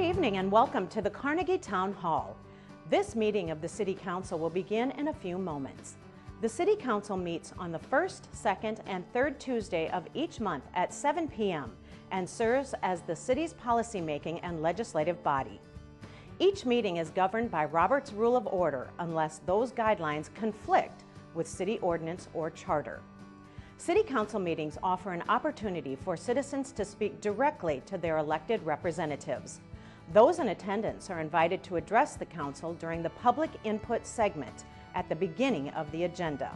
evening and welcome to the Carnegie Town Hall. This meeting of the City Council will begin in a few moments. The City Council meets on the first, second, and third Tuesday of each month at 7 p.m. and serves as the city's policymaking and legislative body. Each meeting is governed by Robert's Rule of Order unless those guidelines conflict with city ordinance or charter. City Council meetings offer an opportunity for citizens to speak directly to their elected representatives. Those in attendance are invited to address the Council during the public input segment at the beginning of the agenda.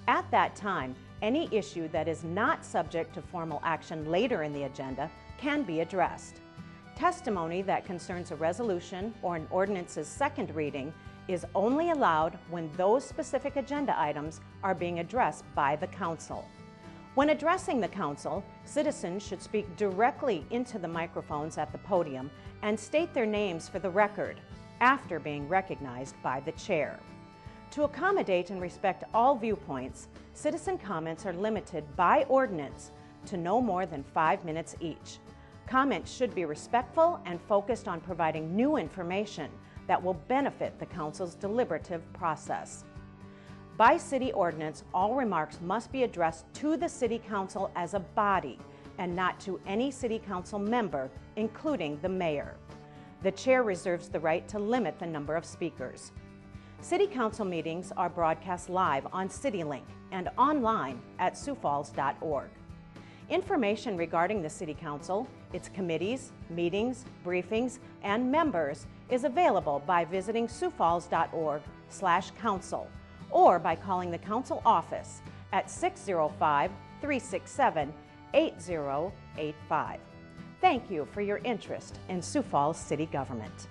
At that time, any issue that is not subject to formal action later in the agenda can be addressed. Testimony that concerns a resolution or an ordinance's second reading is only allowed when those specific agenda items are being addressed by the Council. When addressing the Council, citizens should speak directly into the microphones at the podium and state their names for the record after being recognized by the Chair. To accommodate and respect all viewpoints, citizen comments are limited by ordinance to no more than 5 minutes each. Comments should be respectful and focused on providing new information that will benefit the Council's deliberative process. By city ordinance, all remarks must be addressed to the City Council as a body and not to any City Council member, including the mayor. The Chair reserves the right to limit the number of speakers. City Council meetings are broadcast live on CityLink and online at siouxfalls.org. Information regarding the City Council, its committees, meetings, briefings, and members is available by visiting siouxfalls.org/council or by calling the Council office at 605-367-8085. Thank you for your interest in Sioux Falls City Government.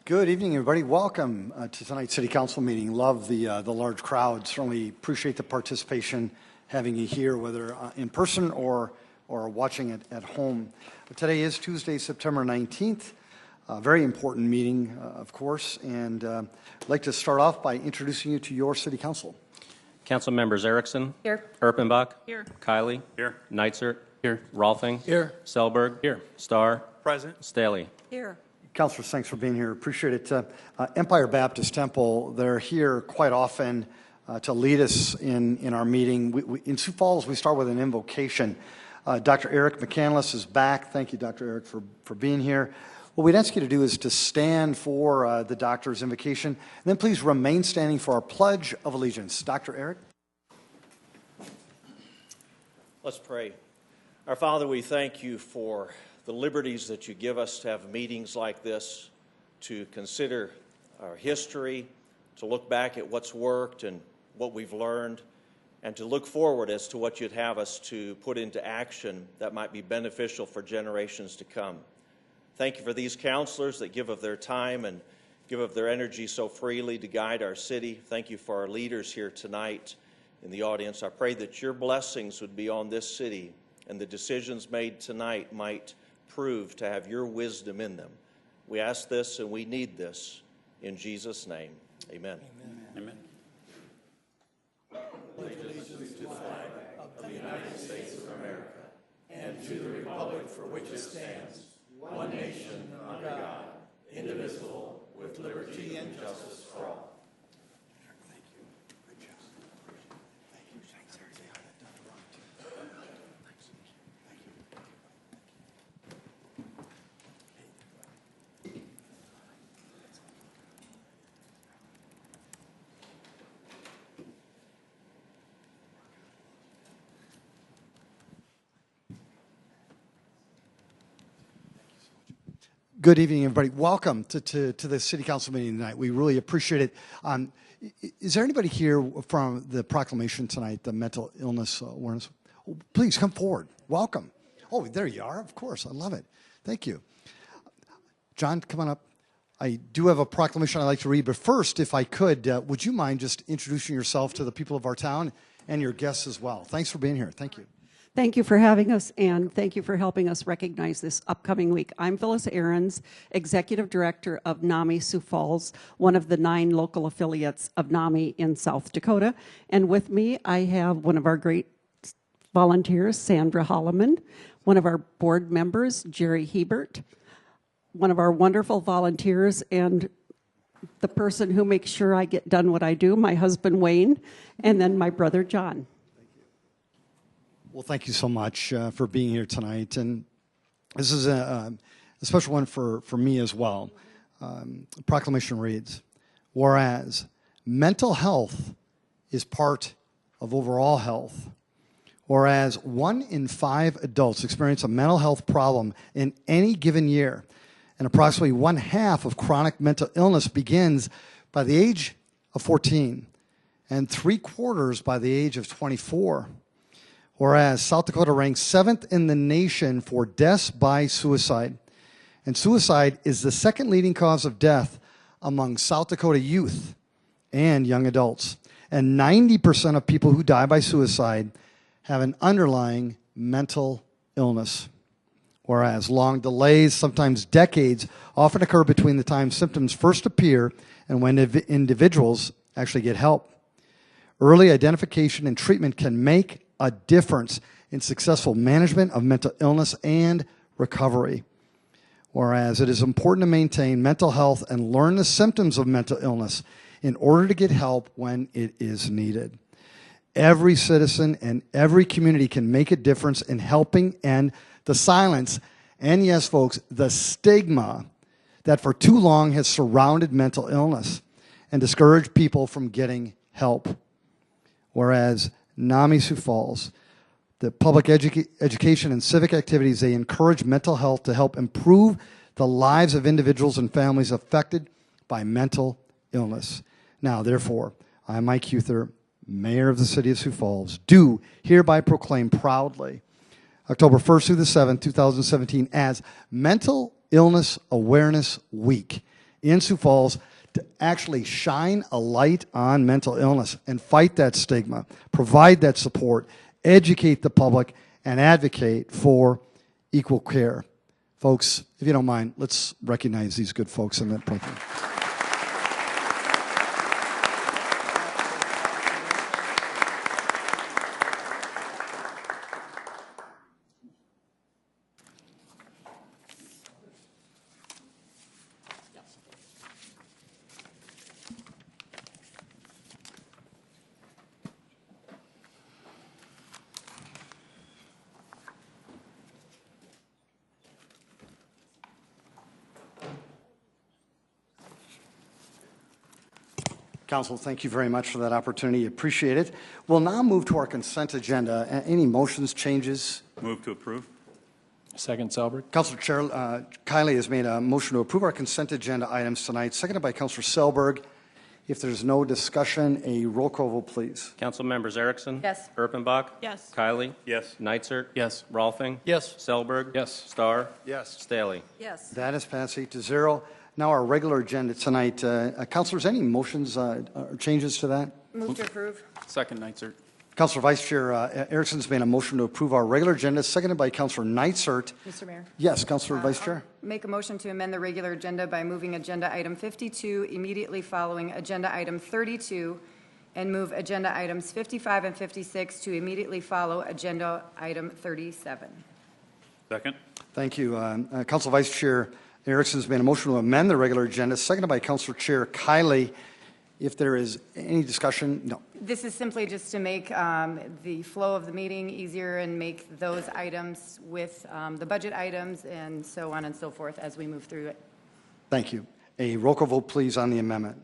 Good evening, everybody. Welcome to tonight's City Council meeting. Love the large crowd. Certainly appreciate the participation, having you here, whether in person or watching it at home. Today is Tuesday, September 19th. A very important meeting, of course, and I'd like to start off by introducing you to your City Council. Council members Erickson. Here. Erpenbach. Here. Kiley. Here. Neitzert. Here. Rolfing. Here. Selberg. Here. Starr. Present. Staley. Here. Councilors, thanks for being here. Appreciate it. Empire Baptist Temple, they're here quite often to lead us in our meeting. In Sioux Falls, we start with an invocation. Dr. Eric McCandless is back. Thank you, Dr. Eric, for being here. What we'd ask you to do is to stand for the doctor's invocation, and then please remain standing for our Pledge of Allegiance. Dr. Eric? Let's pray. Our Father, we thank you for the liberties that you give us to have meetings like this, to consider our history, to look back at what's worked and what we've learned, and to look forward as to what you'd have us to put into action that might be beneficial for generations to come. Thank you for these counselors that give of their time and give of their energy so freely to guide our city. Thank you for our leaders here tonight in the audience. I pray that your blessings would be on this city and the decisions made tonight might prove to have your wisdom in them. We ask this and we need this in Jesus' name. Amen. Amen. Allegiance to the flag of the United States of America and to the republic for which it stands, one nation under God, indivisible, with liberty and justice for all. Good evening, everybody. Welcome to the City Council meeting tonight. We really appreciate it. Is there anybody here from the proclamation tonight, the mental illness awareness? Please come forward. Welcome. Oh, there you are. Of course. I love it. Thank you. John, come on up. I do have a proclamation I'd like to read, but first, if I could, would you mind just introducing yourself to the people of our town and your guests as well. Thanks for being here. Thank you. Thank you for having us, and thank you for helping us recognize this upcoming week. I'm Phyllis Ahrens, Executive Director of NAMI Sioux Falls, one of the 9 local affiliates of NAMI in South Dakota. And with me, I have one of our great volunteers, Sandra Holloman, one of our board members, Jerry Hebert, one of our wonderful volunteers, and the person who makes sure I get done what I do, my husband, Wayne, and then my brother, John. Well, thank you so much for being here tonight. And this is a special one for me as well. The proclamation reads, whereas mental health is part of overall health, whereas 1 in 5 adults experience a mental health problem in any given year, and approximately 1/2 of chronic mental illness begins by the age of 14, and 3/4 by the age of 24. Whereas South Dakota ranks 7th in the nation for deaths by suicide. And suicide is the 2nd leading cause of death among South Dakota youth and young adults. And 90% of people who die by suicide have an underlying mental illness. Whereas long delays, sometimes decades, often occur between the time symptoms first appear and when individuals actually get help. Early identification and treatment can make a difference in successful management of mental illness and recovery. Whereas it is important to maintain mental health and learn the symptoms of mental illness in order to get help when it is needed. Every citizen and every community can make a difference in helping end the silence and, yes, folks, the stigma that for too long has surrounded mental illness and discouraged people from getting help. Whereas NAMI Sioux Falls, the public education and civic activities, they encourage mental health to help improve the lives of individuals and families affected by mental illness. Now, therefore, I, Mike Huther, Mayor of the City of Sioux Falls, do hereby proclaim proudly October 1st through the 7th, 2017, as Mental Illness Awareness Week in Sioux Falls, to actually shine a light on mental illness and fight that stigma, provide that support, educate the public, and advocate for equal care. Folks, if you don't mind, let's recognize these good folks in that program. Council, thank you very much for that opportunity. Appreciate it. We'll now move to our consent agenda. Any motions, changes? Move to approve. Second, Selberg. Councilor Chair Kiley has made a motion to approve our consent agenda items tonight, seconded by Councilor Selberg. If there's no discussion, a roll call vote, please. Council members Erickson? Yes. Erpenbach? Yes. Kiley? Yes. Nitzert? Yes. Rolfing? Yes. Selberg? Yes. Starr? Yes. Staley? Yes. That is passed 8-0. Now our regular agenda tonight. Councilors, any motions or changes to that? Move to approve. Second, Nitzert. Councilor Vice Chair Erickson's made a motion to approve our regular agenda, seconded by Councilor Nitzert. Mr. Mayor. Yes, Councilor Vice Chair. Make a motion to amend the regular agenda by moving agenda item 52 immediately following agenda item 32 and move agenda items 55 and 56 to immediately follow agenda item 37. Second. Thank you. Council Vice Chair Erickson's made a motion to amend the regular agenda, seconded by Councilor Chair Kiley. If there is any discussion, no. This is simply just to make the flow of the meeting easier and make those items with the budget items and so on and so forth as we move through it. Thank you. A roll call vote, please, on the amendment.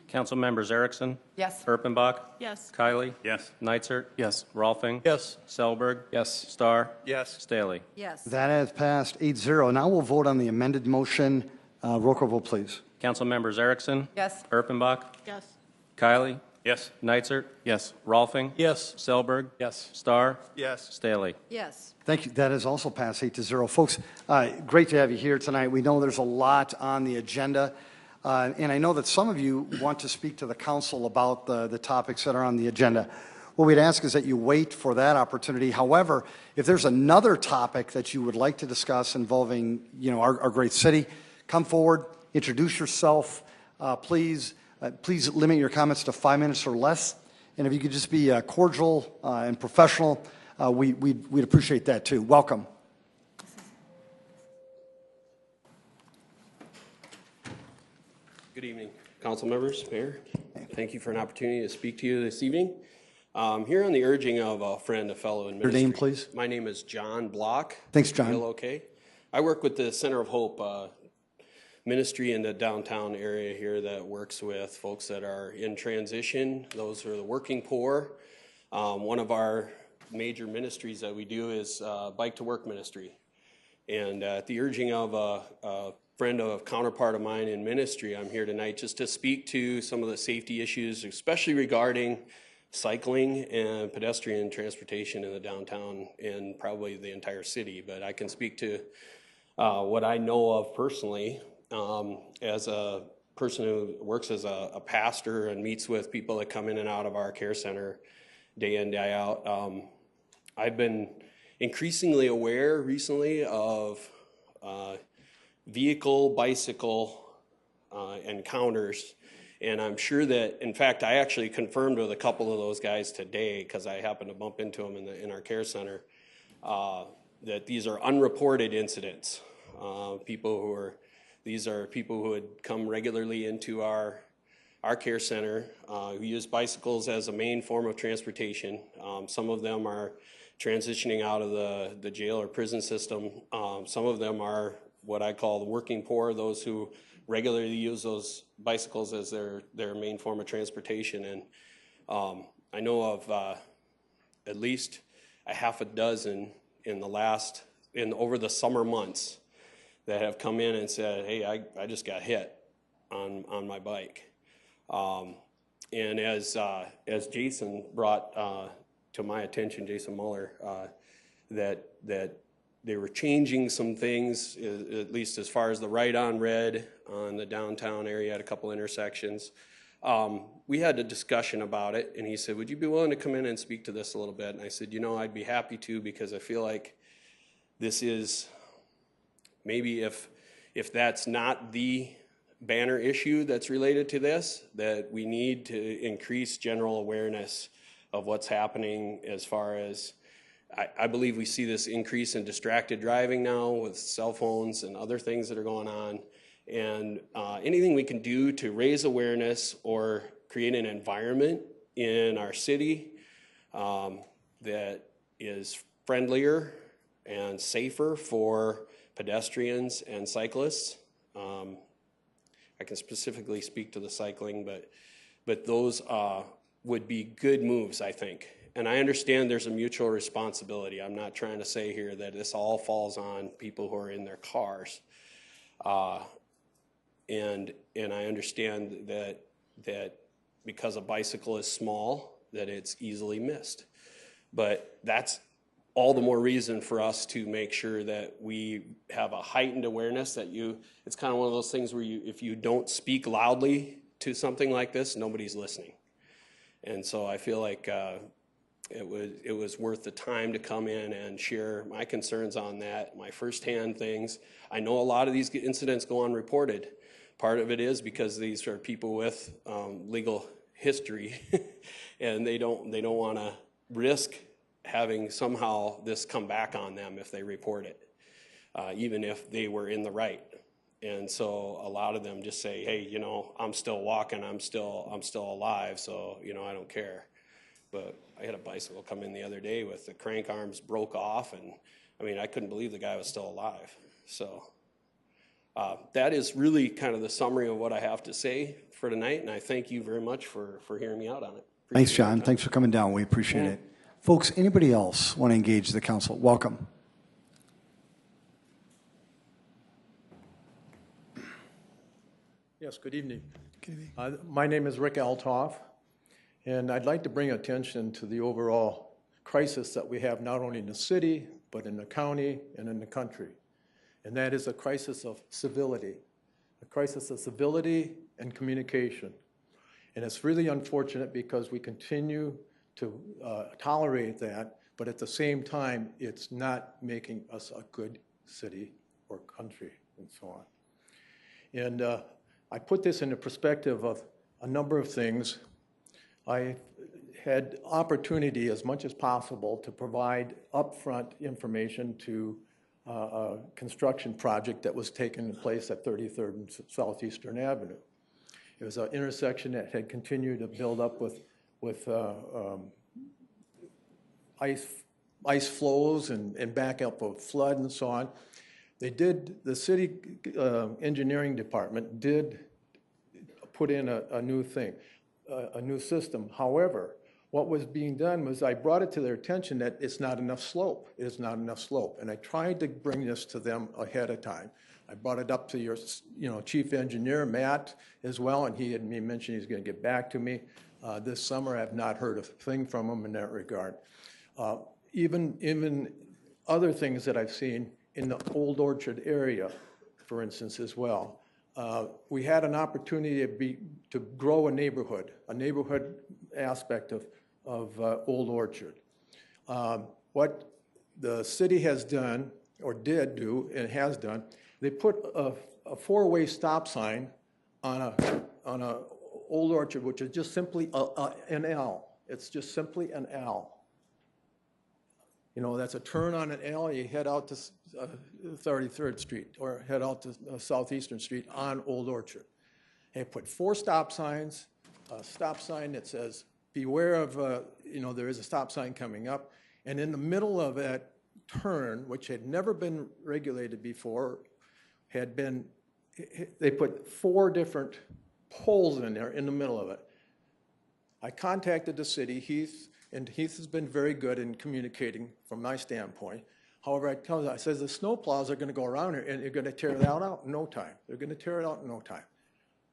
Council members Erickson? Yes. Erpenbach? Yes. Kiley? Yes. Nitzert? Yes. Rolfing? Yes. Selberg? Yes. Starr? Yes. Staley? Yes. That has passed 8-0. Now we'll vote on the amended motion. Roll call vote, please. Council members Erickson? Yes. Erpenbach? Yes. Kiley? Yes. Nitzert? Yes. Rolfing? Yes. Selberg? Yes. Starr? Yes. Staley? Yes. Thank you. That has also passed 8-0. Folks, great to have you here tonight. We know there's a lot on the agenda. And I know that some of you want to speak to the council about the topics that are on the agenda. what we'd ask is that you wait for that opportunity. However, if there's another topic that you would like to discuss involving, our great city, come forward, introduce yourself. Please limit your comments to 5 minutes or less. And if you could just be cordial and professional, we'd appreciate that too. Welcome. Good evening, council members, mayor. Thank you for an opportunity to speak to you this evening. Here on the urging of a friend, a fellow in ministry. Your name, please? My name is John Block. Thanks, John. Okay. I work with the Center of Hope ministry in the downtown area here that works with folks that are in transition. Those are the working poor. One of our major ministries that we do is Bike to Work ministry. And at the urging of a friend of a counterpart of mine in ministry, I'm here tonight just to speak to some of the safety issues, especially regarding cycling and pedestrian transportation in the downtown and probably the entire city. But I can speak to what I know of personally as a person who works as a pastor and meets with people that come in and out of our care center day in, day out. I've been increasingly aware recently of bicycle encounters, and I'm sure that, in fact, I actually confirmed with a couple of those guys today because I happened to bump into them in our care center, that these are unreported incidents. These are people who would come regularly into our care center, who use bicycles as a main form of transportation. Some of them are transitioning out of the jail or prison system. Some of them are what I call the working poor, those who regularly use those bicycles as their main form of transportation. And I know of at least a half a dozen over the summer months that have come in and said, hey, I just got hit on my bike. And as Jason brought to my attention, Jason Muller, that they were changing some things, at least as far as the right-on red on the downtown area at a couple intersections. We had a discussion about it, and he said, would you be willing to come in and speak to this a little bit? And I said, I'd be happy to, because I feel like this is maybe if that's not the banner issue that's related to this, that we need to increase general awareness of what's happening as far as, I believe we see this increase in distracted driving now with cell phones and other things that are going on. And anything we can do to raise awareness or create an environment in our city that is friendlier and safer for pedestrians and cyclists. I can specifically speak to the cycling, but those would be good moves, I think. And I understand there's a mutual responsibility. I'm not trying to say here that this all falls on people who are in their cars. And I understand that because a bicycle is small, that it's easily missed. But that's all the more reason for us to make sure that we have a heightened awareness that it's kind of one of those things where if you don't speak loudly to something like this, nobody's listening. And so I feel like it was worth the time to come in and share my concerns on that, my firsthand things. I know a lot of these incidents go unreported. Part of it is because these are people with legal history, and they don't want to risk having somehow this come back on them if they report it, even if they were in the right. And so a lot of them just say, hey, I'm still walking, I'm still alive, so I don't care. But I had a bicycle come in the other day with the crank arms broke off, and I couldn't believe the guy was still alive. So that is really kind of the summary of what I have to say for tonight, and I thank you very much for hearing me out on it. Thanks, John. Thanks for coming down. We appreciate it. Folks, anybody else want to engage the council? Welcome. Yes, good evening. Good evening. My name is Rick Altoff, and I'd like to bring attention to the overall crisis that we have not only in the city, but in the county and in the country. And that is a crisis of civility and communication. And it's really unfortunate because we continue to tolerate that, but at the same time, it's not making us a good city or country, and so on. And I put this in the perspective of a number of things. I had opportunity as much as possible to provide upfront information to a construction project that was taking place at 33rd and Southeastern Avenue. It was an intersection that had continued to build up with ice flows and backup of flood and so on. The city engineering department did put in a new thing, a new system. However, what was being done was I brought it to their attention that it's not enough slope. It is not enough slope. And I tried to bring this to them ahead of time. I brought it up to your chief engineer, Matt, as well, and he had mentioned he's going to get back to me. This summer, I have not heard a thing from him in that regard. Even other things that I've seen in the Old Orchard area, for instance, as well. We had an opportunity to grow a neighborhood aspect of Old Orchard. What the city has done, or did do, and has done, they put a four-way stop sign on a Old Orchard, which is just simply an L. It's just simply an L. You know, that's a turn on an L. You head out to 33rd Street or head out to Southeastern Street on Old Orchard. They put 4 stop signs, a stop sign that says, beware of, there is a stop sign coming up. And in the middle of that turn, which had never been regulated before, they put 4 different poles in there in the middle of it. I contacted the city, Heath, and Heath has been very good in communicating from my standpoint. However, I said, the snowplows are going to go around here and they're going to tear it out in no time. They're going to tear it out in no time.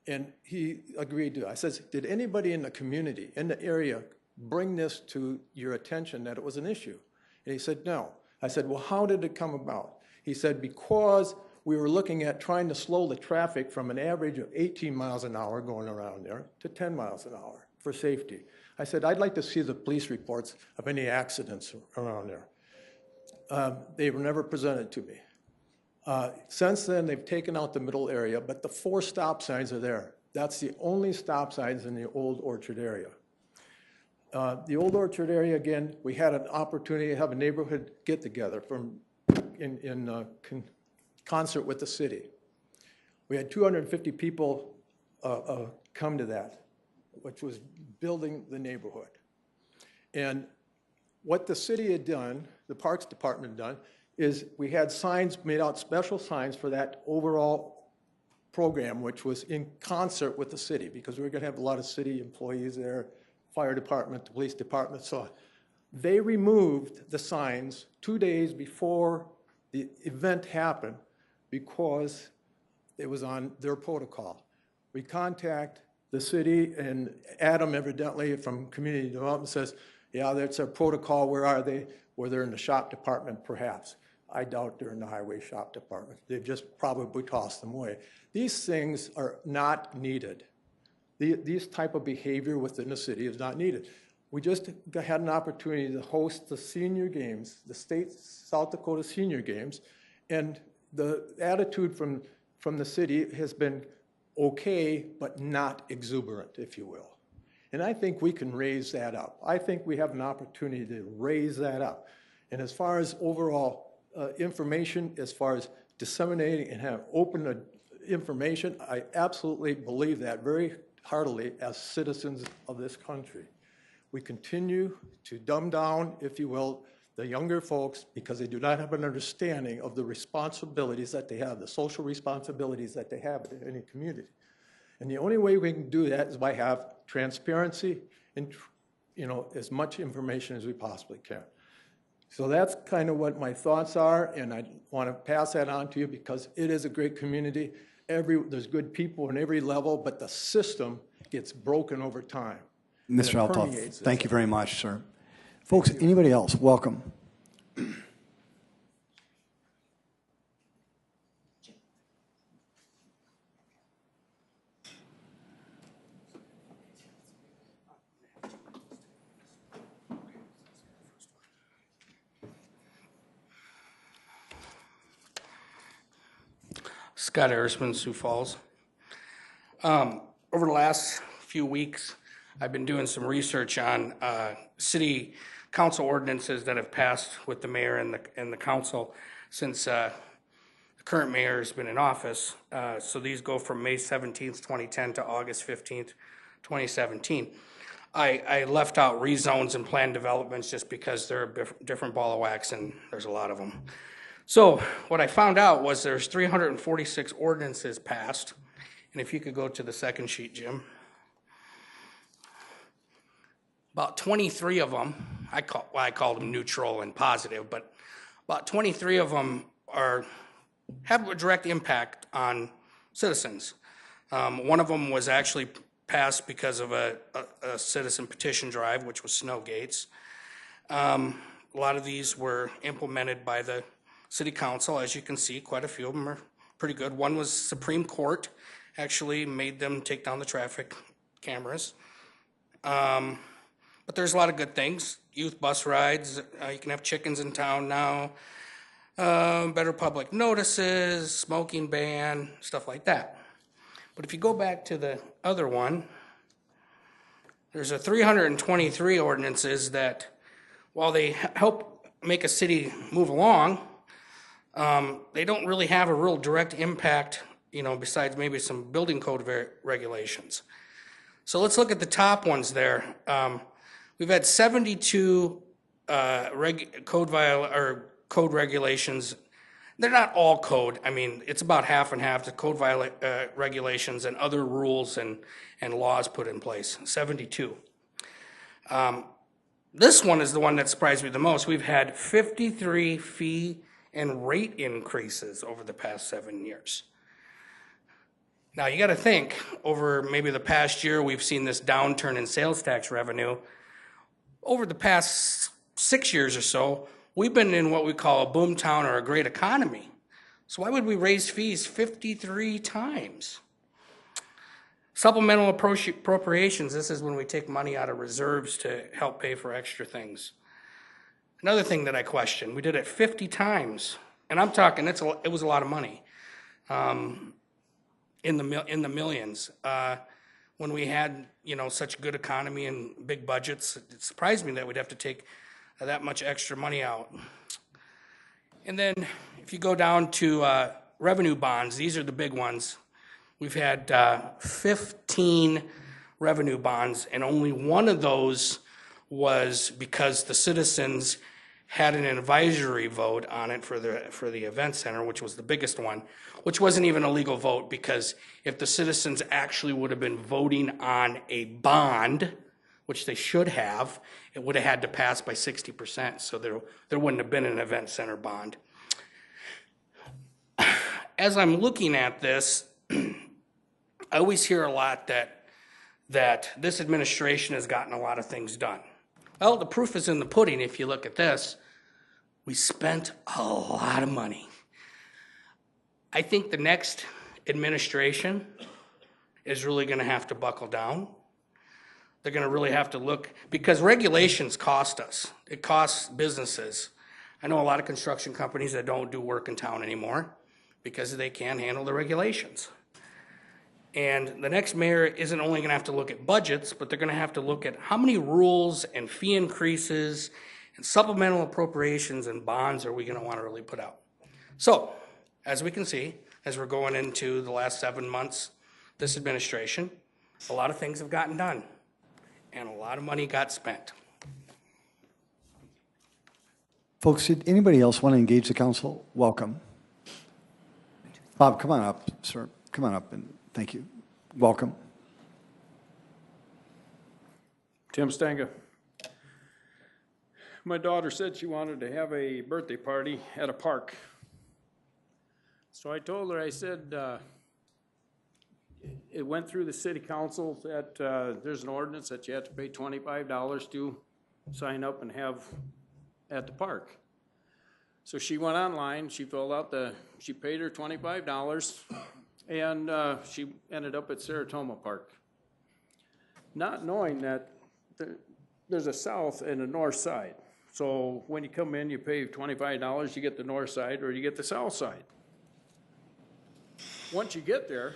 And he agreed to it. I said, did anybody in the community, in the area, bring this to your attention that it was an issue? And he said, no. I said, well, how did it come about? He said, because we were looking at trying to slow the traffic from an average of 18 miles an hour going around there to 10 miles an hour for safety. I said, I'd like to see the police reports of any accidents around there. They were never presented to me. Since then, they've taken out the middle area, but the 4 stop signs are there. That's the only stop signs in the Old Orchard area. The Old Orchard area, again, we had an opportunity to have a neighborhood get-together in concert with the city. We had 250 people come to that, which was building the neighborhood. And what the city had done, the Parks Department had done, is we had signs, made out special signs for that overall program, which was in concert with the city, because we were going to have a lot of city employees there, fire department, the police department, so on. They removed the signs 2 days before the event happened because it was on their protocol. We contact the city, and Adam evidently from community development says, yeah, that's our protocol. Where are they? Well, they're in the shop department, perhaps. I doubt they're in the highway shop department. They've just probably tossed them away. These things are not needed. These type of behavior within the city is not needed. We just had an opportunity to host the senior games, the state South Dakota senior games, and the attitude from the city has been okay, but not exuberant, if you will. And I think we can raise that up. I think we have an opportunity to raise that up. And as far as overall information, as far as disseminating and have open information, I absolutely believe that very heartily as citizens of this country. We continue to dumb down, if you will, the younger folks because they do not have an understanding of the responsibilities that they have, the social responsibilities that they have in any community. And the only way we can do that is by have transparency and, as much information as we possibly can. So that's kind of what my thoughts are, and I want to pass that on to you because it is a great community. There's good people in every level, but the system gets broken over time. Mr. Althoff, thank you very much, sir. Folks, anybody else? Welcome. Scott Erisman, Sioux Falls. Over the last few weeks, I've been doing some research on city council ordinances that have passed with the mayor and the council since the current mayor has been in office. So these go from May 17th, 2010 to August 15th, 2017. I left out rezones and planned developments just because they're a different ball of wax and there's a lot of them. So what I found out was there's 346 ordinances passed. And if you could go to the second sheet, Jim. About 23 of them, I call them neutral and positive, but about 23 of them have a direct impact on citizens. One of them was actually passed because of a citizen petition drive, which was snow gates. A lot of these were implemented by the city council. As you can see, quite a few of them are pretty good. One was Supreme Court, actually made them take down the traffic cameras. But there's a lot of good things. Youth bus rides, you can have chickens in town now, better public notices, smoking ban, stuff like that. But if you go back to the other one, there's a 323 ordinances that, while they help make a city move along, they don't really have a real direct impact, besides maybe some building code regulations. So let's look at the top ones there. We've had 72 code regulations. They're not all code. I mean, it's about half and half, the code regulations and other rules and laws put in place, 72. This one is the one that surprised me the most. We've had 53 fee and rate increases over the past 7 years. Now, you got to think, over maybe the past year, we've seen this downturn in sales tax revenue. Over the past 6 years or so, we've been in what we call a boom town or a great economy. So why would we raise fees 53 times? Supplemental appropriations, this is when we take money out of reserves to help pay for extra things. Another thing that I question, we did it 50 times, and I'm talking, it was a lot of money, in the millions. When we had, such a good economy and big budgets, it surprised me that we'd have to take that much extra money out. And then if you go down to revenue bonds, these are the big ones. We've had 15 revenue bonds, and only one of those was because the citizens had an advisory vote on it for the event center, which was the biggest one, which wasn't even a legal vote, because if the citizens actually would have been voting on a bond, which they should have, it would have had to pass by 60%, so there wouldn't have been an event center bond. As I'm looking at this, I always hear a lot that this administration has gotten a lot of things done. Well, the proof is in the pudding. If you look at this, we spent a lot of money. I think the next administration is really going to have to buckle down. They're going to really have to look, because regulations cost us. It costs businesses. I know a lot of construction companies that don't do work in town anymore because they can't handle the regulations. And the next mayor isn't only going to have to look at budgets, but they're going to have to look at how many rules and fee increases and supplemental appropriations and bonds are we going to want to really put out. So, as we can see, as we're going into the last 7 months, this administration, a lot of things have gotten done, and a lot of money got spent. Folks, did anybody else want to engage the council? Welcome. Bob, come on up, sir. Come on up, and thank you. Welcome. Tim Stanga. My daughter said she wanted to have a birthday party at a park. So I told her, I said, it went through the city council that there's an ordinance that you have to pay $25 to sign up and have at the park. So she went online, she filled out she paid her $25, and she ended up at Saratoga Park. Not knowing that there's a south and a north side. So when you come in, you pay $25, you get the north side or you get the south side. once you get there,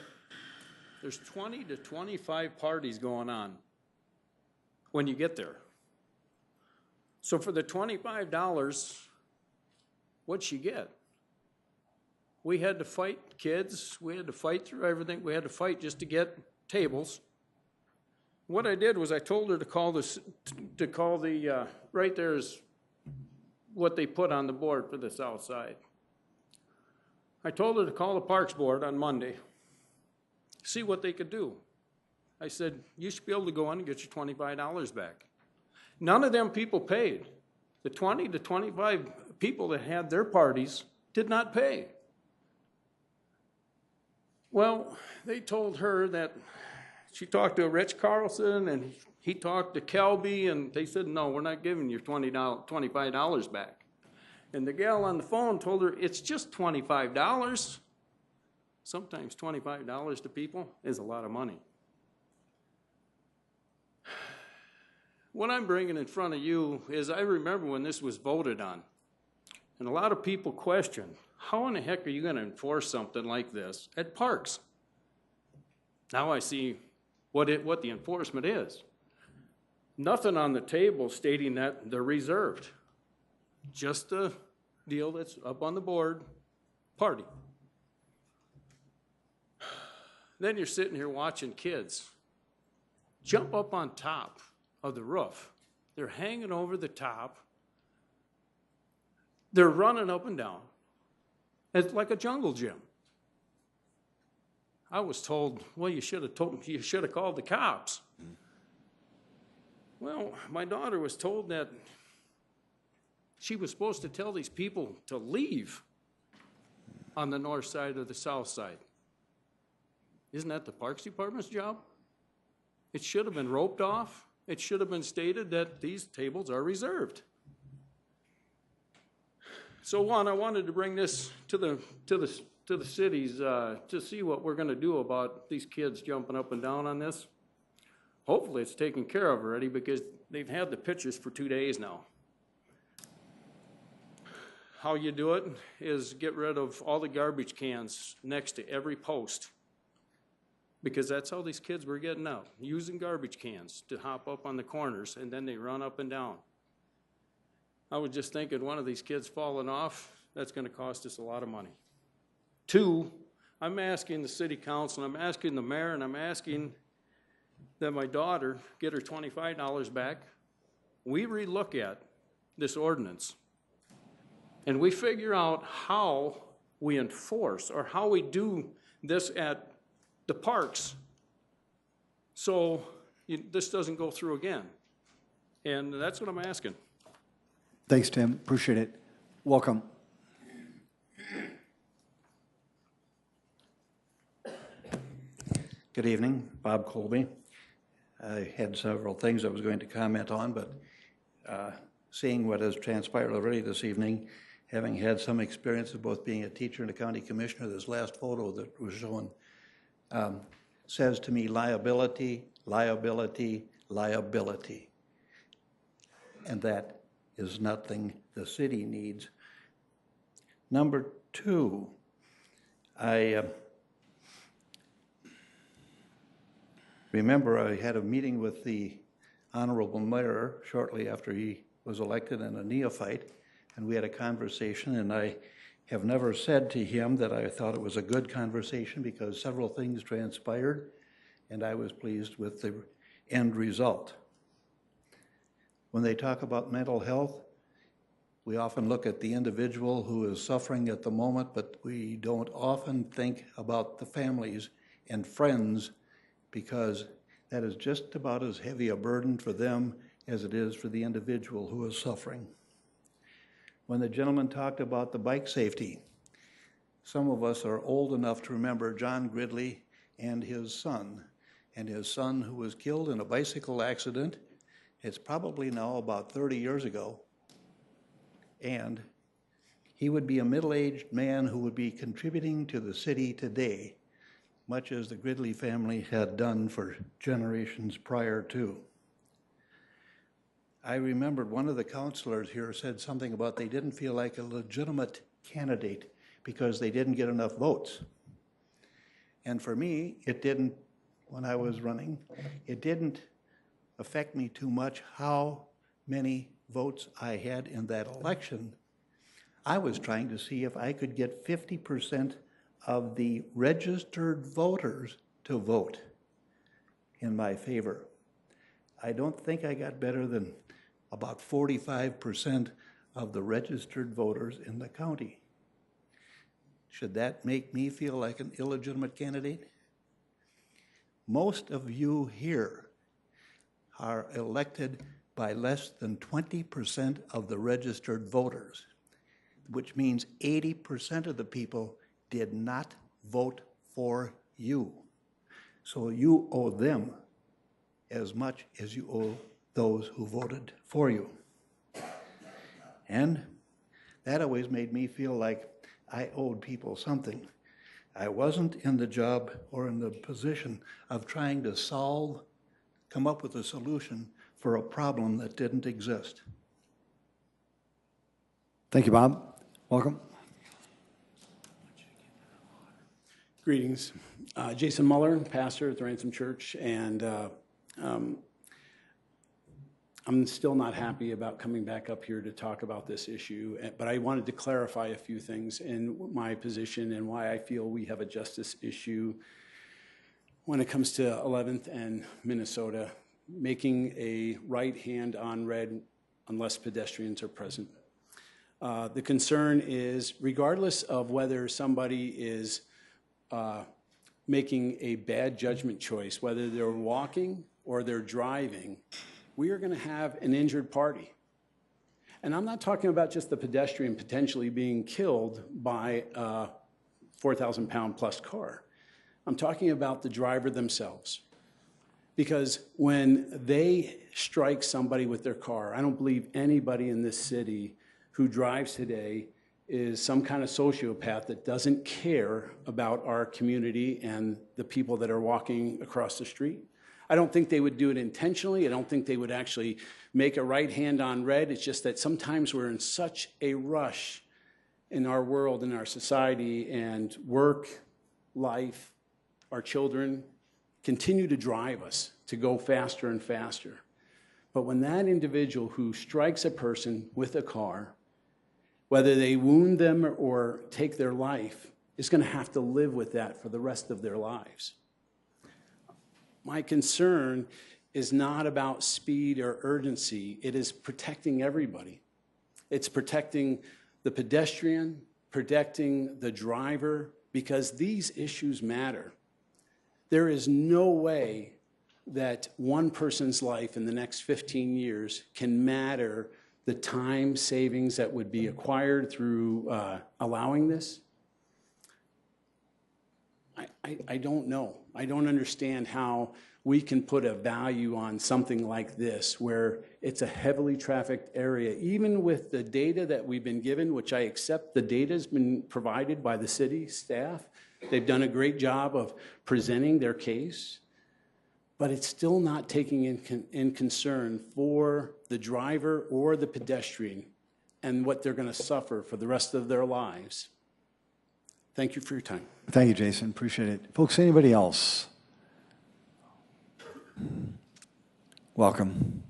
there's 20 to 25 parties going on when you get there. So for the $25, what'd she get? We had to fight kids. We had to fight through everything. We had to fight just to get tables. What I did was I told her to call the, right there is what they put on the board for the south side. I told her to call the Parks Board on Monday, see what they could do. I said, you should be able to go in and get your $25 back. None of them people paid. The 20 to 25 people that had their parties did not pay. Well, they told her that she talked to Rich Carlson and he talked to Kelby, and they said, no, we're not giving you $25 back. And the gal on the phone told her, it's just $25. Sometimes $25 to people is a lot of money. What I'm bringing in front of you is I remember when this was voted on, and a lot of people questioned, how in the heck are you going to enforce something like this at parks? Now I see what the enforcement is. Nothing on the table stating that they're reserved. Just the deal that's up on the board, party. Then you're sitting here watching kids jump up on top of the roof. They're hanging over the top. They're running up and down. It's like a jungle gym. I was told, well, you should have called the cops. Well, my daughter was told that she was supposed to tell these people to leave on the north side or the south side. Isn't that the Parks Department's job? It should have been roped off. It should have been stated that these tables are reserved. So I wanted to bring this to the cities to see what we're going to do about these kids jumping up and down on this. Hopefully it's taken care of already because they've had the pictures for 2 days now. How you do it is get rid of all the garbage cans next to every post, because that's how these kids were getting out, using garbage cans to hop up on the corners, and then they run up and down. I was just thinking, one of these kids falling off, that's going to cost us a lot of money. 2, I'm asking the city council, I'm asking the mayor, and I'm asking that my daughter get her $25 back. We relook at this ordinance, and we figure out how we enforce or how we do this at the parks so this doesn't go through again. And that's what I'm asking. Thanks, Tim. Appreciate it. Welcome. Good evening, Bob Colby. I had several things I was going to comment on, but seeing what has transpired already this evening, having had some experience of both being a teacher and a county commissioner, this last photo that was shown says to me liability, liability, liability. And that is nothing the city needs. Number 2, I remember I had a meeting with the Honorable Mayor shortly after he was elected and a neophyte, and we had a conversation, and I have never said to him that I thought it was a good conversation because several things transpired, and I was pleased with the end result. When they talk about mental health, we often look at the individual who is suffering at the moment, but we don't often think about the families and friends, because that is just about as heavy a burden for them as it is for the individual who is suffering. When the gentleman talked about the bike safety, some of us are old enough to remember John Gridley and his son who was killed in a bicycle accident. It's probably now about 30 years ago. And he would be a middle-aged man who would be contributing to the city today, much as the Gridley family had done for generations prior to. I remembered one of the counselors here said something about they didn't feel like a legitimate candidate because they didn't get enough votes. And for me, it didn't, when I was running, it didn't affect me too much how many votes I had in that election. I was trying to see if I could get 50% of the registered voters to vote in my favor. I don't think I got better than about 45% of the registered voters in the county. Should that make me feel like an illegitimate candidate? Most of you here are elected by less than 20% of the registered voters, which means 80% of the people did not vote for you. So you owe them as much as you owe those who voted for you. And that always made me feel like I owed people something. I wasn't in the job or in the position of trying to come up with a solution for a problem that didn't exist. Thank you, Bob. Welcome. Greetings. Jason Muller, pastor at the Ransom Church, and I'm still not happy about coming back up here to talk about this issue, but I wanted to clarify a few things in my position and why I feel we have a justice issue when it comes to 11th and Minnesota, making a right hand on red unless pedestrians are present. The concern is, regardless of whether somebody is making a bad judgment choice, whether they're walking or they're driving, we are going to have an injured party. And I'm not talking about just the pedestrian potentially being killed by a 4,000-pound plus car. I'm talking about the driver themselves. Because when they strike somebody with their car, I don't believe anybody in this city who drives today is some kind of sociopath that doesn't care about our community and the people that are walking across the street. I don't think they would do it intentionally. I don't think they would actually make a right hand on red. It's just that sometimes we're in such a rush in our world, in our society, and work, life, our children continue to drive us to go faster and faster. But when that individual who strikes a person with a car, whether they wound them or take their life, is going to have to live with that for the rest of their lives. My concern is not about speed or urgency. It is protecting everybody. It's protecting the pedestrian, protecting the driver, because these issues matter. There is no way that one person's life in the next 15 years can matter the time savings that would be acquired through allowing this. I don't know. I don't understand how we can put a value on something like this where it's a heavily trafficked area, even with the data that we've been given, which I accept the data has been provided by the city staff. They've done a great job of presenting their case, but it's still not taking in concern for the driver or the pedestrian and what they're going to suffer for the rest of their lives. Thank you for your time. Thank you, Jason. Appreciate it. Folks, anybody else? Welcome.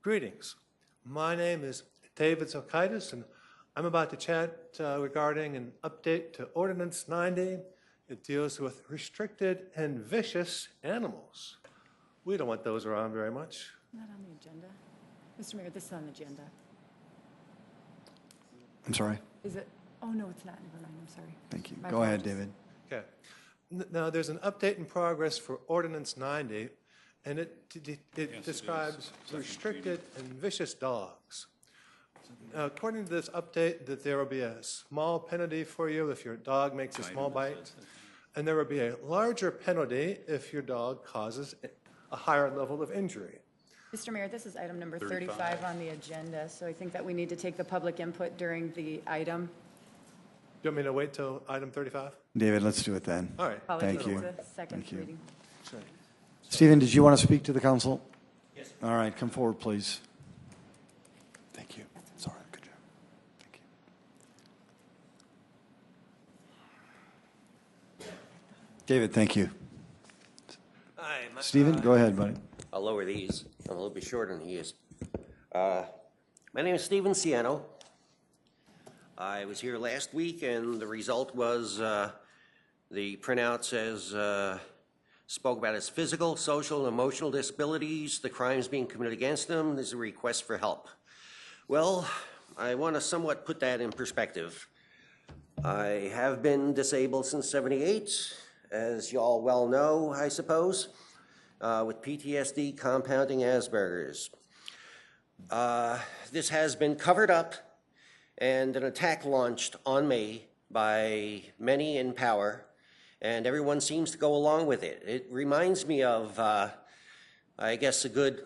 Greetings. My name is David Zokaitis, and I'm about to chat regarding an update to Ordinance 90. It deals with restricted and vicious animals. We don't want those around very much. Not on the agenda. Mr. Mayor, this is on the agenda. I'm sorry. Is it? Oh, no, it's not. Never mind. I'm sorry. Thank you. My Go ahead, apologies. David. Okay. Now, there's an update in progress for Ordinance 90, and it describes restricted and vicious dogs. Now, according to this update, that there will be a small penalty for you if your dog makes a small bite, and there will be a larger penalty if your dog causes a higher level of injury. Mr. Mayor, this is item number 35 on the agenda, so I think that we need to take the public input during the item. Do you want me to wait till item 35? David, let's do it then. All right. Thank you. It's a second Thank you. reading. Stephen, did you want to speak to the council? Yes. All right, come forward, please. Thank you. Sorry, good job. Thank you. David, thank you. Hi, Stephen, go ahead, buddy. I'll lower these. I'm a little bit shorter than he is. My name is Stephen Ciano. I was here last week, and the result was the printout says spoke about his physical, social, and emotional disabilities, the crimes being committed against him. There's a request for help. Well, I want to somewhat put that in perspective. I have been disabled since '78, as you all well know, I suppose, with PTSD compounding Asperger's. This has been covered up and an attack launched on me by many in power, and everyone seems to go along with it. It reminds me of, I guess a good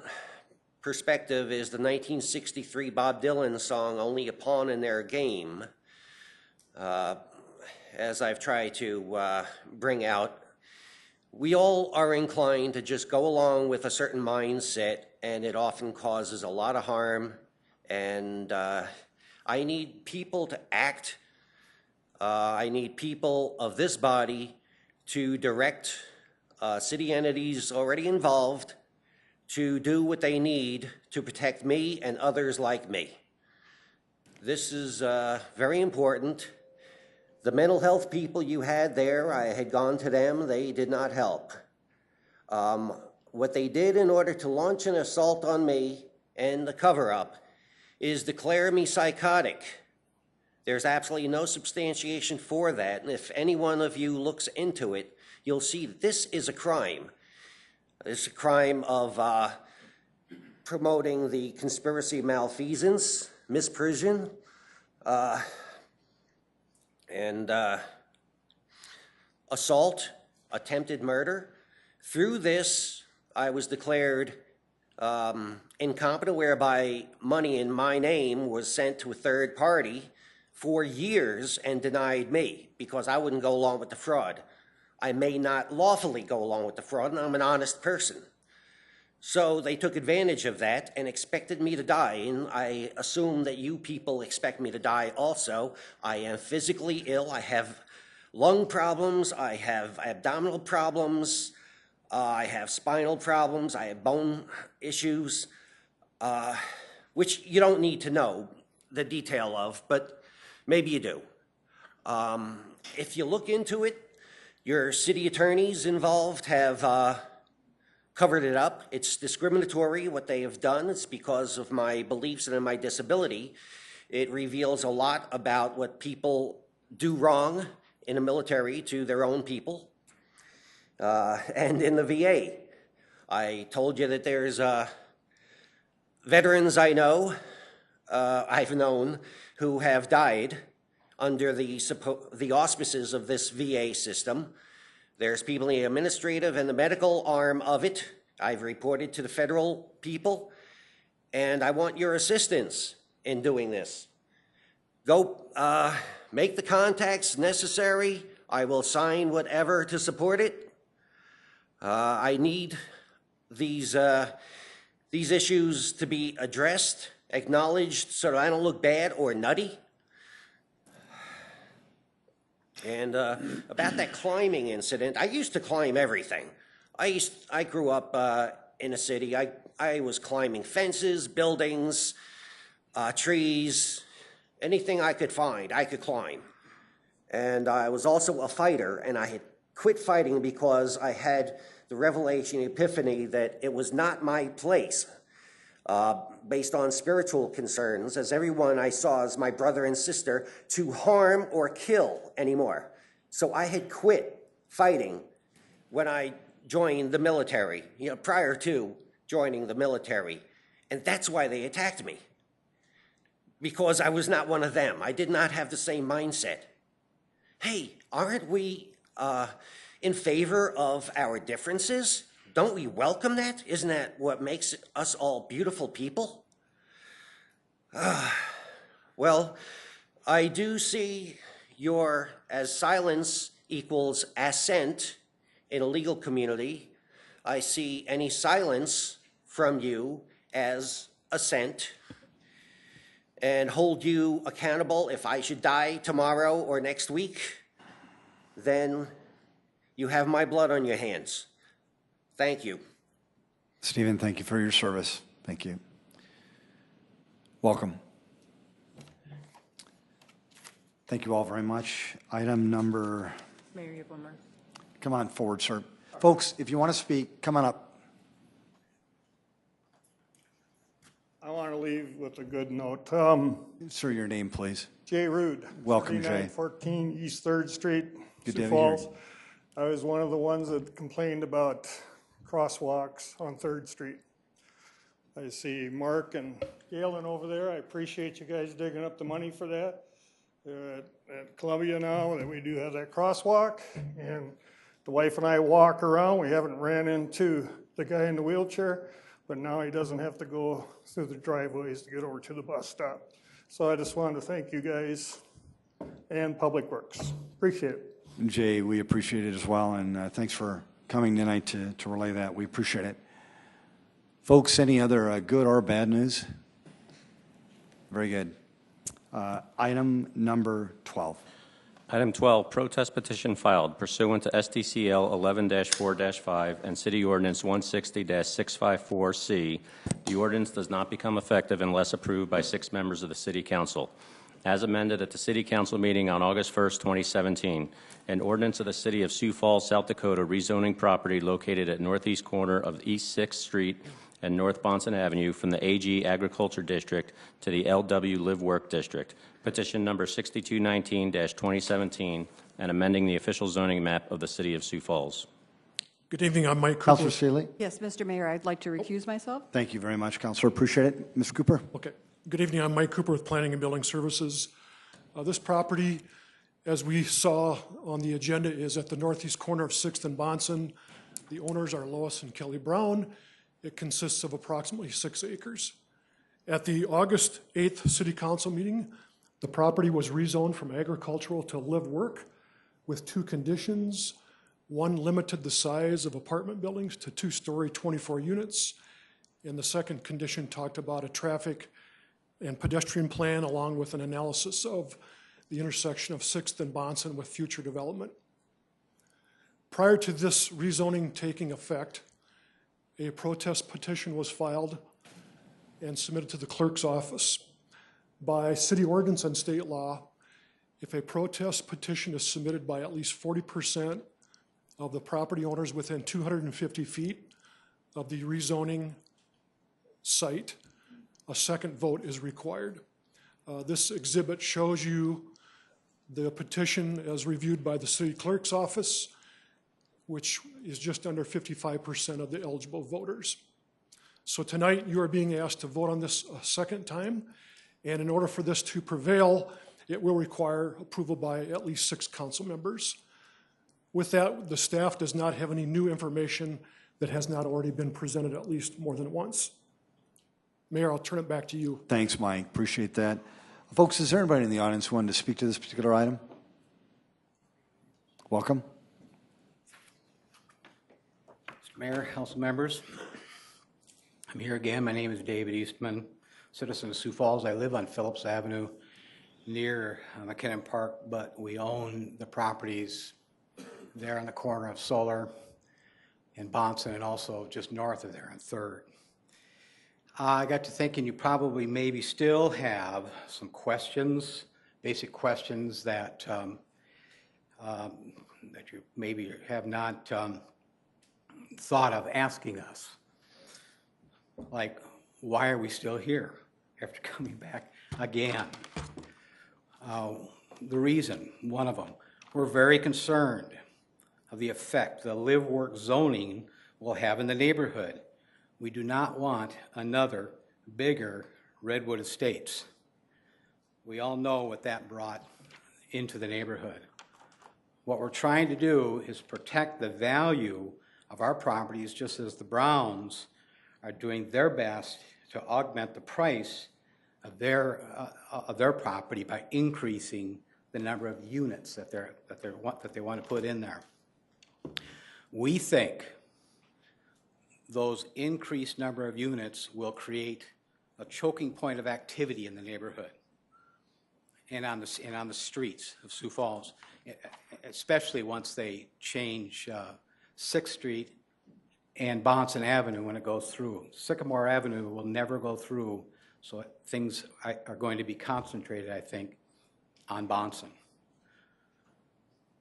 perspective is the 1963 Bob Dylan song, Only a Pawn in Their Game. As I've tried to bring out, we all are inclined to just go along with a certain mindset, and it often causes a lot of harm. And I need people to act. I need people of this body to direct city entities already involved to do what they need to protect me and others like me. This is very important. The mental health people you had there, I had gone to them, they did not help. What they did in order to launch an assault on me and the cover-up is declare me psychotic. There's absolutely no substantiation for that, and if any one of you looks into it, you'll see that this is a crime. It's a crime of promoting the conspiracy of malfeasance, misprision, and assault, attempted murder. Through this, I was declared incompetent, whereby money in my name was sent to a third party for years and denied me because I wouldn't go along with the fraud. I may not lawfully go along with the fraud, and I'm an honest person. So they took advantage of that and expected me to die, and I assume that you people expect me to die also. I am physically ill. I have lung problems. I have abdominal problems. I have spinal problems. I have bone issues, which you don't need to know the detail of, but maybe you do. If you look into it, your city attorneys involved have covered it up. It's discriminatory what they have done. It's because of my beliefs and my disability. It reveals a lot about what people do wrong in the military to their own people and in the VA. I told you that there's veterans I know, I've known, who have died under the auspices of this VA system. There's people in the administrative and the medical arm of it. I've reported to the federal people, and I want your assistance in doing this. Go make the contacts necessary. I will sign whatever to support it. I need these issues to be addressed, acknowledged, so that I don't look bad or nutty. And about that climbing incident, I used to climb everything. I grew up in a city. I was climbing fences, buildings, trees, anything I could find, I could climb. And I was also a fighter, and I had quit fighting because I had the revelation, epiphany, that it was not my place, based on spiritual concerns, as everyone I saw as my brother and sister, to harm or kill anymore. So I had quit fighting when I joined the military, prior to joining the military. And that's why they attacked me, because I was not one of them. I did not have the same mindset. Hey, aren't we in favor of our differences? Don't we welcome that? Isn't that what makes us all beautiful people? Well, I do see as silence equals assent in a legal community, I see any silence from you as a cent and hold you accountable if I should die tomorrow or next week, then you have my blood on your hands. Thank you. Stephen, thank you for your service. Thank you. Welcome. Thank you all very much. Item number... Mayor, you have one more. Come on forward, sir. Folks, if you want to speak, come on up. I want to leave with a good note. Sir, your name, please. Jay Rude. Welcome, Jay. 3914 East 3rd Street, Good to Sioux have you here. Falls. I was one of the ones that complained about crosswalks on 3rd Street. I see Mark and Galen over there. I appreciate you guys digging up the money for that. At Columbia now that we do have that crosswalk, and the wife and I walk around. We haven't ran into the guy in the wheelchair, but now he doesn't have to go through the driveways to get over to the bus stop. So I just wanted to thank you guys and Public Works. Appreciate it. Jay, we appreciate it as well, and thanks for coming tonight to relay that. We appreciate it. Folks, any other good or bad news? Very good. Item number 12. Item 12, protest petition filed pursuant to SDCL 11-4-5 and City Ordinance 160-654C. The ordinance does not become effective unless approved by 6 members of the City Council. As amended at the City Council meeting on August 1st, 2017, an ordinance of the City of Sioux Falls, South Dakota, rezoning property located at northeast corner of East 6th Street and North Bonson Avenue from the AG Agriculture District to the LW Live Work District. Petition number 6219-2017, and amending the official zoning map of the City of Sioux Falls. Good evening. I'm Mike Cooper. Councilor Seeley. Yes, Mr. Mayor, I'd like to recuse myself. Thank you very much, Councilor. Appreciate it. Ms. Cooper. Okay. Good evening. I'm Mike Cooper with Planning and Building Services. This property, as we saw on the agenda, is at the northeast corner of 6th and Bonson. The owners are Lois and Kelly Brown. It consists of approximately 6 acres. At the August 8th City Council meeting, the property was rezoned from agricultural to live work with 2 conditions. One limited the size of apartment buildings to 2-story, 24 units. And the second condition talked about a traffic and pedestrian plan along with an analysis of the intersection of 6th and Bonson with future development. Prior to this rezoning taking effect, a protest petition was filed and submitted to the clerk's office. By city ordinance and state law, if a protest petition is submitted by at least 40% of the property owners within 250 feet of the rezoning site, a second vote is required. This exhibit shows you the petition as reviewed by the city clerk's office, which is just under 55% of the eligible voters. So tonight you are being asked to vote on this a second time, and in order for this to prevail, it will require approval by at least 6 council members. With that, the staff does not have any new information that has not already been presented at least more than once. Mayor, I'll turn it back to you. Thanks, Mike. Appreciate that. Folks, is there anybody in the audience who wanted to speak to this particular item? Welcome. Mr. Mayor, council members, I'm here again. My name is David Eastman, citizen of Sioux Falls. I live on Phillips Avenue near McKinnon Park, but we own the properties there on the corner of Solar and Bonson and also just north of there on 3rd. I got to thinking you probably maybe still have some questions, basic questions that that you maybe have not thought of asking us. Like, why are we still here after coming back again? The reason, one of them, we're very concerned of the effect the live-work zoning will have in the neighborhood. We do not want another bigger Redwood Estates. We all know what that brought into the neighborhood. What we're trying to do is protect the value of our properties, just as the Browns are doing their best to augment the price of their property by increasing the number of units that they want to put in there. We think those increased number of units will create a choking point of activity in the neighborhood and on the streets of Sioux Falls, especially once they change 6th Street and Bonson Avenue when it goes through. Sycamore Avenue will never go through, so things are going to be concentrated, I think, on Bonson.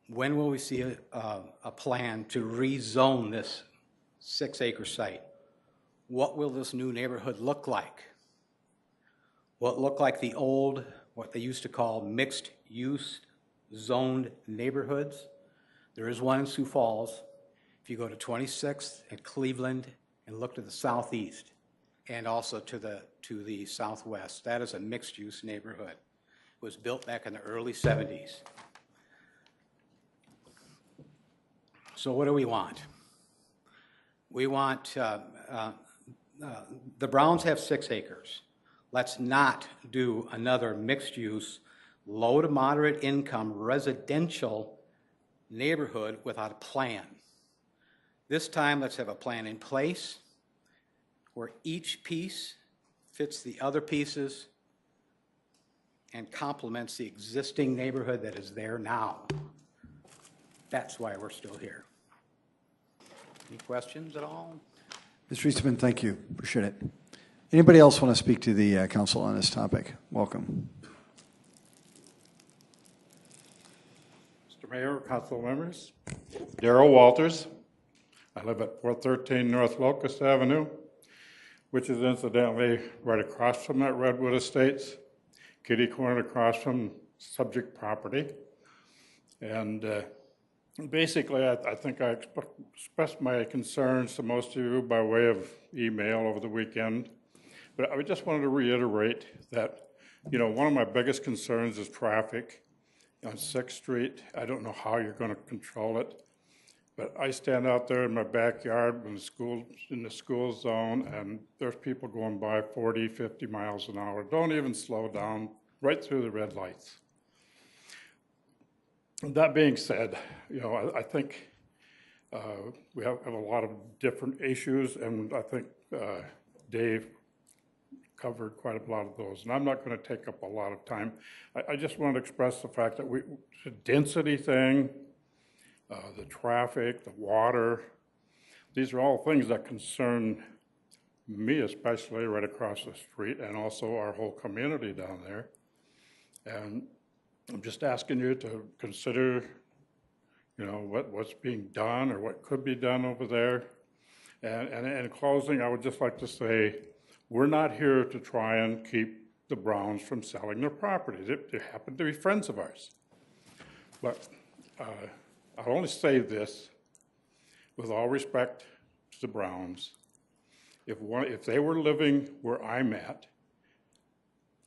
When will we see a plan to rezone this 6-acre site? What will this new neighborhood look like? Will it look like the old, what they used to call mixed-use zoned neighborhoods? There is one in Sioux Falls. If you go to 26th and Cleveland and look to the southeast and also to the southwest, that is a mixed-use neighborhood. It was built back in the early 70s. So what do we want? We want, the Browns have 6 acres. Let's not do another mixed-use, low to moderate income residential neighborhood without a plan. This time, let's have a plan in place where each piece fits the other pieces and complements the existing neighborhood that is there now. That's why we're still here. Any questions at all? Mr. Eastman, thank you. Appreciate it. Anybody else want to speak to the council on this topic? Welcome. Mr. Mayor, council members, Darrell Walters. I live at 413 North Locust Avenue, which is incidentally right across from that Redwood Estates, kitty corner across from subject property. And basically, I think I expressed my concerns to most of you by way of email over the weekend. But I just wanted to reiterate that, you know, one of my biggest concerns is traffic on 6th Street. I don't know how you're going to control it. But I stand out there in my backyard in the school zone, and there's people going by 40, 50 miles an hour. Don't even slow down, right through the red lights. That being said, you know, I think we have a lot of different issues, and I think Dave covered quite a lot of those. And I'm not going to take up a lot of time. I just want to express the fact that the density thing, the traffic, the water, these are all things that concern me, especially right across the street, and also our whole community down there. And I'm just asking you to consider, you know, what's being done or what could be done over there. And in closing, I would just like to say, we're not here to try and keep the Browns from selling their properties. They happen to be friends of ours. But I'll only say this, with all respect to the Browns. If they were living where I'm at,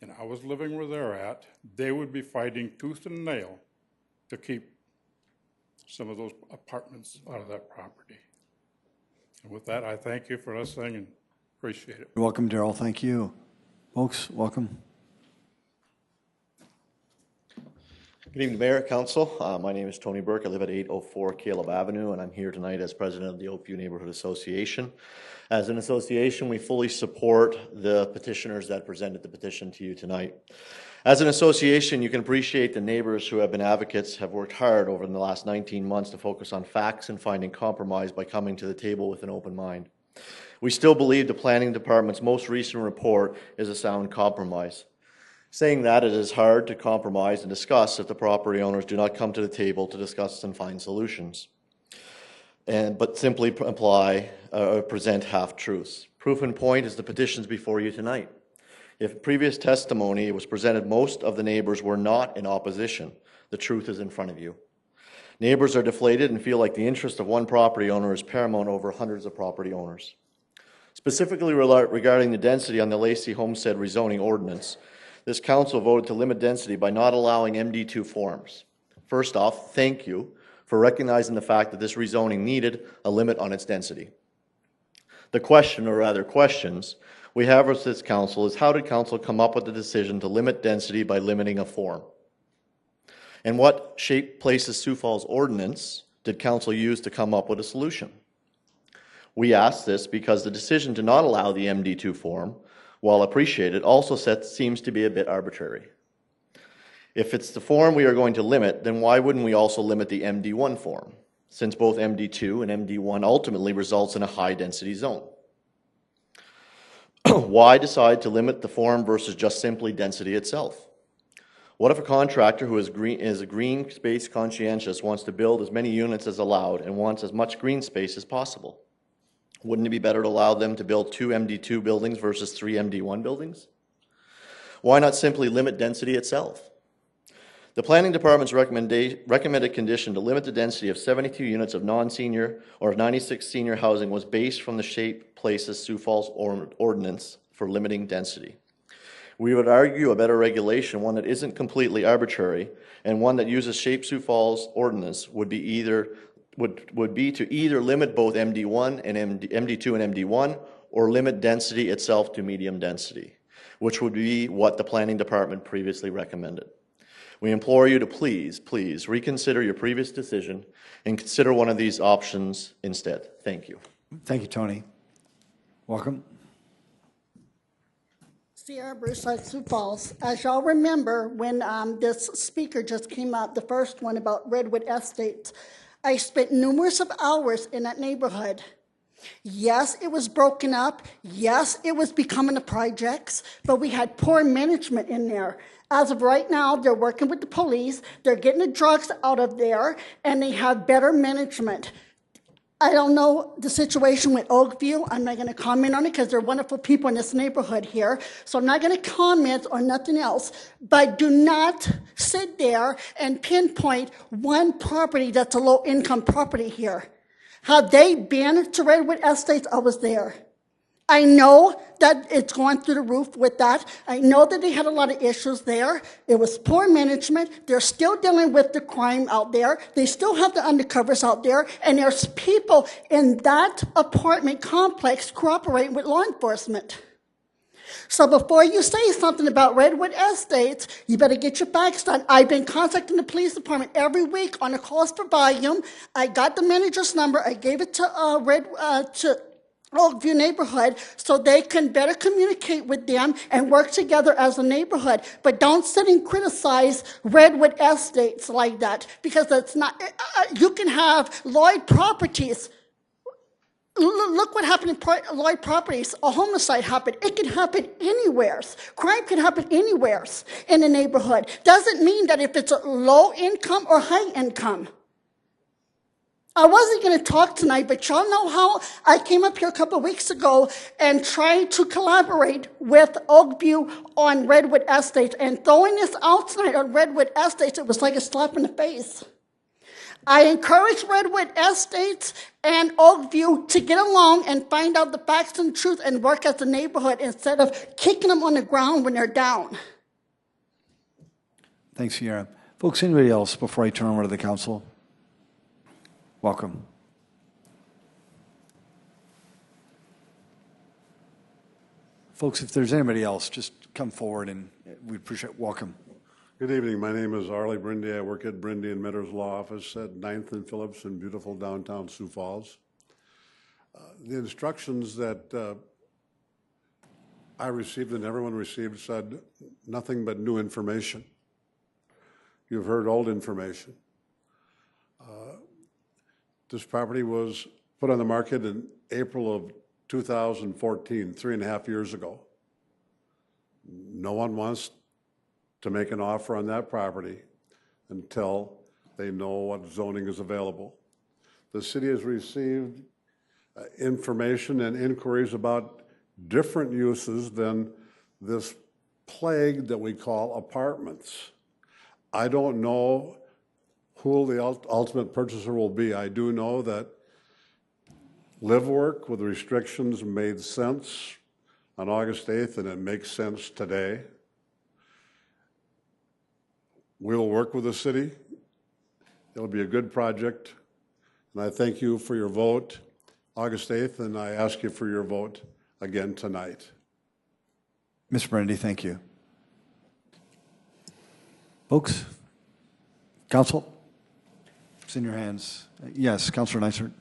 and I was living where they're at, they would be fighting tooth and nail to keep some of those apartments out of that property. And with that, I thank you for listening and appreciate it. You're welcome, Darrell. Thank you. Folks, welcome. Good evening, Mayor, Council. My name is Tony Burke. I live at 804 Caleb Avenue, and I'm here tonight as president of the Oakview Neighborhood Association. As an association, we fully support the petitioners that presented the petition to you tonight. As an association, you can appreciate the neighbors who have been advocates have worked hard over the last 19 months to focus on facts and finding compromise by coming to the table with an open mind. We still believe the Planning Department's most recent report is a sound compromise. Saying that, it is hard to compromise and discuss if the property owners do not come to the table to discuss and find solutions, but simply present half-truths. Proof in point is the petitions before you tonight. If previous testimony was presented, most of the neighbors were not in opposition. The truth is in front of you. Neighbors are deflated and feel like the interest of one property owner is paramount over hundreds of property owners. Specifically regarding the density on the Lacey Homestead rezoning ordinance, this council voted to limit density by not allowing MD2 forms. First off, thank you for recognizing the fact that this rezoning needed a limit on its density. The question, or rather questions, we have with this council is how did council come up with the decision to limit density by limiting a form? And what shape, places, Sioux Falls ordinance did council use to come up with a solution? We ask this because the decision to not allow the MD2 form, while appreciated, also seems to be a bit arbitrary. If it's the form we are going to limit, then why wouldn't we also limit the MD1 form, since both MD2 and MD1 ultimately results in a high-density zone? Why decide to limit the form versus just simply density itself? What if a contractor who is a green space conscientious wants to build as many units as allowed and wants as much green space as possible? Wouldn't it be better to allow them to build 2 MD2 buildings versus 3 MD1 buildings? Why not simply limit density itself? The Planning Department's recommended condition to limit the density of 72 units of non-senior or 96 senior housing was based from the Shape Places Sioux Falls Ordinance for limiting density. We would argue a better regulation, one that isn't completely arbitrary, and one that uses Shape Sioux Falls Ordinance would be to either limit both MD1 and MD2 and MD1, or limit density itself to medium density, which would be what the Planning Department previously recommended. We implore you to please reconsider your previous decision and consider one of these options instead. Thank you. Thank you, Tony. Welcome. Sierra Bruce at Sioux Falls. As y'all remember, when this speaker just came out, the first one about Redwood Estates, I spent numerous of hours in that neighborhood. Yes, it was broken up. Yes, it was becoming a projects, but we had poor management in there. As of right now, they're working with the police. They're getting the drugs out of there, and they have better management. I don't know the situation with Oakview. I'm not going to comment on it because they're wonderful people in this neighborhood here. So I'm not going to comment on nothing else. But do not sit there and pinpoint one property that's a low-income property here. Have they been to Redwood Estates? I was there. I know that it's going through the roof with that. I know that they had a lot of issues there. It was poor management. They're still dealing with the crime out there. They still have the undercovers out there. And there's people in that apartment complex cooperating with law enforcement. So before you say something about Redwood Estates, you better get your facts done. I've been contacting the police department every week on a calls per volume. I got the manager's number. I gave it to Oakview neighborhood so they can better communicate with them and work together as a neighborhood. But don't sit and criticize Redwood Estates like that, because it's not, you can have Lloyd Properties. Look what happened in Lloyd Properties. A homicide happened. It can happen anywhere. Crime can happen anywhere in a neighborhood. Doesn't mean that if it's a low income or high income. I wasn't going to talk tonight, but y'all know how I came up here a couple of weeks ago and tried to collaborate with Oakview on Redwood Estates. And throwing this out tonight on Redwood Estates, it was like a slap in the face. I encourage Redwood Estates and Oakview to get along and find out the facts and truth and work as a neighborhood instead of kicking them on the ground when they're down. Thanks, Sierra. Folks, anybody else before I turn over to the council? Welcome. Folks, if there's anybody else, just come forward and we appreciate welcome. Good evening. My name is Arlie Brindy. I work at Brindy and Mitter's Law Office at 9th and Phillips in beautiful downtown Sioux Falls. The instructions that I received and everyone received said nothing but new information. You've heard old information. This property was put on the market in April of 2014, 3.5 years ago. No one wants to make an offer on that property until they know what zoning is available. The city has received information and inquiries about different uses than this plague that we call apartments. I don't know who the ultimate purchaser will be. I do know that live work with restrictions made sense on August 8th, and it makes sense today. We will work with the city. It'll be a good project, and I thank you for your vote August 8th, and I ask you for your vote again tonight. Mr. Brindy, thank you. Folks, council? It's in your hands. Yes, Councilor Neisert.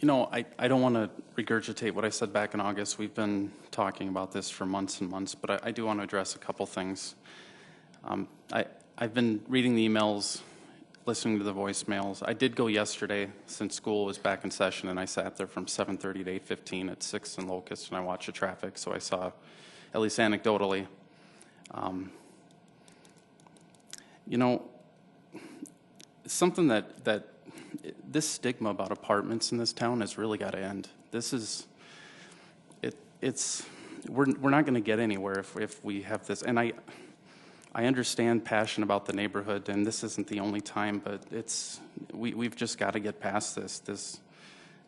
You know, I don't want to regurgitate what I said back in August. We've been talking about this for months and months, but I do want to address a couple things. I've been reading the emails, listening to the voicemails. I did go yesterday since school was back in session, and I sat there from 7:30 to 8:15 at 6th and Locust, and I watched the traffic, so I saw, at least anecdotally, you know, something that this stigma about apartments in this town has really got to end. This is, we're not going to get anywhere if we have this. And I understand passion about the neighborhood, and this isn't the only time, but we've just got to get past this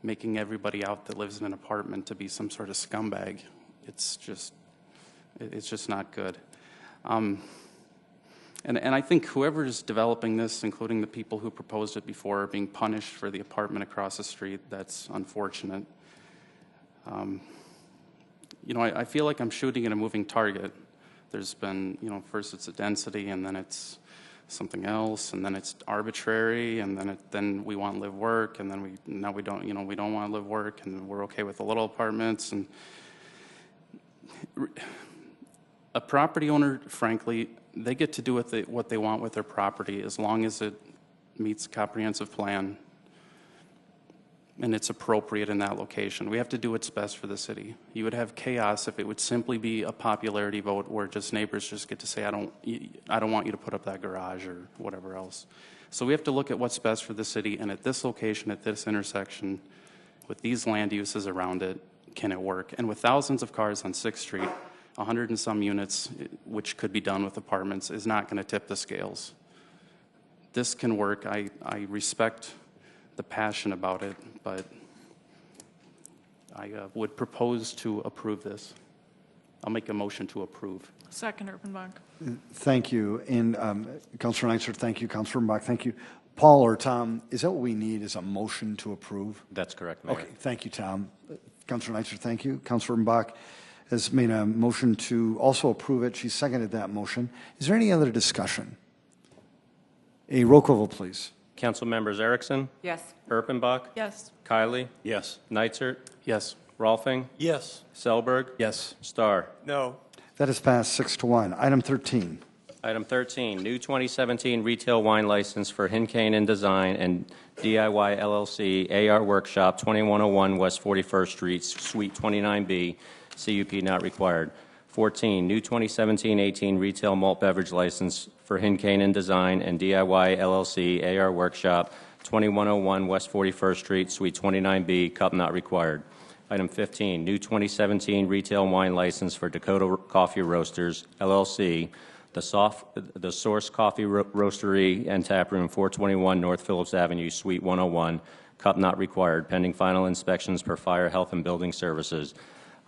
making everybody out that lives in an apartment to be some sort of scumbag. It's just not good. And I think whoever is developing this, including the people who proposed it before, are being punished for the apartment across the street. That's unfortunate. You know, I feel like I'm shooting at a moving target. There's been, you know, first it's a density, and then it's something else, and then it's arbitrary, and then we want live work, and then we don't, you know, we don't want to live work, and we're okay with the little apartments. And a property owner, frankly, they get to do what they want with their property as long as it meets the comprehensive plan and it's appropriate in that location. We have to do what's best for the city. You would have chaos if it would simply be a popularity vote where just neighbors just get to say, I don't want you to put up that garage or whatever else. So we have to look at what's best for the city, and at this location, at this intersection, with these land uses around it, can it work? And with thousands of cars on 6th Street, 100 and some units, which could be done with apartments, is not going to tip the scales. This can work. I respect the passion about it, but I would propose to approve this. I'll make a motion to approve. Second, Erpenbach. Thank you. And Councilor Neitzer, thank you. Councilor Erpenbach, thank you. Paul or Tom, is that what we need, is a motion to approve? That's correct, Mayor. Okay, thank you, Tom. Councilor Neitzer, thank you. Councilor Erpenbach has made a motion to also approve it. She seconded that motion. Is there any other discussion? A roll call vote, please. Council members Erickson? Yes. Erpenbach? Yes. Kiley? Yes. Neitzer? Yes. Rolfing? Yes. Selberg? Yes. Starr? No. That is passed 6-1. Item 13. Item 13, new 2017 retail wine license for Hincane & Design and DIY LLC, AR Workshop, 2101 West 41st Street, Suite 29B, CUP not required. 14, new 2017-18 retail malt beverage license for Hincane & Design and DIY LLC, AR Workshop, 2101 West 41st Street, Suite 29B, cup not required. Item 15, new 2017 retail wine license for Dakota Coffee Roasters, LLC, the Source Coffee Roastery and Tap Room, 421 North Phillips Avenue, Suite 101, cup not required, pending final inspections per Fire, Health, and Building Services.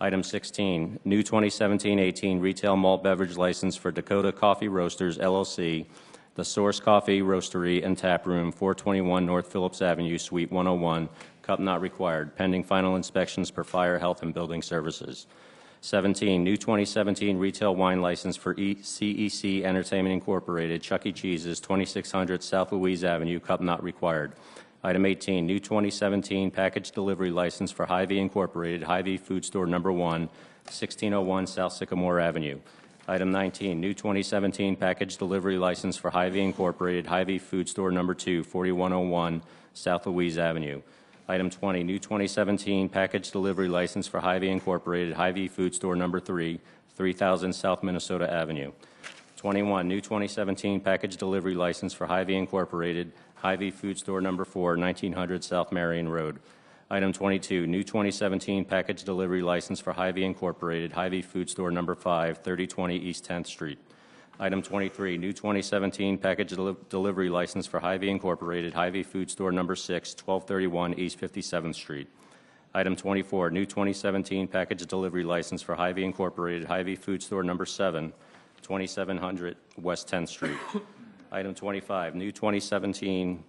Item 16, new 2017-18 retail malt beverage license for Dakota Coffee Roasters, LLC, the Source Coffee Roastery and Tap Room, 421 North Phillips Avenue, Suite 101, cup not required, pending final inspections per Fire, Health, and Building Services. 17, new 2017 retail wine license for CEC Entertainment Incorporated, Chuck E. Cheese's, 2600 South Louise Avenue, cup not required. Item 18, new 2017 package delivery license for Hy-Vee Incorporated, Hy-Vee Food Store No. 1, 1601 South Sycamore Avenue. Item 19, new 2017 package delivery license for Hy-Vee Incorporated, Hy-Vee Food Store No. 2, 4101 South Louise Avenue. Item 20, new 2017 package delivery license for Hy-Vee Incorporated, Hy-Vee Food Store No. 3, 3000 South Minnesota Avenue. 21, new 2017 package delivery license for Hy-Vee Incorporated, Hy-Vee Food Store No. 4, 1900 South Marion Road. Item 22, new 2017 package delivery license for Hy-Vee Incorporated, Hy-Vee Food Store No. 5, 3020 East 10th Street. Item 23, new 2017 package delivery license for Hy-Vee Incorporated, Hy-Vee Food Store No. 6, 1231 East 57th Street. Item 24, new 2017 package delivery license for Hy-Vee Incorporated, Hy-Vee Food Store No. 7, 2700 West 10th Street. Item 25, new 2017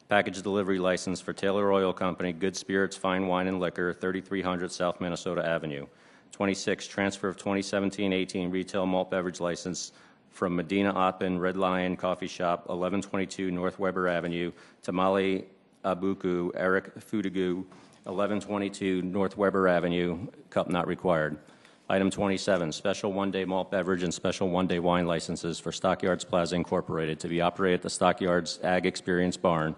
package delivery license for Taylor Oil Company, Good Spirits Fine Wine and Liquor, 3300 South Minnesota Avenue. 26, transfer of 2017-18 retail malt beverage license from Medina Oppen Red Lion Coffee Shop, 1122 North Weber Avenue, Tamale Abuku, Eric Fudigu, 1122 North Weber Avenue, cup not required. Item 27, special one-day malt beverage and special one-day wine licenses for Stockyards Plaza Incorporated to be operated at the Stockyards Ag Experience Barn,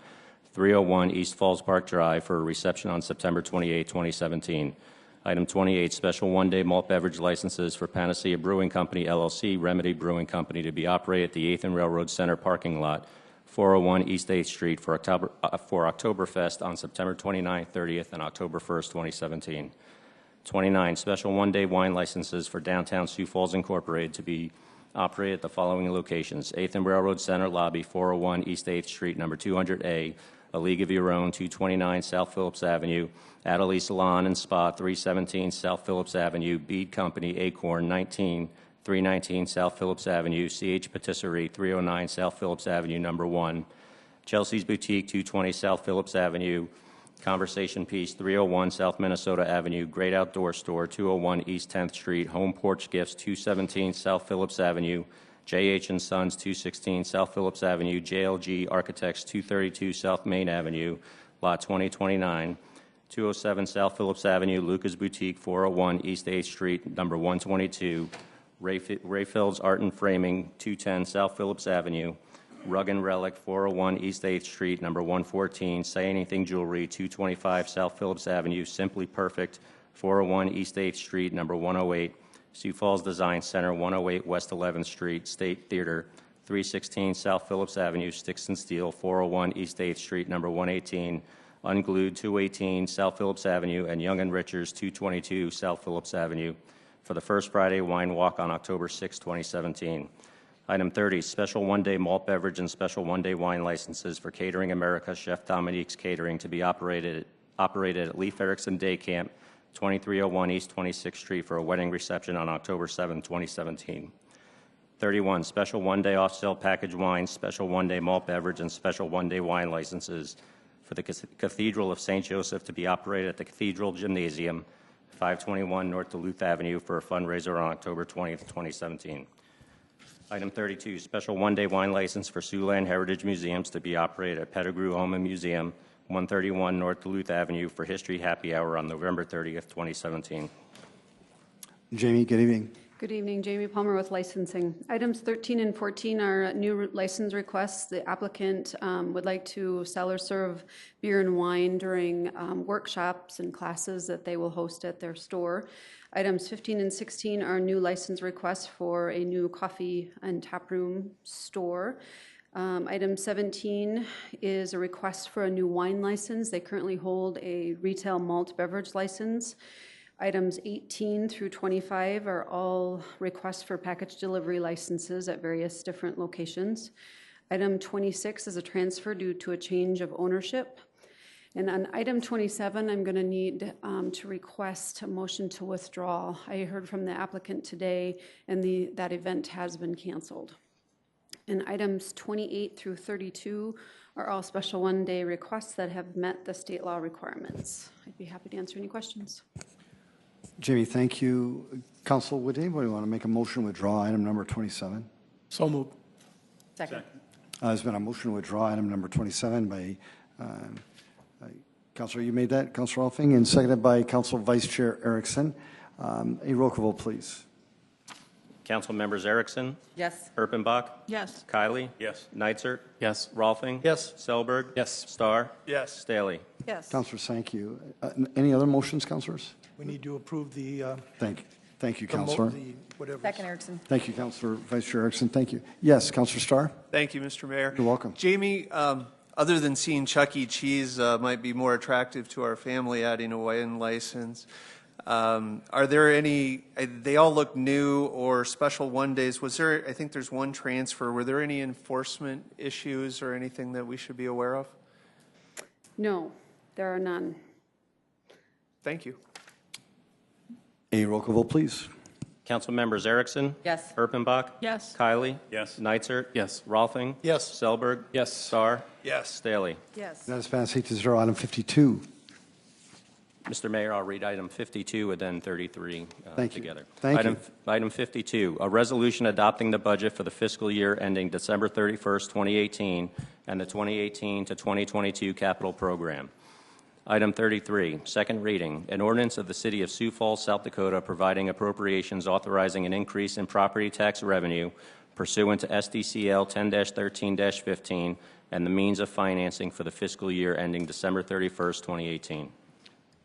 301 East Falls Park Drive, for a reception on September 28, 2017. Item 28, special one-day malt beverage licenses for Panacea Brewing Company, LLC, Remedy Brewing Company, to be operated at the 8th and Railroad Center parking lot, 401 East 8th Street, for Oktoberfest on September 29th, 30th, and October 1st, 2017. 29, special one-day wine licenses for Downtown Sioux Falls Incorporated to be operated at the following locations: 8th and Railroad Center Lobby, 401 East 8th Street, number 200A, A League of Your Own, 229 South Phillips Avenue, Adelie Salon and Spa, 317 South Phillips Avenue, Bead Company, Acorn, 319 South Phillips Avenue, CH Patisserie, 309 South Phillips Avenue, number 1, Chelsea's Boutique, 220 South Phillips Avenue, Conversation Piece, 301 South Minnesota Avenue, Great Outdoor Store, 201 East 10th Street, Home Porch Gifts, 217 South Phillips Avenue, J.H. & Sons, 216 South Phillips Avenue, JLG Architects, 232 South Main Avenue, Lot 2029, 207 South Phillips Avenue, Luca's Boutique, 401 East 8th Street, number 122, Rayfield's Art and Framing, 210 South Phillips Avenue, Rug and Relic, 401 East 8th Street, number 114, Say Anything Jewelry, 225 South Phillips Avenue, Simply Perfect, 401 East 8th Street, number 108, Sioux Falls Design Center, 108 West 11th Street, State Theater, 316 South Phillips Avenue, Sticks and Steel, 401 East 8th Street, number 118, Unglued, 218 South Phillips Avenue, and Young and Richards, 222 South Phillips Avenue, for the First Friday Wine Walk on October 6, 2017. Item 30, special one-day malt beverage and special one-day wine licenses for Catering America, Chef Dominique's Catering, to be operated at Leif Erikson Day Camp, 2301 East 26th Street, for a wedding reception on October 7, 2017. 31, special one-day off-sale package wine, special one-day malt beverage, and special one-day wine licenses for the Cathedral of St. Joseph to be operated at the Cathedral Gymnasium, 521 North Duluth Avenue, for a fundraiser on October 20th, 2017. Item 32, special one-day wine license for Siouxland Heritage Museums to be operated at Pettigrew Home and Museum, 131 North Duluth Avenue, for History Happy Hour on November 30th, 2017. Jamie, good evening. Good evening, Jamie Palmer with licensing. Items 13 and 14 are new license requests. The applicant would like to sell or serve beer and wine during workshops and classes that they will host at their store. Items 15 and 16 are new license requests for a new coffee and taproom store. Item 17 is a request for a new wine license. They currently hold a retail malt beverage license. Items 18 through 25 are all requests for package delivery licenses at various different locations. Item 26 is a transfer due to a change of ownership. And on item 27, I'm going to need to request a motion to withdraw. I heard from the applicant today, and that event has been canceled. And items 28 through 32 are all special one-day requests that have met the state law requirements. I'd be happy to answer any questions. Jamie, thank you. Council, would anybody want to make a motion to withdraw item number 27? So moved. Second. There's been a motion to withdraw item number 27 by Councilor, you made that, Councilor Alfing, and seconded by Council Vice Chair Erickson. A roll call vote, please. Council members Erickson? Yes. Erpenbach? Yes. Kiley? Yes. Neitzert? Yes. Rolfing? Yes. Selberg? Yes. Starr? Yes. Staley? Yes. Councilors, thank you. Any other motions, councilors? We need to approve the. Thank you, Councilor. Second, Erickson. Thank you, Councilor Vice Chair Erickson. Thank you. Yes, Councilor Starr? Thank you, Mr. Mayor. You're welcome. Jamie, other than seeing Chuck E. Cheese might be more attractive to our family adding a wine license, are there any, they all look new or special one days. Was there, I think there's one transfer. Were there any enforcement issues or anything that we should be aware of? No, there are none. Thank you. A roll call vote, please. Council members Erickson? Yes. Erpenbach? Yes. Kiley? Yes. Neitzert? Yes. Rolfing? Yes. Selberg? Yes. Starr? Yes. Staley? Yes. That is passed 8-0. Item 52. Mr. Mayor, I'll read item 52 and then 33 Thank you. together. Thank you. Item 52, a resolution adopting the budget for the fiscal year ending December 31st, 2018, and the 2018 to 2022 capital program. Item 33, second reading, an ordinance of the City of Sioux Falls, South Dakota, providing appropriations authorizing an increase in property tax revenue pursuant to SDCL 10-13-15 and the means of financing for the fiscal year ending December 31st, 2018.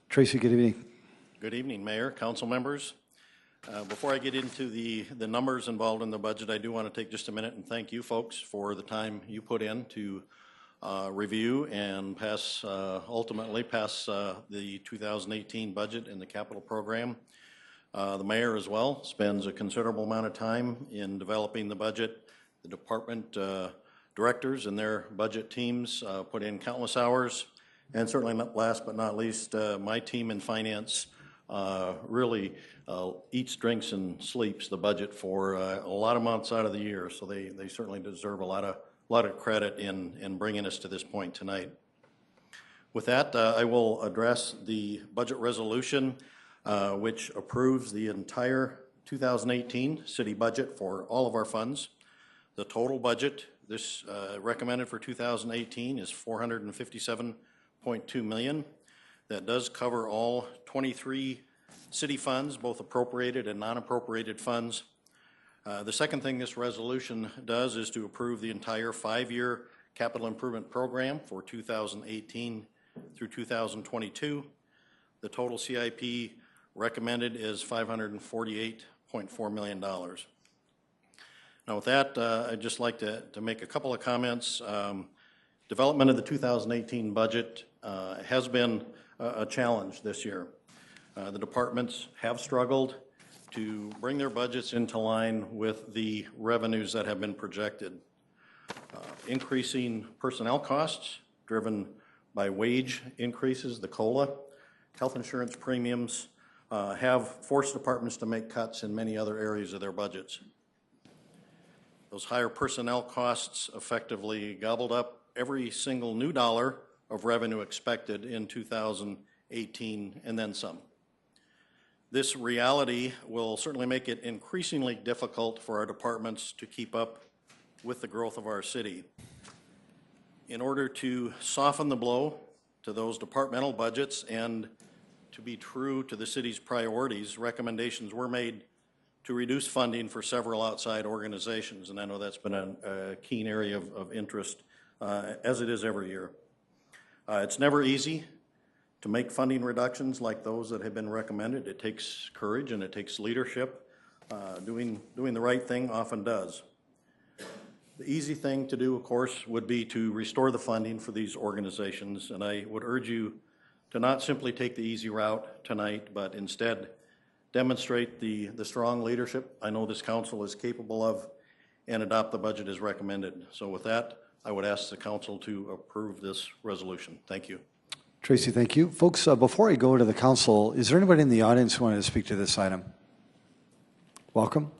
Tracy, good evening. Good evening, Mayor, council members. Before I get into the numbers involved in the budget, I do want to take just a minute and thank you folks for the time you put in to review and ultimately pass the 2018 budget and the capital program. The mayor as well spends a considerable amount of time in developing the budget. The department directors and their budget teams put in countless hours. And certainly not last but not least, my team in finance really eats, drinks, and sleeps the budget for a lot of months out of the year. So they certainly deserve a lot of credit in bringing us to this point tonight. With that, I will address the budget resolution, which approves the entire 2018 city budget for all of our funds. The total budget recommended for 2018 is $457.2 million. That does cover all 23 city funds, both appropriated and non-appropriated funds. The second thing this resolution does is to approve the entire 5-year capital improvement program for 2018 through 2022. The total CIP recommended is $548.4 million. Now with that, I'd just like to make a couple of comments. Development of the 2018 budget has been a challenge this year. The departments have struggled to bring their budgets into line with the revenues that have been projected. Increasing personnel costs driven by wage increases, the COLA, health insurance premiums, have forced departments to make cuts in many other areas of their budgets. Those higher personnel costs effectively gobbled up every single new dollar of revenue expected in 2018 and then some. This reality will certainly make it increasingly difficult for our departments to keep up with the growth of our city. In order to soften the blow to those departmental budgets and to be true to the city's priorities, recommendations were made to reduce funding for several outside organizations, and I know that's been a keen area of interest, as it is every year. It's never easy to make funding reductions like those that have been recommended. It takes courage and it takes leadership. Doing the right thing often does. The easy thing to do, of course, would be to restore the funding for these organizations, and I would urge you to not simply take the easy route tonight, but instead demonstrate the strong leadership I know this council is capable of and adopt the budget as recommended. So with that, I would ask the council to approve this resolution. Thank you. Tracy, thank you. Folks, before I go to the council, is there anybody in the audience who wanted to speak to this item? Welcome.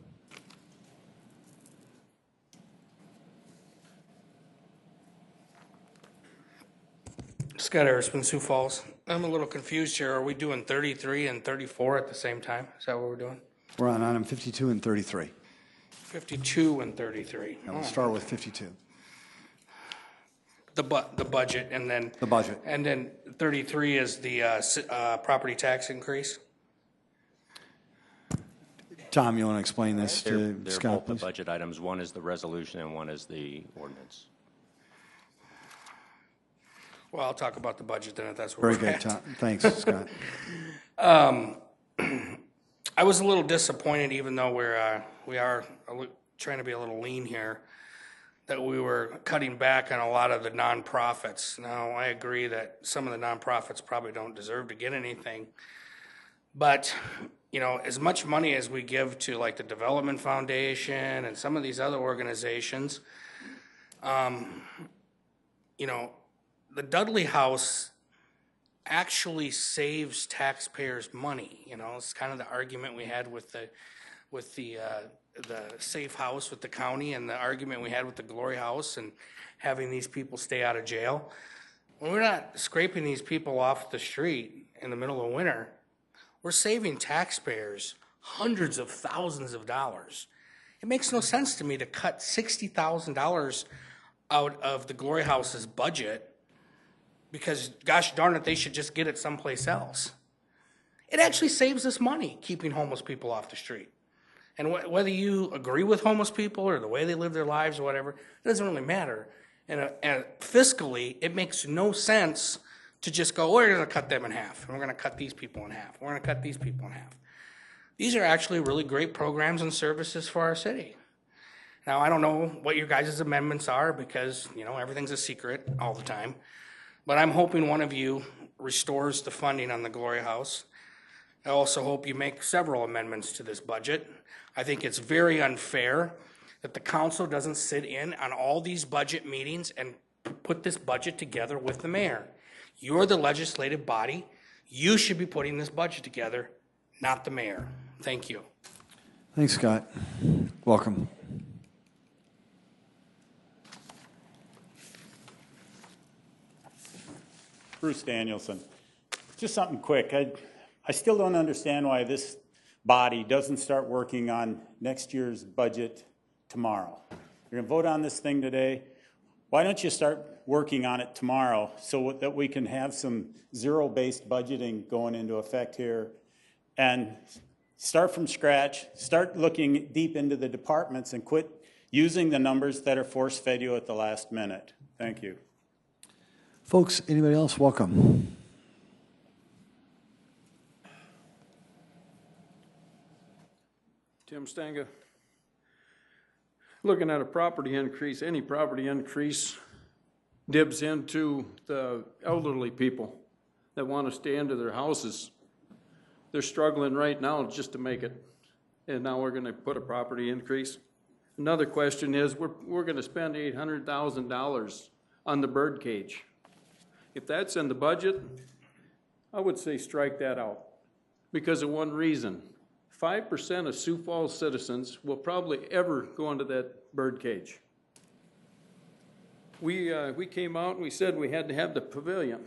Scott Harrisman, Sioux Falls. I'm a little confused here. Are we doing 33 and 34 at the same time? Is that what we're doing? We're on item 52 and 33. 52 and 33. Now, we'll start with 52. The budget, and then the budget, and then 33 is the property tax increase. Tom, you want to explain this to They're Scott, both please? the budget items. One is the resolution and one is the ordinance. Well, I'll talk about the budget then if that's Very where we're good, at. Tom. Thanks, Scott. I was a little disappointed, even though we are trying to be a little lean here, that we were cutting back on a lot of the nonprofits. Now, I agree that some of the nonprofits probably don't deserve to get anything, but you know, as much money as we give to like the Development Foundation and some of these other organizations, you know, the Dudley House actually saves taxpayers money. You know, it's kind of the argument we had with the safe house with the county, and the argument we had with the Glory House and having these people stay out of jail. When we're not scraping these people off the street in the middle of winter, we're saving taxpayers hundreds of thousands of dollars. It makes no sense to me to cut $60,000 out of the Glory House's budget because gosh darn it, they should just get it someplace else. It actually saves us money keeping homeless people off the street. And whether you agree with homeless people or the way they live their lives or whatever, it doesn't really matter. And fiscally, it makes no sense to just go, we're going to cut them in half, and we're going to cut these people in half, we're going to cut these people in half. These are actually really great programs and services for our city. Now, I don't know what your guys' amendments are because, you know, everything's a secret all the time. But I'm hoping one of you restores the funding on the Glory House. I also hope you make several amendments to this budget. I think it's very unfair that the council doesn't sit in on all these budget meetings and put this budget together with the mayor. You're the legislative body. You should be putting this budget together, not the mayor. Thank you. Thanks, Scott. Welcome. Bruce Danielson. Just something quick. I still don't understand why this body doesn't start working on next year's budget tomorrow. You're going to vote on this thing today. Why don't you start working on it tomorrow so that we can have some zero-based budgeting going into effect here and start from scratch, start looking deep into the departments and quit using the numbers that are force-fed you at the last minute. Thank you. Folks, anybody else? Welcome. Tim Stanga. Looking at a property increase, any property increase dibs into the elderly people that want to stay into their houses. They're struggling right now just to make it. And now we're going to put a property increase. Another question is, we're going to spend $800,000 on the bird cage. If that's in the budget, I would say strike that out because of one reason. 5% of Sioux Falls citizens will probably ever go into that bird cage. We came out and we said we had to have the pavilion.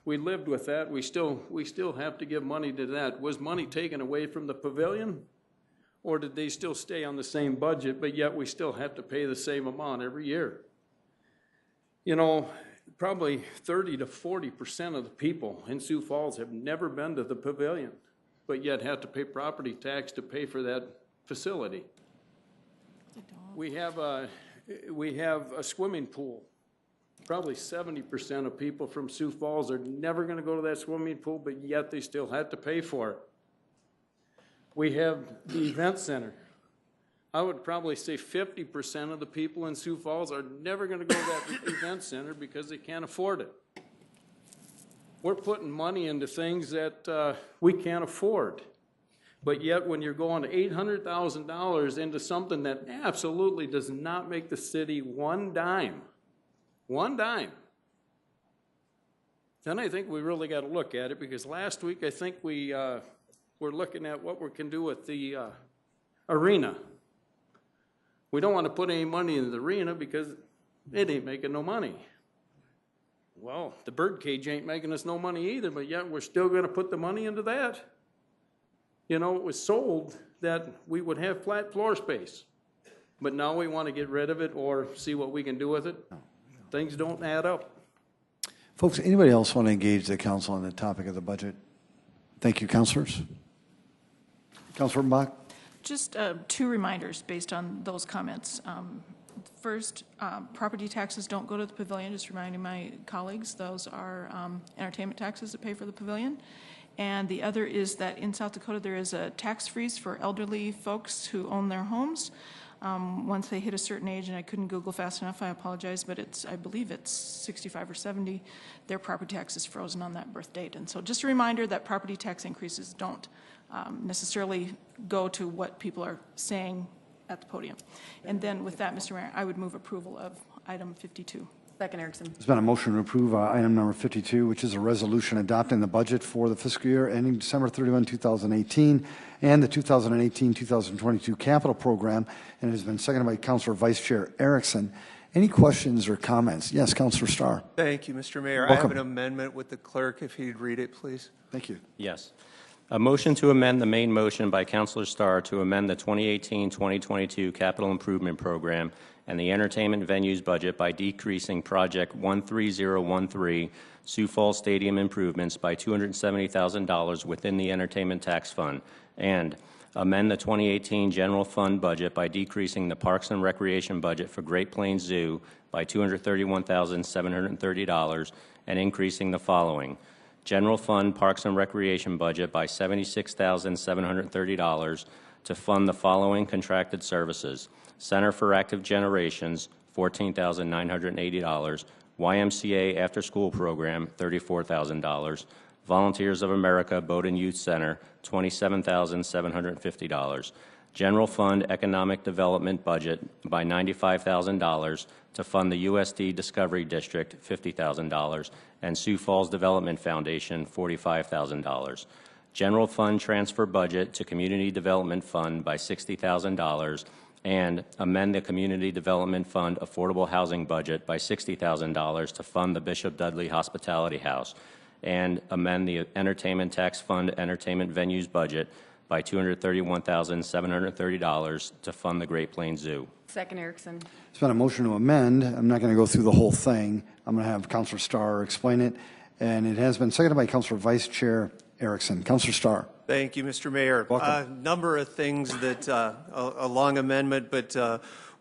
We lived with that. We still have to give money to that. Was money taken away from the pavilion? Or did they still stay on the same budget, but yet we still have to pay the same amount every year? You know, probably 30 to 40% of the people in Sioux Falls have never been to the pavilion, but yet have to pay property tax to pay for that facility. We have a swimming pool. Probably 70% of people from Sioux Falls are never going to go to that swimming pool, but yet they still have to pay for it. We have the event center. I would probably say 50% of the people in Sioux Falls are never going to go to that event center because they can't afford it. We're putting money into things that we can't afford. But yet when you're going $800,000 into something that absolutely does not make the city one dime, then I think we really got to look at it, because last week I think we were looking at what we can do with the arena. We don't want to put any money in the arena because it ain't making no money. Well, the bird cage ain't making us no money either, but yet we're still going to put the money into that. You know, it was sold that we would have flat floor space, but now we want to get rid of it or see what we can do with it. Things don't add up. Folks, anybody else want to engage the council on the topic of the budget? Thank you, councilors. Councilor Bach? Just two reminders based on those comments. First, property taxes don't go to the pavilion, just reminding my colleagues, those are entertainment taxes that pay for the pavilion. And the other is that in South Dakota there is a tax freeze for elderly folks who own their homes. Once they hit a certain age, and I couldn't Google fast enough, I apologize, but I believe it's 65 or 70, their property tax is frozen on that birth date. And so just a reminder that property tax increases don't necessarily go to what people are saying at the podium. And then with that, Mr. Mayor, I would move approval of item 52. Second, Erickson. There's been a motion to approve item number 52, which is a resolution adopting the budget for the fiscal year ending December 31, 2018, and the 2018-2022 capital program, and it has been seconded by Councilor Vice Chair Erickson. Any questions or comments? Yes, Councilor Starr. Thank you, Mr. Mayor. Welcome. I have an amendment with the clerk, if he'd read it, please. Thank you. Yes. A motion to amend the main motion by Councilor Starr to amend the 2018-2022 capital improvement program and the entertainment venues budget by decreasing Project 13013 Sioux Falls Stadium improvements by $270,000 within the entertainment tax fund, and amend the 2018 general fund budget by decreasing the Parks and Recreation budget for Great Plains Zoo by $231,730 and increasing the following: General Fund Parks and Recreation budget by $76,730 to fund the following contracted services: Center for Active Generations, $14,980, YMCA After School Program, $34,000, Volunteers of America Boat and Youth Center, $27,750. General Fund Economic Development budget by $95,000 to fund the USD Discovery District, $50,000, and Sioux Falls Development Foundation, $45,000. General Fund Transfer budget to Community Development Fund by $60,000, and amend the Community Development Fund Affordable Housing budget by $60,000 to fund the Bishop Dudley Hospitality House, and amend the Entertainment Tax Fund Entertainment Venues budget by $231,730 to fund the Great Plains Zoo. Second, Erickson. It's been a motion to amend. I'm not going to go through the whole thing. I'm going to have Councilor Starr explain it. And it has been seconded by Councilor Vice Chair Erickson. Councilor Starr. Thank you, Mr. Mayor. A number of things that, a long amendment, but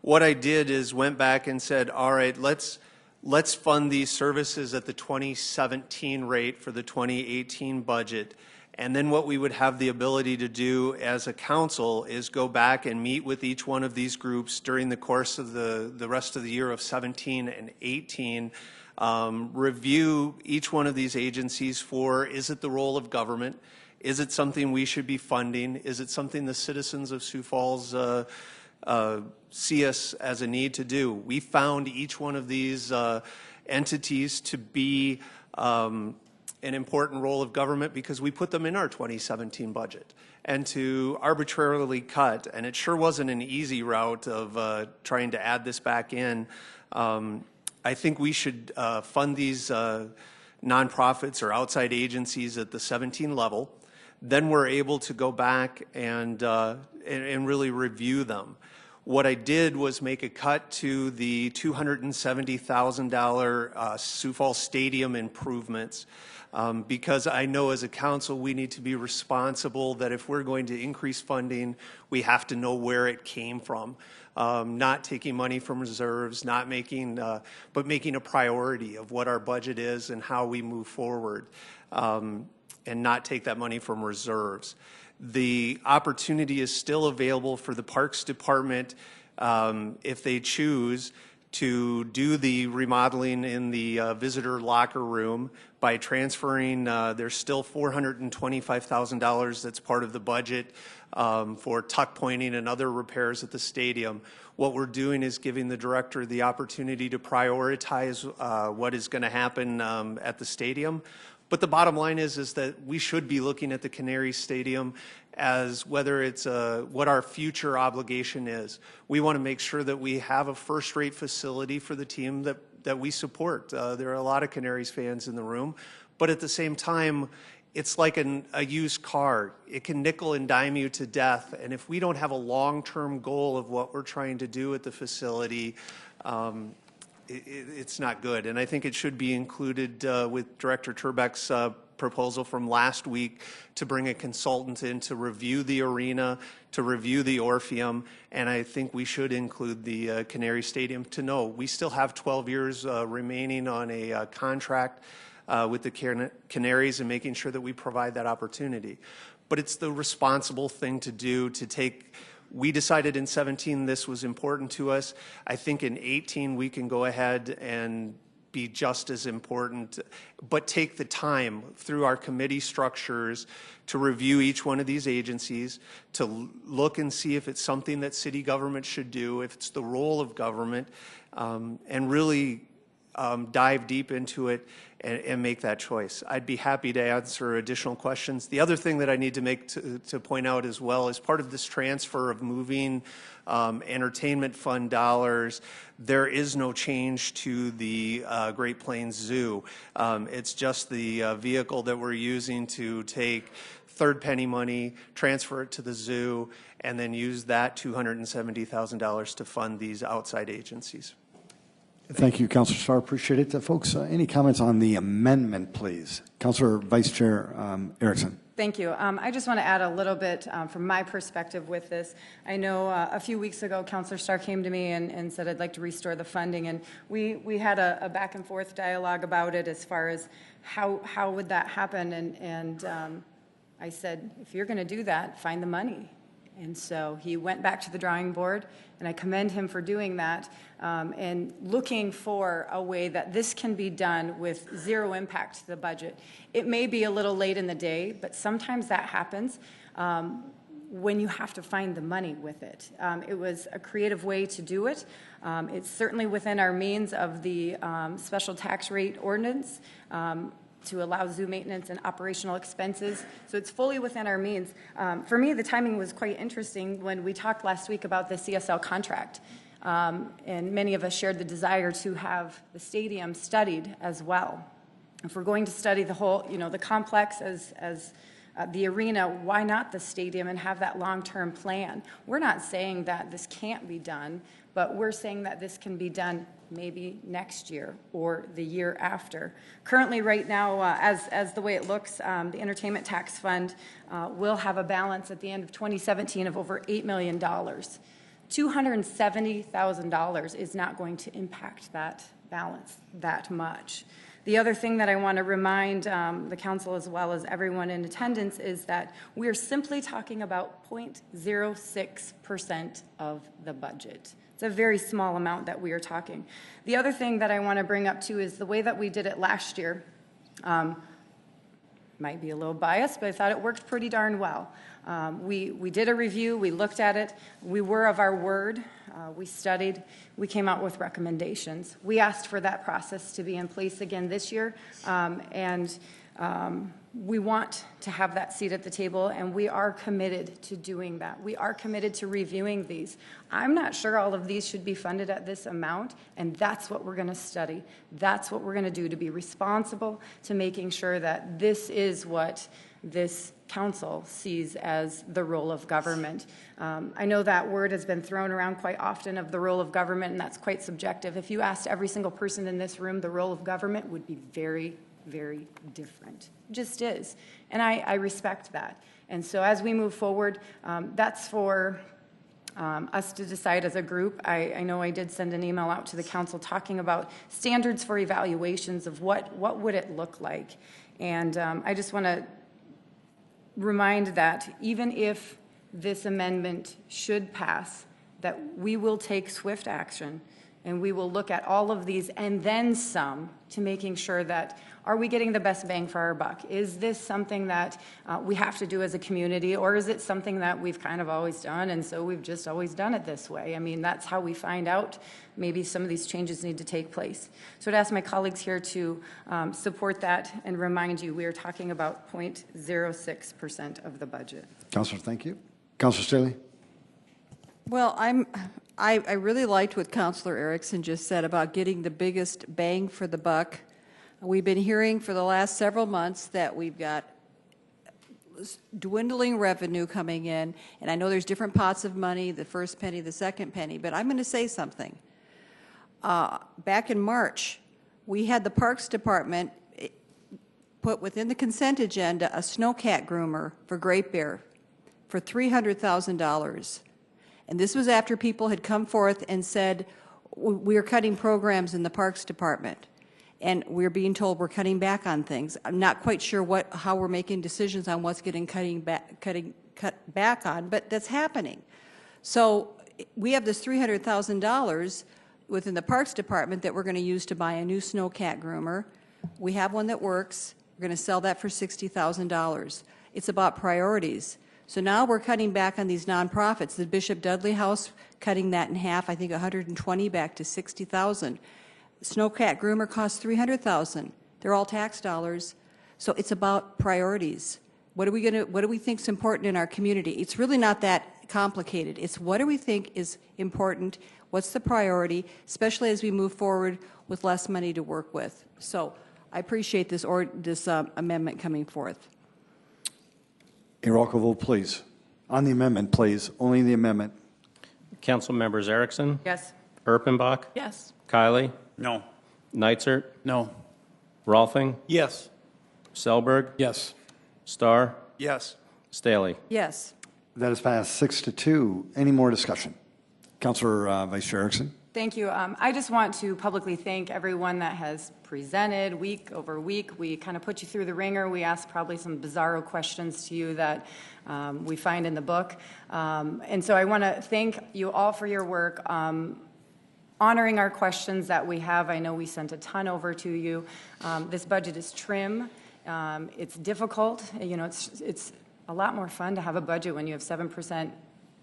what I did is went back and said, all right, let's fund these services at the 2017 rate for the 2018 budget. And then what we would have the ability to do as a council is go back and meet with each one of these groups during the course of the rest of the year of 17 and 18, review each one of these agencies for, is it the role of government? Is it something we should be funding? Is it something the citizens of Sioux Falls see us as a need to do? We found each one of these entities to be an important role of government because we put them in our 2017 budget. And to arbitrarily cut, and it sure wasn't an easy route of trying to add this back in, I think we should fund these nonprofits or outside agencies at the 17 level. Then we're able to go back and really review them. What I did was make a cut to the $270,000 Sioux Falls Stadium improvements because I know as a council we need to be responsible that if we're going to increase funding, we have to know where it came from. Not taking money from reserves, not making, but making a priority of what our budget is and how we move forward, and not take that money from reserves. The opportunity is still available for the Parks Department if they choose to do the remodeling in the visitor locker room by transferring, there's still $425,000 that's part of the budget for tuck pointing and other repairs at the stadium. What we're doing is giving the director the opportunity to prioritize what is going to happen at the stadium. But the bottom line is that we should be looking at the Canary Stadium as whether it's what our future obligation is. We want to make sure that we have a first-rate facility for the team that we support. There are a lot of Canaries fans in the room, but at the same time, it's like a used car. It can nickel and dime you to death, and if we don't have a long-term goal of what we're trying to do at the facility, it's not good. And I think it should be included with Director Turbeck's proposal from last week to bring a consultant in to review the arena, to review the Orpheum, and I think we should include the Canary Stadium to know we still have 12 years remaining on a contract with the Canaries and making sure that we provide that opportunity. But it's the responsible thing to do to take. We decided in 17 this was important to us. I think in 18 we can go ahead and be just as important, but take the time through our committee structures to review each one of these agencies, to look and see if it's something that city government should do, if it's the role of government, and really dive deep into it and make that choice. I'd be happy to answer additional questions. The other thing that I need to make to point out as well is part of this transfer of moving entertainment fund dollars, there is no change to the Great Plains Zoo. It's just the vehicle that we're using to take third penny money, transfer it to the zoo, and then use that $270,000 to fund these outside agencies. Thank you, Councilor Starr. Appreciate it. Folks, any comments on the amendment, please? Councilor Vice Chair Erickson. Thank you. I just want to add a little bit from my perspective with this. I know a few weeks ago, Councilor Starr came to me and said, I'd like to restore the funding. And we had a back and forth dialogue about it as far as how would that happen. And I said, if you're going to do that, find the money. And so he went back to the drawing board, and I commend him for doing that and looking for a way that this can be done with zero impact to the budget. It may be a little late in the day, but sometimes that happens when you have to find the money with it. It was a creative way to do it. It's certainly within our means of the special tax rate ordinance to allow zoo maintenance and operational expenses. So it's fully within our means. For me, the timing was quite interesting when we talked last week about the CSL contract. And many of us shared the desire to have the stadium studied as well. If we're going to study the whole, the complex as the arena, why not the stadium and have that long-term plan? We're not saying that this can't be done, but we're saying that this can be done maybe next year or the year after. Currently, right now, as the way it looks, the entertainment tax fund will have a balance at the end of 2017 of over $8 million. $270,000 is not going to impact that balance that much. The other thing that I want to remind the council as well as everyone in attendance is that we are simply talking about 0.06% of the budget. It's a very small amount that we are talking. The other thing that I want to bring up too is the way that we did it last year. Might be a little biased, but I thought it worked pretty darn well. We did a review, we looked at it, we were of our word, we studied, we came out with recommendations. We asked for that process to be in place again this year, and we want to have that seat at the table, and we are committed to doing that. We are committed to reviewing these. I'm not sure all of these should be funded at this amount, and that's what we're going to study. That's what we're going to do to be responsible to making sure that this is what this council sees as the role of government. I know that word has been thrown around quite often of the role of government, and that's quite subjective. If you asked every single person in this room, the role of government would be very, very different. It just is. And I respect that. And so as we move forward, that's for us to decide as a group. I know I did send an email out to the council talking about standards for evaluations of what would it look like. And I just want to remind that even if this amendment should pass, that we will take swift action and we will look at all of these and then some to making sure that are we getting the best bang for our buck? Is this something that we have to do as a community, or is it something that we've kind of always done and so we've just always done it this way? I mean, that's how we find out maybe some of these changes need to take place. So I'd ask my colleagues here to support that and remind you we are talking about 0.06% of the budget. Councilor, thank you. Councilor Staley. Well, I really liked what Councilor Erickson just said about getting the biggest bang for the buck. We've been hearing for the last several months that we've got dwindling revenue coming in, and I know there's different pots of money, the first penny, the second penny, but I'm going to say something. Back in March, we had the Parks Department put within the consent agenda a snowcat groomer for Great Bear for $300,000. And this was after people had come forth and said, we are cutting programs in the Parks Department. And we're being told we're cutting back on things. I'm not quite sure how we're making decisions on what's getting cut back on, but that's happening. So we have this $300,000 within the Parks Department that we're going to use to buy a new snowcat groomer. We have one that works. We're going to sell that for $60,000. It's about priorities. So now we're cutting back on these nonprofits. The Bishop Dudley House, cutting that in half, I think 120 back to $60,000. Snowcat groomer costs $300,000. They're all tax dollars. So it's about priorities. What do we think is important in our community? It's really not that complicated. It's what do we think is important? What's the priority, especially as we move forward with less money to work with? So I appreciate this amendment coming forth. A roll call vote, please. On the amendment, please. Only the amendment. Council members Erickson? Yes. Erpenbach? Yes. Kylie? No. Nitzert? No. Rolfing? Yes. Selberg? Yes. Starr? Yes. Staley? Yes. That is passed 6-2. Any more discussion? Councilor Vice Chair Erickson. Thank you. I just want to publicly thank everyone that has presented week over week. We kind of put you through the ringer. We asked probably some bizarro questions to you that we find in the book. And so I want to thank you all for your work. Honoring our questions that we have. I know we sent a ton over to you. This budget is trim. It's difficult. You know, it's a lot more fun to have a budget when you have 7%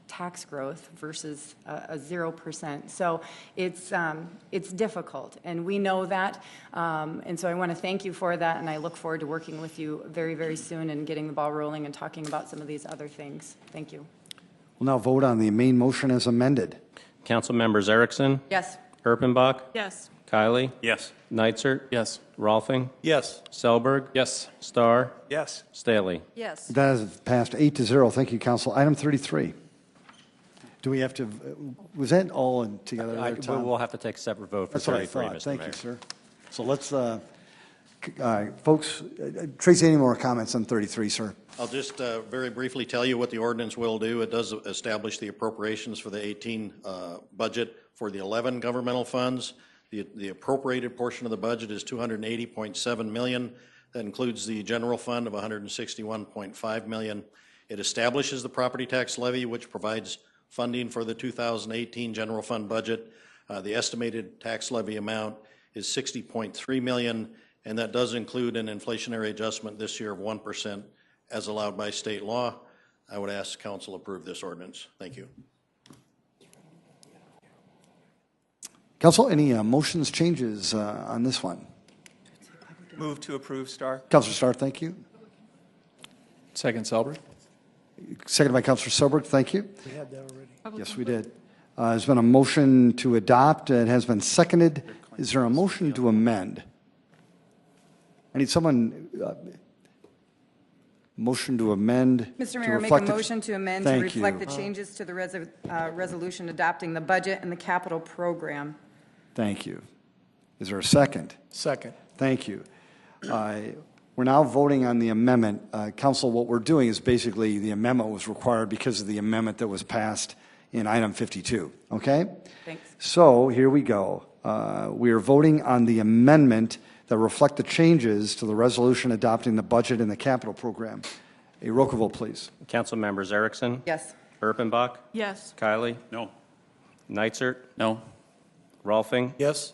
tax growth versus a 0%. So it's difficult, and we know that. And so I want to thank you for that, and I look forward to working with you very, very soon and getting the ball rolling and talking about some of these other things. Thank you. We'll now vote on the main motion as amended. Council members Erickson? Yes. Erpenbach? Yes. Kylie? Yes. Nitzert? Yes. Rolfing? Yes. Selberg? Yes. Starr? Yes. Staley? Yes. That is passed 8-0. Thank you, Council. Item 33. Do we have to, was that all in together there, Tom? We'll have to take a separate vote for That's what I 33, thought. Mr. Thank Mayor. you, sir. So let's, folks, Tracy, any more comments on 33, sir? I'll just very briefly tell you what the ordinance will do. It does establish the appropriations for the 18 budget for the 11 governmental funds. The appropriated portion of the budget is $280.7 million. That includes the general fund of $161.5 million. It establishes the property tax levy, which provides funding for the 2018 general fund budget. The estimated tax levy amount is $60.3 million, and that does include an inflationary adjustment this year of 1% as allowed by state law. I would ask council approve this ordinance. Thank you. Council, any motions, changes on this one? Move to approve, Starr. Councilor Starr, thank you. Second, Selberg. Seconded by Councilor Selberg, thank you. We had that already. Yes, we did. There's been a motion to adopt. It has been seconded. Is there a motion to amend? I need someone, motion to amend. Mr. to Mayor, make a reflect the- motion to amend to Thank reflect you. the changes to the resolution adopting the budget and the capital program. Thank you. Is there a second? Second. Thank you. We're now voting on the amendment. Council, what we're doing is basically the amendment was required because of the amendment that was passed in item 52, okay? Thanks. So here we go. We are voting on the amendment that reflect the changes to the resolution adopting the budget and the capital program. A roll call vote, please. Council members Erickson? Yes. Erpenbach? Yes. Kylie? No. Nitzert? No. Rolfing? Yes.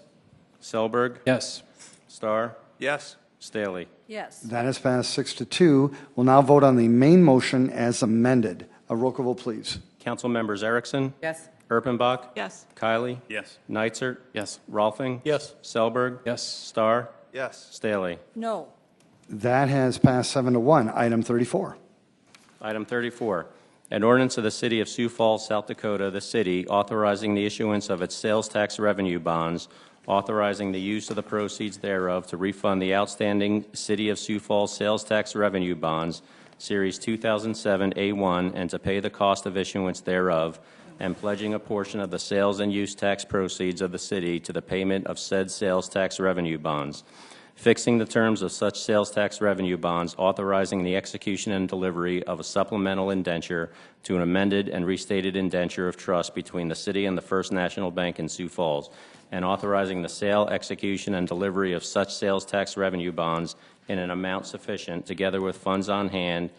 Selberg? Yes. Starr? Yes. Staley? Yes. That has passed 6-2. We'll now vote on the main motion as amended. A roll call vote, please. Council members Erickson? Yes. Erpenbach? Yes. Kylie? Yes. Nitzert? Yes. Rolfing? Yes. Selberg? Yes. Starr? Yes. Staley? No. That has passed 7-1. Item 34. Item 34, an ordinance of the City of Sioux Falls, South Dakota, the city, authorizing the issuance of its sales tax revenue bonds, authorizing the use of the proceeds thereof to refund the outstanding City of Sioux Falls sales tax revenue bonds, Series 2007 A1, and to pay the cost of issuance thereof, and pledging a portion of the sales and use tax proceeds of the city to the payment of said sales tax revenue bonds, fixing the terms of such sales tax revenue bonds, authorizing the execution and delivery of a supplemental indenture to an amended and restated indenture of trust between the city and the First National Bank in Sioux Falls, and authorizing the sale, execution, and delivery of such sales tax revenue bonds in an amount sufficient, together with funds on hand,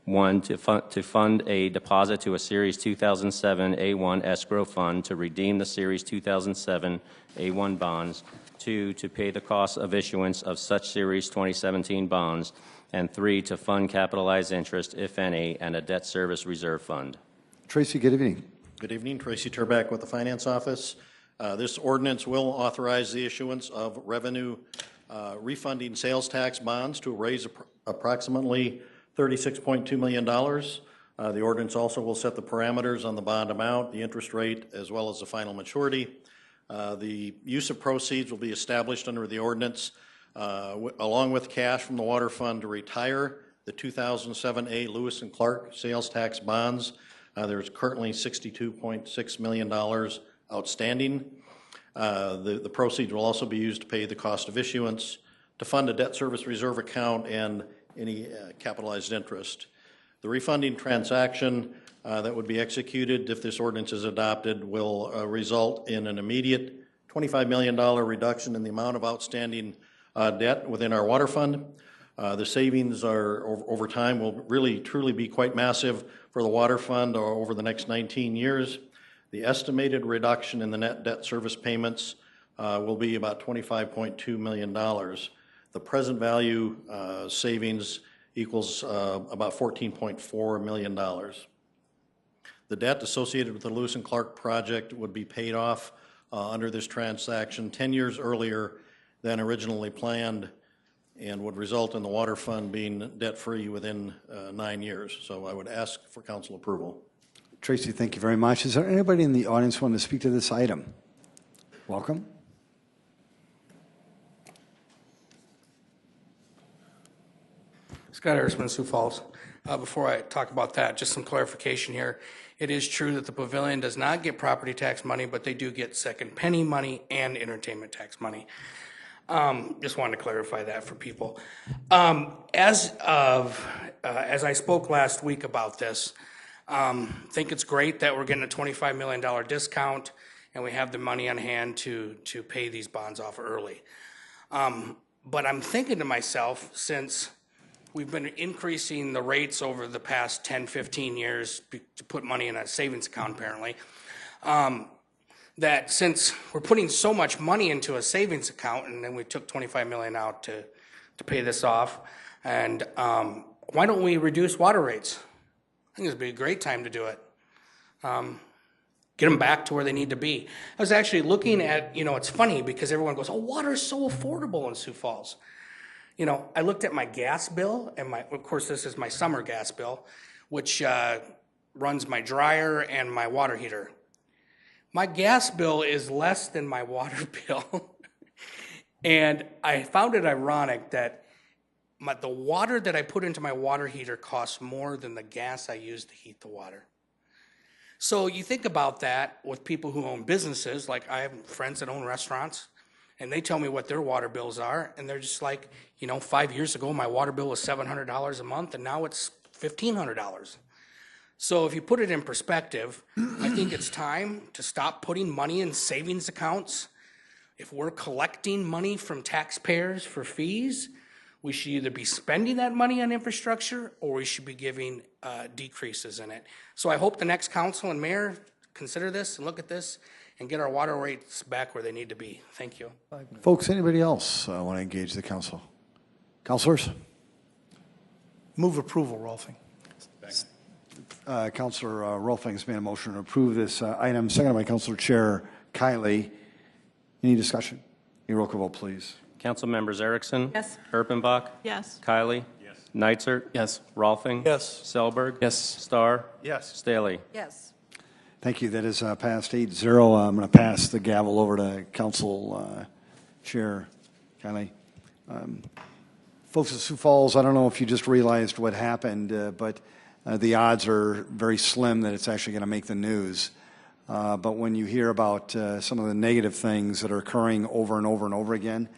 one, to fund a deposit to a Series 2007 A1 escrow fund to redeem the Series 2007 A1 bonds, 2, to pay the cost of issuance of such Series 2017 bonds, and 3, to fund capitalized interest, if any, and a debt service reserve fund. Tracy, good evening. Good evening. Tracy Turback with the Finance Office. This ordinance will authorize the issuance of revenue refunding sales tax bonds to raise approximately $36.2 million. The ordinance also will set the parameters on the bond amount, the interest rate, as well as the final maturity. The use of proceeds will be established under the ordinance, along with cash from the water fund to retire the 2007A Lewis and Clark sales tax bonds. There's currently $62.6 million outstanding. The proceeds will also be used to pay the cost of issuance, to fund a debt service reserve account, and any capitalized interest. The refunding transaction that would be executed if this ordinance is adopted will result in an immediate $25 million reduction in the amount of outstanding debt within our water fund. The savings are over time will really truly be quite massive for the water fund over the next 19 years. The estimated reduction in the net debt service payments will be about $25.2 million. The present value savings equals about $14.4 million. The debt associated with the Lewis and Clark project would be paid off under this transaction 10 years earlier than originally planned, and would result in the water fund being debt-free within 9 years. So I would ask for council approval. Tracy, thank you very much. Is there anybody in the audience want to speak to this item? Welcome. Scott Harrisman, Sioux Falls. Before I talk about that, just some clarification here. It is true that the pavilion does not get property tax money, but they do get second penny money and entertainment tax money. Just wanted to clarify that for people. As I spoke last week about this, think it's great that we're getting a $25 million discount and we have the money on hand to pay these bonds off early. But I'm thinking to myself, since we've been increasing the rates over the past 10, 15 years to put money in a savings account apparently, that since we're putting so much money into a savings account and then we took $25 million out to pay this off, and why don't we reduce water rates? I think this would be a great time to do it. Get them back to where they need to be. I was actually looking at, it's funny because everyone goes, oh, water is so affordable in Sioux Falls. I looked at my gas bill, and of course this is my summer gas bill, which runs my dryer and my water heater. My gas bill is less than my water bill. And I found it ironic that the water that I put into my water heater costs more than the gas I use to heat the water. So you think about that with people who own businesses, like I have friends that own restaurants, and they tell me what their water bills are, and they're just like, 5 years ago my water bill was $700 a month, and now it's $1,500. So if you put it in perspective, I think it's time to stop putting money in savings accounts. If we're collecting money from taxpayers for fees, we should either be spending that money on infrastructure or we should be giving decreases in it. So I hope the next council and mayor consider this and look at this and get our water rates back where they need to be. Thank you. Folks, anybody else want to engage the council? Councilors? Move approval, Rolfing. Councilor Rolfing has made a motion to approve this item, seconded by Councilor Chair Kiley. Any discussion? Any roll call vote, please. Council members Erickson? Yes. Herpenbach? Yes. Kiley? Yes. Neitzert? Yes. Rolfing? Yes. Selberg? Yes. Starr? Yes. Staley? Yes. Thank you. That is passed 8-0. I'm going to pass the gavel over to Council Chair Kiley. Folks at Sioux Falls, I don't know if you just realized what happened, but the odds are very slim that it's actually going to make the news. But when you hear about some of the negative things that are occurring over and over and over again,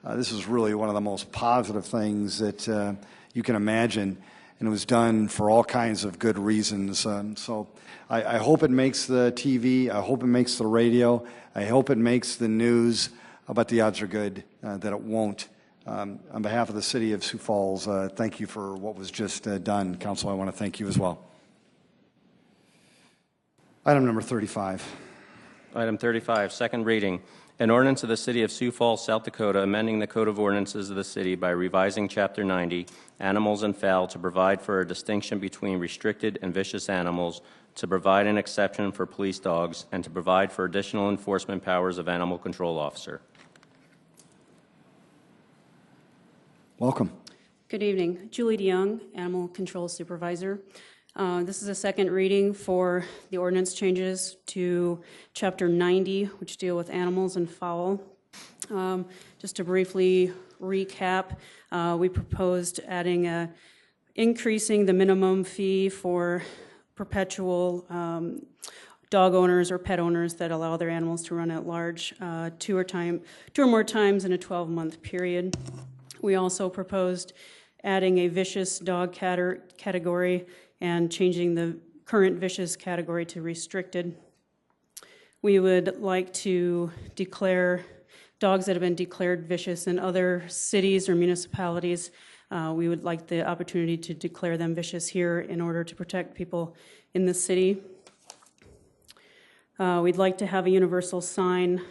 this is really one of the most positive things that you can imagine, and it was done for all kinds of good reasons. So I hope it makes the TV, I hope it makes the radio, I hope it makes the news, but the odds are good that it won't. On behalf of the city of Sioux Falls, thank you for what was just done. Council, I want to thank you as well. Item number 35. Item 35, second reading. An ordinance of the City of Sioux Falls, South Dakota, amending the Code of Ordinances of the city by revising Chapter 90, Animals and Fowl, to provide for a distinction between restricted and vicious animals, to provide an exception for police dogs, and to provide for additional enforcement powers of Animal Control Officer. Welcome. Good evening. Julie DeYoung, Animal Control Supervisor. This is a second reading for the ordinance changes to Chapter 90, which deal with animals and fowl. Just to briefly recap, we proposed increasing the minimum fee for perpetual dog owners or pet owners that allow their animals to run at large two or more times in a 12-month period. We also proposed adding a vicious dog category and changing the current vicious category to restricted. We would like to declare dogs that have been declared vicious in other cities or municipalities. We would like the opportunity to declare them vicious here in order to protect people in the city. We'd like to have a universal sign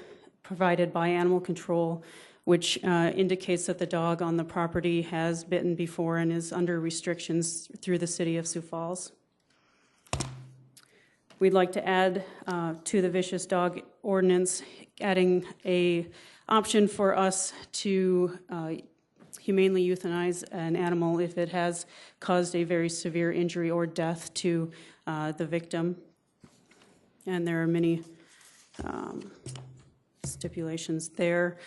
provided by animal control which indicates that the dog on the property has bitten before and is under restrictions through the city of Sioux Falls. We'd like to add to the vicious dog ordinance, adding a option for us to humanely euthanize an animal if it has caused a very severe injury or death to the victim. And there are many stipulations there.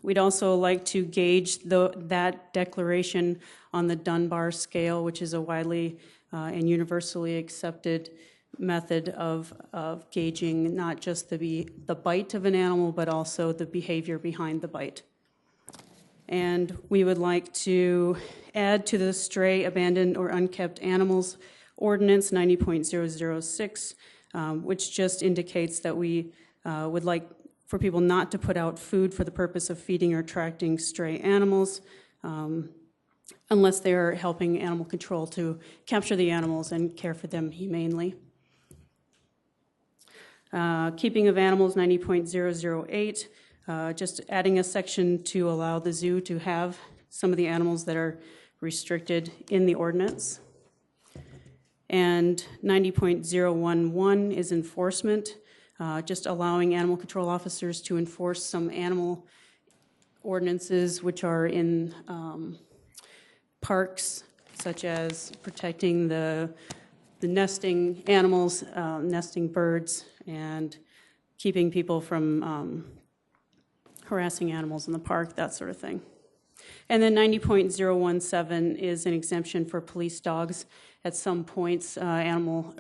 We'd also like to gauge that declaration on the Dunbar scale, which is a widely and universally accepted method of gauging not just the bite of an animal, but also the behavior behind the bite. And we would like to add to the stray, abandoned, or unkept animals ordinance 90.006, which just indicates that we would like for people not to put out food for the purpose of feeding or attracting stray animals unless they are helping animal control to capture the animals and care for them humanely. Keeping of animals 90.008, just adding a section to allow the zoo to have some of the animals that are restricted in the ordinance. And 90.011 is enforcement, just allowing animal control officers to enforce some animal ordinances which are in parks, such as protecting the nesting animals, nesting birds, and keeping people from harassing animals in the park, that sort of thing. And then 90.017 is an exemption for police dogs. At some points, animal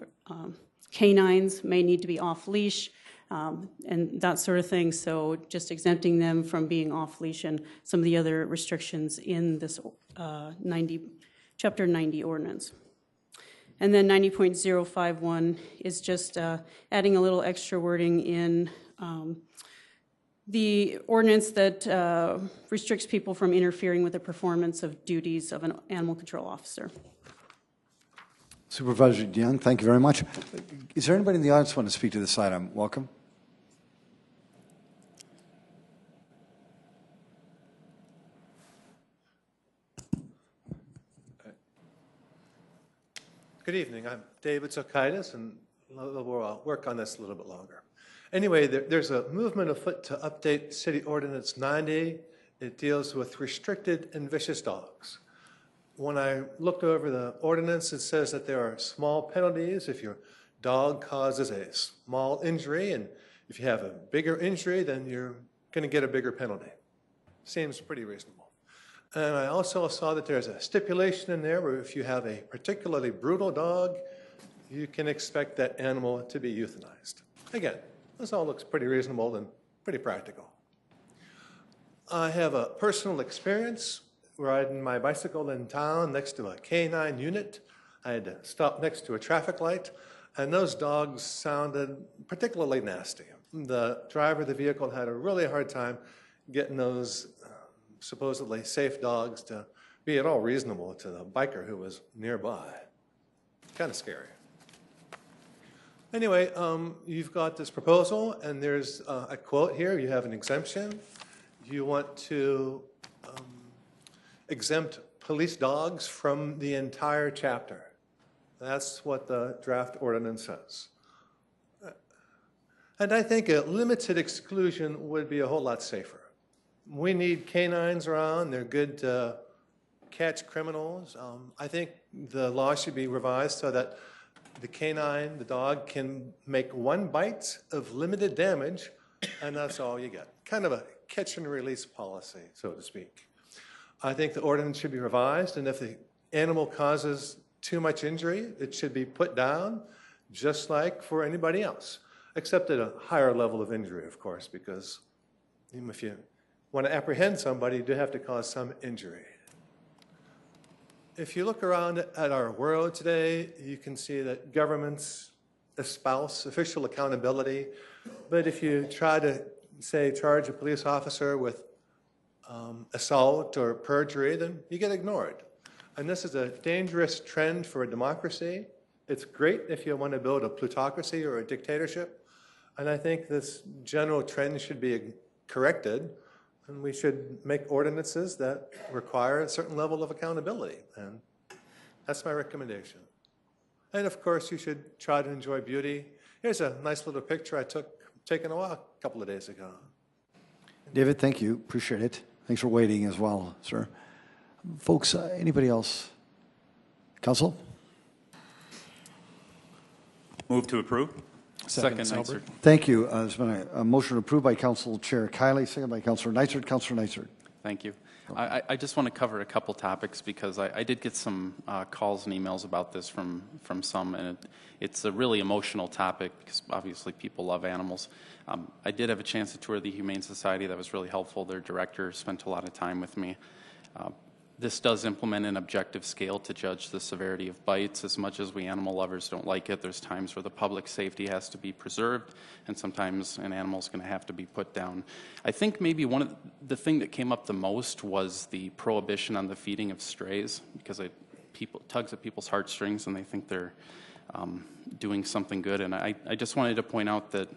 canines may need to be off leash and that sort of thing. So just exempting them from being off leash and some of the other restrictions in this Chapter 90 ordinance. And then 90.051 is just adding a little extra wording in the ordinance that restricts people from interfering with the performance of duties of an animal control officer. Supervisor DeYoung, thank you very much. Is there anybody in the audience who want to speak to this item? Welcome. Good evening. I'm David Sokaitis, and we'll work on this a little bit longer. Anyway, there's a movement afoot to update City Ordinance 90. It deals with restricted and vicious dogs. When I looked over the ordinance, it says that there are small penalties if your dog causes a small injury, and if you have a bigger injury, then you're going to get a bigger penalty. Seems pretty reasonable. And I also saw that there's a stipulation in there where if you have a particularly brutal dog, you can expect that animal to be euthanized. Again, this all looks pretty reasonable and pretty practical. I have a personal experience riding my bicycle in town next to a canine unit. I had to stop next to a traffic light, and those dogs sounded particularly nasty. The driver of the vehicle had a really hard time getting those supposedly safe dogs to be at all reasonable to the biker who was nearby. Kind of scary. Anyway, you've got this proposal, and there's a quote here. You have an exemption. You want to exempt police dogs from the entire chapter. That's what the draft ordinance says. And I think a limited exclusion would be a whole lot safer. We need canines around. They're good to catch criminals. I think the law should be revised so that the canine, the dog, can make one bite of limited damage, and that's all you get. Kind of a catch and release policy, so to speak. I think the ordinance should be revised, and if the animal causes too much injury, it should be put down, just like for anybody else, except at a higher level of injury, of course, because even if you want to apprehend somebody, you do have to cause some injury. If you look around at our world today, you can see that governments espouse official accountability, but if you try to, say, charge a police officer with assault or perjury, then you get ignored. And this is a dangerous trend for a democracy. It's great if you want to build a plutocracy or a dictatorship, and I think this general trend should be corrected, and we should make ordinances that require a certain level of accountability, and that's my recommendation. And of course, you should try to enjoy beauty. Here's a nice little picture I taken a couple of days ago. David, thank you. Appreciate it. Thanks for waiting as well, sir. Folks, anybody else? Council? Move to approve. Second, Neisert. Thank you. There's been a motion approved by Council Chair Kiley, second by Councilor Neisert. Councilor Neisert. Thank you. I just want to cover a couple topics because I did get some calls and emails about this from some, and it's a really emotional topic because obviously people love animals. I did have a chance to tour the Humane Society. That was really helpful. Their director spent a lot of time with me. This does implement an objective scale to judge the severity of bites. As much as we animal lovers don't like it, there's times where the public safety has to be preserved, and sometimes an animal's going to have to be put down. I think maybe one of the thing that came up the most was the prohibition on the feeding of strays, because it tugs at people's heartstrings and they think they're doing something good. And I just wanted to point out that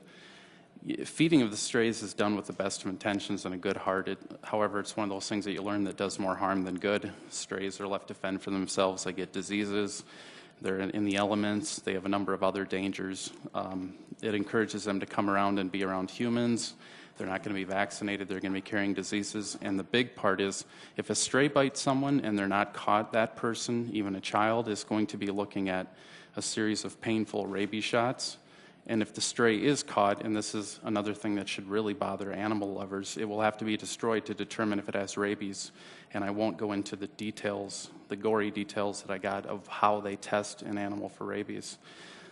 feeding of the strays is done with the best of intentions and a good heart. However, it's one of those things that you learn that does more harm than good. Strays are left to fend for themselves. They get diseases. They're in the elements. They have a number of other dangers. It encourages them to come around and be around humans. They're not going to be vaccinated. They're going to be carrying diseases. And the big part is if a stray bites someone and they're not caught, that person, even a child, is going to be looking at a series of painful rabies shots. And if the stray is caught, and this is another thing that should really bother animal lovers, it will have to be destroyed to determine if it has rabies. And I won't go into the details, the gory details that I got of how they test an animal for rabies.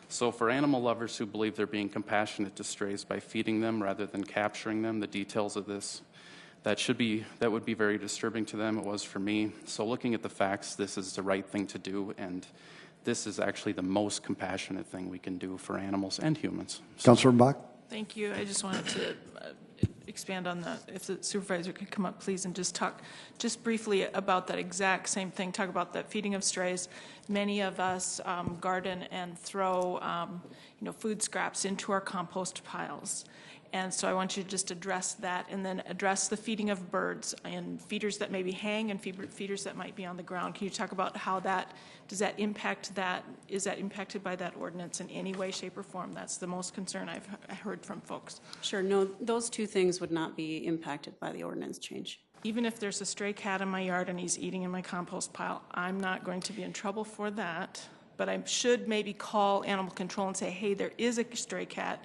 So for animal lovers who believe they're being compassionate to strays by feeding them rather than capturing them, the details of this, that would be very disturbing to them. It was for me. So looking at the facts, this is the right thing to do, and this is actually the most compassionate thing we can do for animals and humans. Councilor Bach? Thank you. I just wanted to expand on that. If the supervisor could come up, please, and just talk just briefly about that exact same thing. Talk about that feeding of strays. Many of us garden and throw food scraps into our compost piles. And so I want you to just address that and then address the feeding of birds and feeders that maybe hang and feeders that might be on the ground. Can you talk about how does that impact that? Is that impacted by that ordinance in any way, shape, or form? That's the most concern I've heard from folks. Sure, no, those two things would not be impacted by the ordinance change. Even if there's a stray cat in my yard and he's eating in my compost pile, I'm not going to be in trouble for that. But I should maybe call animal control and say, hey, there is a stray cat.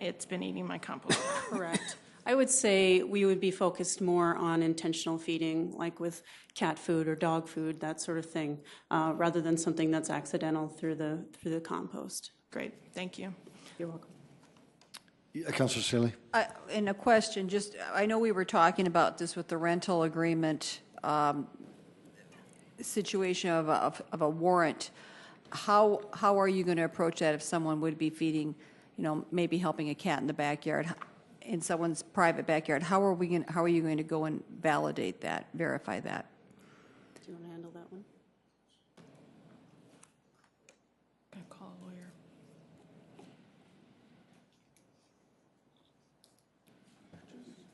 It's been eating my compost. Correct. I would say we would be focused more on intentional feeding, like with cat food or dog food, that sort of thing, rather than something that's accidental through the compost. Great, thank you. You're welcome. Councilor Seeley. And a question, I know we were talking about this with the rental agreement situation of a warrant. How are you going to approach that if someone would be feeding, maybe helping a cat in the backyard, in someone's private backyard? How are you going to go and validate that, verify that? Do you want to handle that one? I'm going to call a lawyer.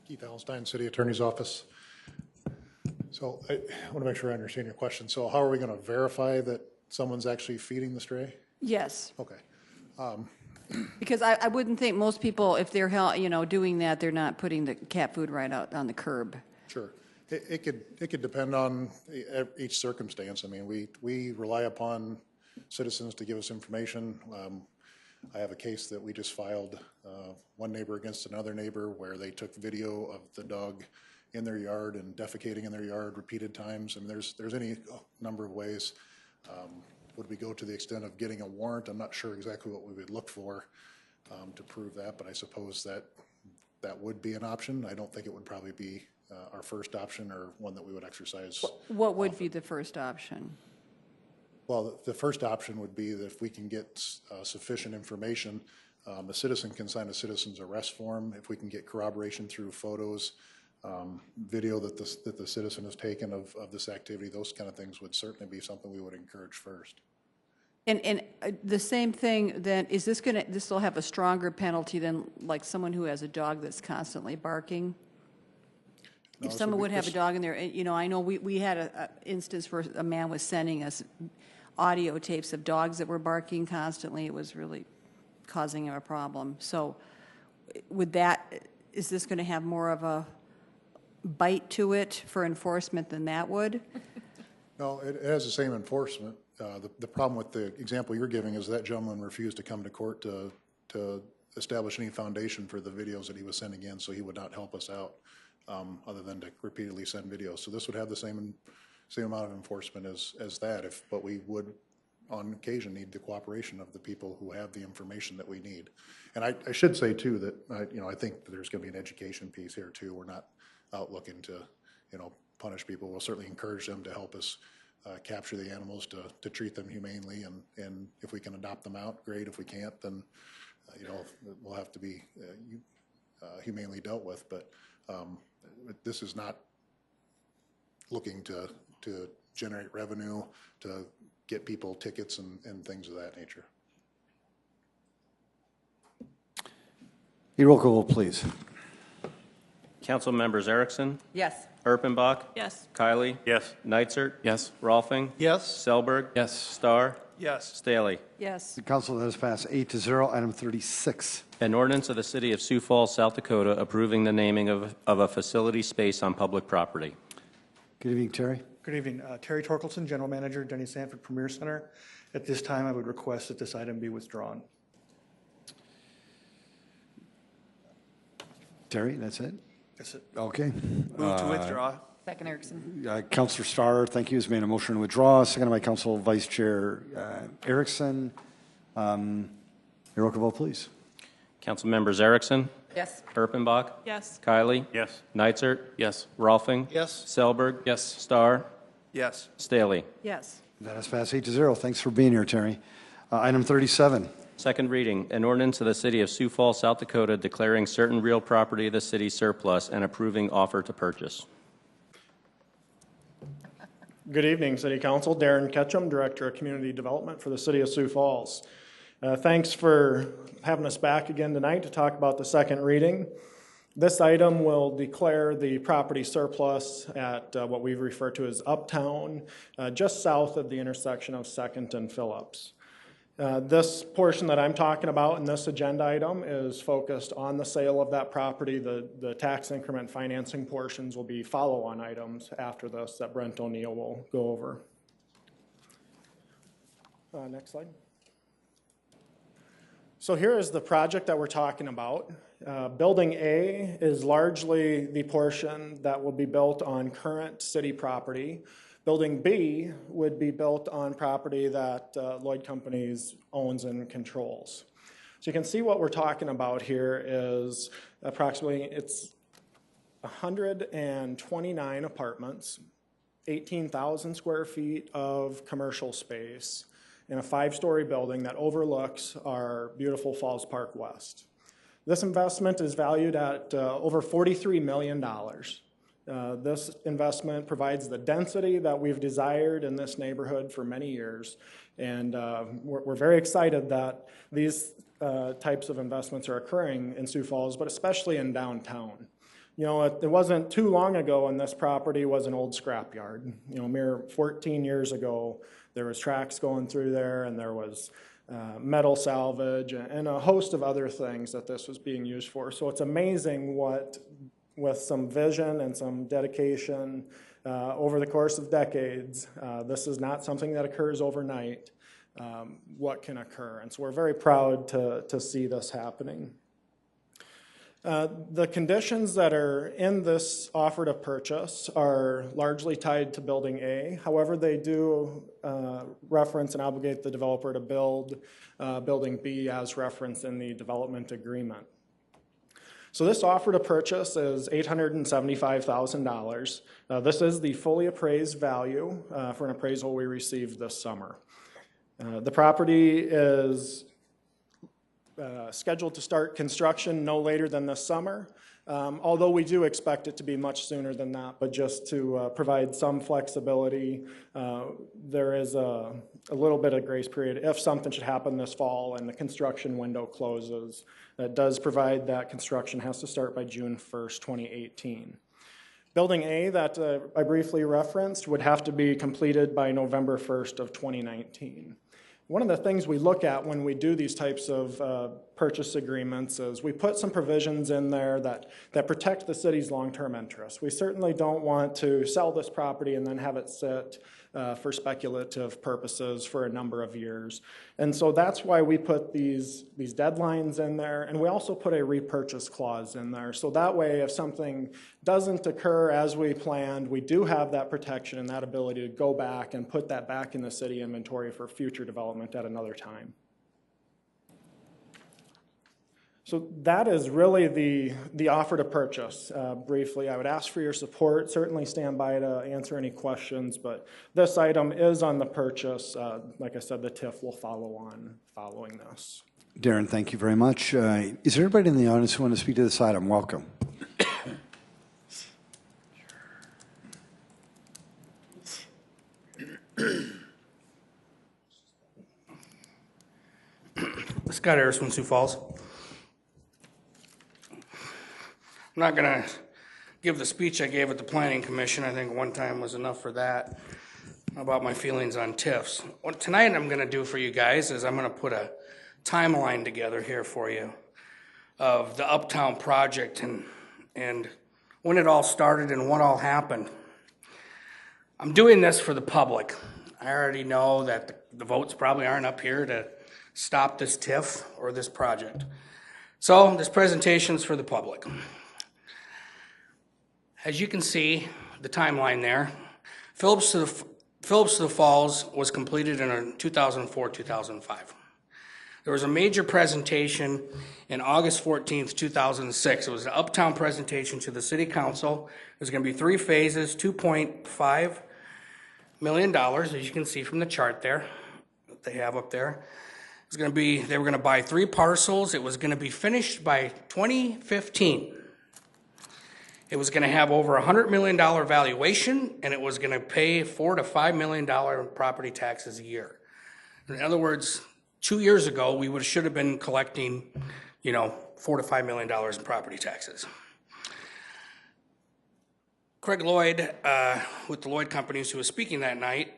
Keith Allenstein, City Attorney's Office. So I want to make sure I understand your question. So how are we going to verify that someone's actually feeding the stray? Yes. Okay. Because I wouldn't think most people, if they're doing that, they're not putting the cat food right out on the curb. Sure. It could depend on each circumstance. I mean, we rely upon citizens to give us information. I have a case that we just filed, one neighbor against another neighbor, where they took video of the dog in their yard and defecating in their yard repeated times. I mean, there's any number of ways. Would we go to the extent of getting a warrant? I'm not sure exactly what we would look for to prove that, but I suppose that would be an option. I don't think it would probably be our first option or one that we would exercise. What would be the first option? Well, the first option would be that if we can get sufficient information, a citizen can sign a citizen's arrest form. If we can get corroboration through photos, video that the citizen has taken of this activity, those kind of things would certainly be something we would encourage first. And the same thing then, is this will have a stronger penalty than like someone who has a dog that's constantly barking? No, If someone would have a dog in there, you know, I know we had an instance where a man was sending us audio tapes of dogs that were barking constantly. It was really causing him a problem. So is this going to have more of a bite to it for enforcement than that would? No, it has the same enforcement. The problem with the example you're giving is that gentleman refused to come to court to establish any foundation for the videos that he was sending in, so he would not help us out other than to repeatedly send videos. So this would have the same amount of enforcement as that, but we would on occasion need the cooperation of the people who have the information that we need. And I should say too that I think that there's going to be an education piece here too. We're not out looking to punish people. We'll certainly encourage them to help us capture the animals, to treat them humanely, and if we can adopt them out, great. If we can't, then we'll have to be humanely dealt with. But this is not looking to generate revenue, to get people tickets and things of that nature. Roll call, please. Council members Erickson, Yes. Erpenbach, Yes. Kylie, Yes. Neitzert, Yes. Rolfing, Yes. Selberg, Yes. Starr, Yes. Staley. Yes. The council has passed 8-0. Item 36. An ordinance of the City of Sioux Falls, South Dakota, approving the naming of a facility space on public property. Good evening, Terry. Good evening. Terry Torkelson, General Manager, Denny Sanford Premier Center. At this time, I would request that this item be withdrawn. Terry, that's it? That's it. Okay. Move to withdraw. Second Erickson. Councilor Starr, thank you, has made a motion to withdraw, seconded by Council Vice Chair Erickson. Roll call vote, please. Council members Erickson, Yes. Erpenbach, Yes. Kylie, Yes. Neitzert, Yes. Rolfing, Yes. Selberg, Yes. Starr, Yes. Staley. Yes. That has passed 8-0. Thanks for being here, Terry. Item 37. Second reading, an ordinance of the City of Sioux Falls, South Dakota, declaring certain real property of the city surplus and approving offer to purchase. Good evening, City Council. Darren Ketchum, Director of Community Development for the City of Sioux Falls. Thanks for having us back again tonight to talk about the second reading. This item will declare the property surplus at what we refer to as Uptown, just south of the intersection of 2nd and Phillips. This portion that I'm talking about in this agenda item is focused on the sale of that property. The tax increment financing portions will be follow-on items after this that Brent O'Neill will go over. Next slide. So here is the project that we're talking about. Building A is largely the portion that will be built on current city property. Building B would be built on property that Lloyd Companies owns and controls. So you can see what we're talking about here is approximately, it's 129 apartments, 18,000 square feet of commercial space, in a 5-story building that overlooks our beautiful Falls Park West. This investment is valued at over $43 million. This investment provides the density that we've desired in this neighborhood for many years, and we're very excited that these types of investments are occurring in Sioux Falls, but especially in downtown. You know, it wasn't too long ago when this property was an old scrapyard. You know, a mere 14 years ago, there was tracks going through there, and there was metal salvage and a host of other things that this was being used for. So it's amazing what with some vision and some dedication over the course of decades. This is not something that occurs overnight, what can occur. And so we're very proud to see this happening. The conditions that are in this offer to purchase are largely tied to Building A. However, they do reference and obligate the developer to build Building B as referenced in the development agreement. So this offer to purchase is $875,000. This is the fully appraised value for an appraisal we received this summer. The property is scheduled to start construction no later than this summer, although we do expect it to be much sooner than that, but just to provide some flexibility, there is a little bit of grace period if something should happen this fall and the construction window closes. That does provide that construction has to start by June 1st, 2018. Building A that I briefly referenced would have to be completed by November 1st of 2019. One of the things we look at when we do these types of purchase agreements is we put some provisions in there that protect the city's long-term interests. We certainly don't want to sell this property and then have it sit for speculative purposes for a number of years. And so that's why we put these deadlines in there, and we also put a repurchase clause in there. So that way, if something doesn't occur as we planned, we do have that protection and that ability to go back and put that back in the city inventory for future development at another time. So that is really the offer to purchase. Briefly, I would ask for your support. Certainly stand by to answer any questions, but this item is on the purchase. Like I said, the TIF will follow on following this. Darren, thank you very much. Is there anybody in the audience who want to speak to this item? Welcome. Scott Harris from Sioux Falls. I'm not going to give the speech I gave at the Planning Commission. I think one time was enough for that, about my feelings on TIFs. What tonight I'm going to do for you guys is I'm going to put a timeline together here for you of the Uptown project and when it all started and what all happened. I'm doing this for the public. I already know that the votes probably aren't up here to stop this TIF or this project. So this presentation's for the public. As you can see, the timeline there, Phillips to the Falls was completed in 2004-2005. There was a major presentation in August 14th, 2006. It was an Uptown presentation to the City Council. There's going to be 3 phases, $2.5 million, as you can see from the chart there that they have up there. It's going to be, they were going to buy 3 parcels. It was going to be finished by 2015. It was going to have over $100 million valuation, and it was going to pay $4 to $5 million in property taxes a year. In other words, 2 years ago, we should have been collecting, $4 to $5 million in property taxes. Craig Lloyd, with the Lloyd Companies, who was speaking that night,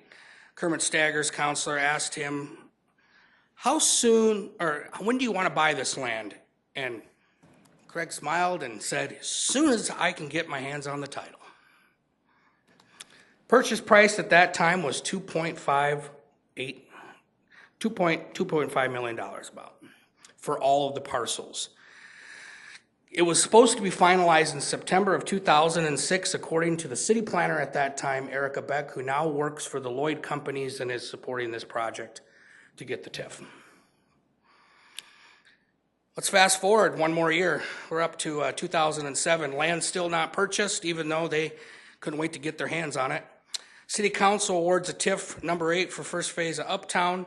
Kermit Staggers, counselor, asked him, how soon, or when do you want to buy this land? And Craig smiled and said, as soon as I can get my hands on the title. Purchase price at that time was $2.5 million about for all of the parcels. It was supposed to be finalized in September of 2006, according to the city planner at that time, Erica Beck, who now works for the Lloyd Companies and is supporting this project to get the TIF. Let's fast forward one more year. We're up to 2007. Land still not purchased, even though they couldn't wait to get their hands on it. City Council awards a TIF number 8 for first phase of Uptown.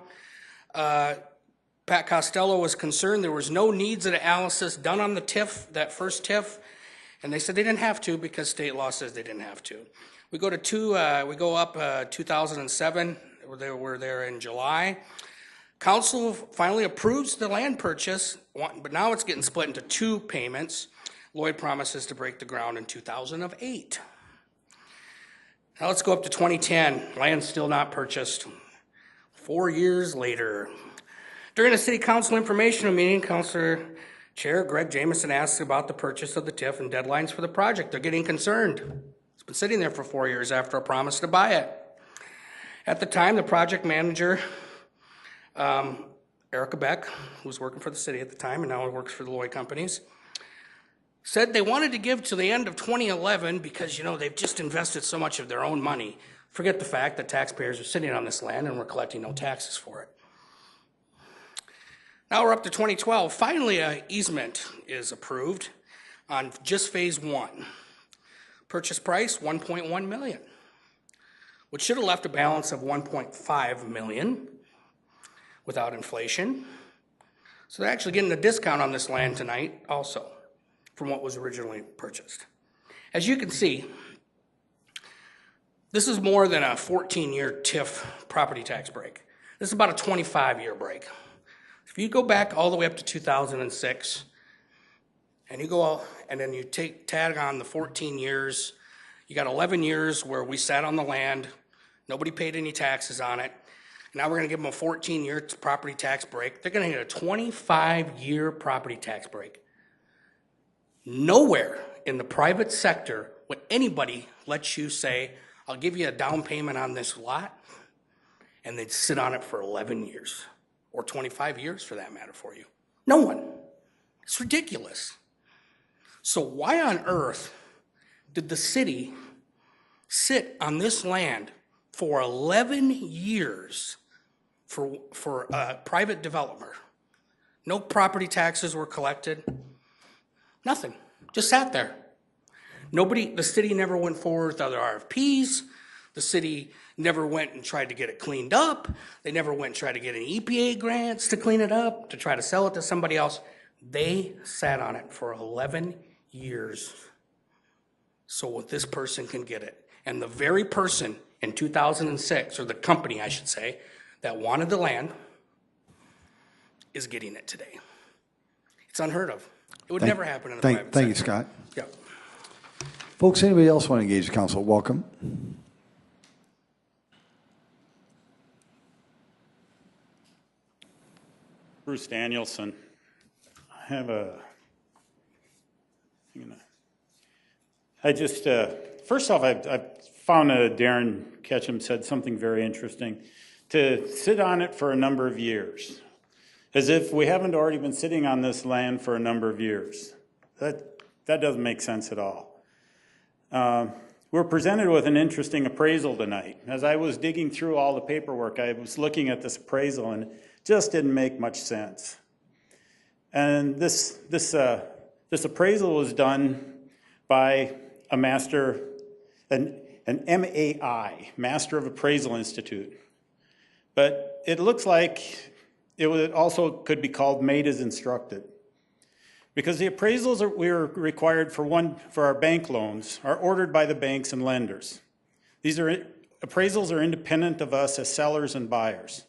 Pat Costello was concerned there was no needs analysis done on the TIF, that first TIF, and they said they didn't have to because state law says they didn't have to. We go up 2007. We're there in July. Council finally approves the land purchase, but now it's getting split into 2 payments. Lloyd promises to break the ground in 2008. Now let's go up to 2010. Land still not purchased. 4 years later. During a city council informational meeting, Councilor Chair Greg Jamieson asks about the purchase of the TIF and deadlines for the project. They're getting concerned. It's been sitting there for 4 years after a promise to buy it. At the time, the project manager, Erica Beck, who was working for the city at the time and now works for the Lloyd Companies, said they wanted to give to the end of 2011 because, they've just invested so much of their own money. Forget the fact that taxpayers are sitting on this land and we're collecting no taxes for it. Now we're up to 2012. Finally, an easement is approved on just phase 1. Purchase price, $1.1 million, which should have left a balance of $1.5 million without inflation. So they're actually getting a discount on this land tonight also from what was originally purchased. As you can see, this is more than a 14-year TIF property tax break. This is about a 25-year break. If you go back all the way up to 2006, and you go and then you tag on the 14 years, you got 11 years where we sat on the land, nobody paid any taxes on it. Now we're going to give them a 14-year property tax break. They're going to get a 25-year property tax break. Nowhere in the private sector would anybody let you say, I'll give you a down payment on this lot, and they'd sit on it for 11 years, or 25 years for that matter for you. No one. It's ridiculous. So why on earth did the city sit on this land for 11 years for a private developer? No property taxes were collected. Nothing. Just sat there. The city never went forward with other RFPs. The city never went and tried to get it cleaned up. They never went and tried to get any EPA grants to clean it up, to try to sell it to somebody else. They sat on it for 11 years so this person can get it. And the very person in 2006, or the company, I should say, that wanted the land is getting it today. It's unheard of. It would never happen in the private sector. Thank you, Scott. Yeah. Folks, anybody else want to engage the council? Welcome. Bruce Danielson. I have first off, I found Darren Ketchum said something very interesting. To sit on it for a number of years, as if we haven't already been sitting on this land for a number of years. That doesn't make sense at all. We're presented with an interesting appraisal tonight. As I was digging through all the paperwork, I was looking at this appraisal and it just didn't make much sense. And this appraisal was done by a master, an MAI, Master of Appraisal Institute. But it looks like it also could be called made as instructed. Because the appraisals we're required for our bank loans are ordered by the banks and lenders. Appraisals are independent of us as sellers and buyers.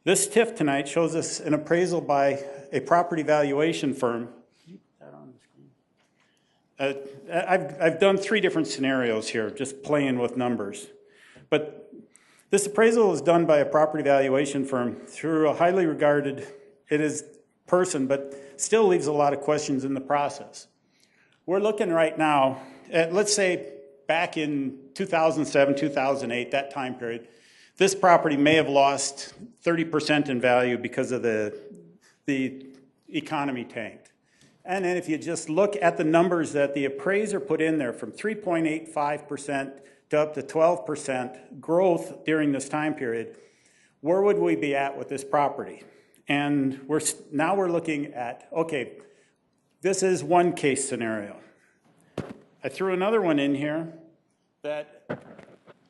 This TIF tonight shows us an appraisal by a property valuation firm. I've done 3 different scenarios here, just playing with numbers. But this appraisal is done by a property valuation firm through a highly regarded person, but still leaves a lot of questions in the process. We're looking right now at, let's say, back in 2007, 2008, that time period, this property may have lost 30% in value because of the economy tanked. And then if you just look at the numbers that the appraiser put in there, from 3.85% to up to 12% growth during this time period, where would we be at with this property? And now we're looking at, okay, this is one case scenario. I threw another one in here that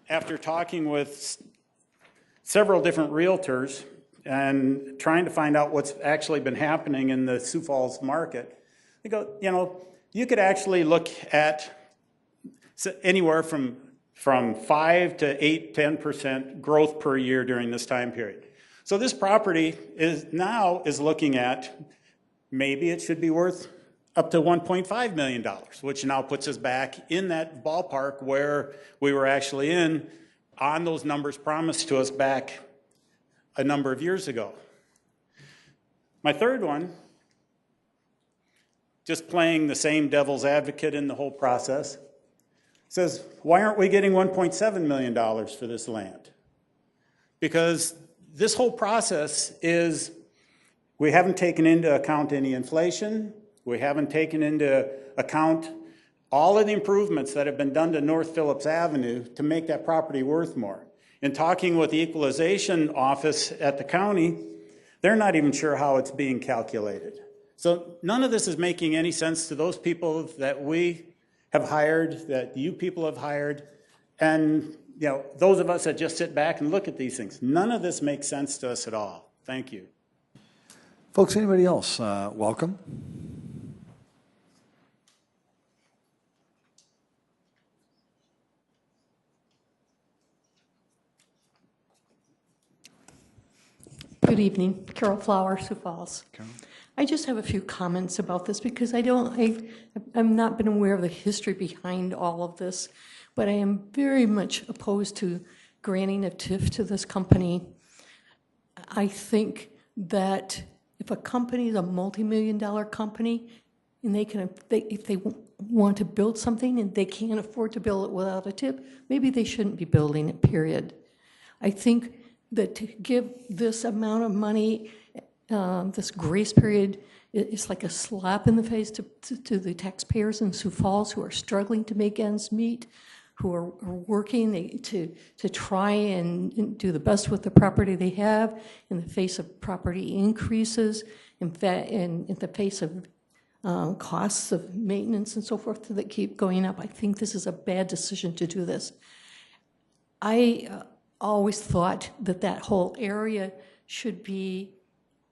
after talking with several different realtors and trying to find out what's actually been happening in the Sioux Falls market, they go, you could actually look at anywhere from 5 to 8, 10% growth per year during this time period. So this property is looking at maybe it should be worth up to $1.5 million, which now puts us back in that ballpark where we were actually on those numbers promised to us back a number of years ago. My third one just playing the same devil's advocate in the whole process, says, why aren't we getting $1.7 million for this land? Because this whole process is, we haven't taken into account any inflation. We haven't taken into account all of the improvements that have been done to North Phillips Avenue to make that property worth more. In talking with the equalization office at the county, they're not even sure how it's being calculated. So none of this is making any sense to those people that we have hired, that you people have hired, and those of us that just sit back and look at these things. None of this makes sense to us at all. Thank you. Folks, anybody else? Welcome. Good evening, Carol Flower, Sioux Falls. Carol. I just have a few comments about this because I've not been aware of the history behind all of this, but I am very much opposed to granting a TIF to this company. I think that if a company is a multi-million-dollar company and if they want to build something and they can't afford to build it without a TIF, maybe they shouldn't be building it, period. I think that to give this amount of money, this grace period, is like a slap in the face to the taxpayers in Sioux Falls who are struggling to make ends meet, who are working to try and do the best with the property they have in the face of property increases, in the face of costs of maintenance and so forth that keep going up. I think this is a bad decision to do this. I always thought that whole area should be,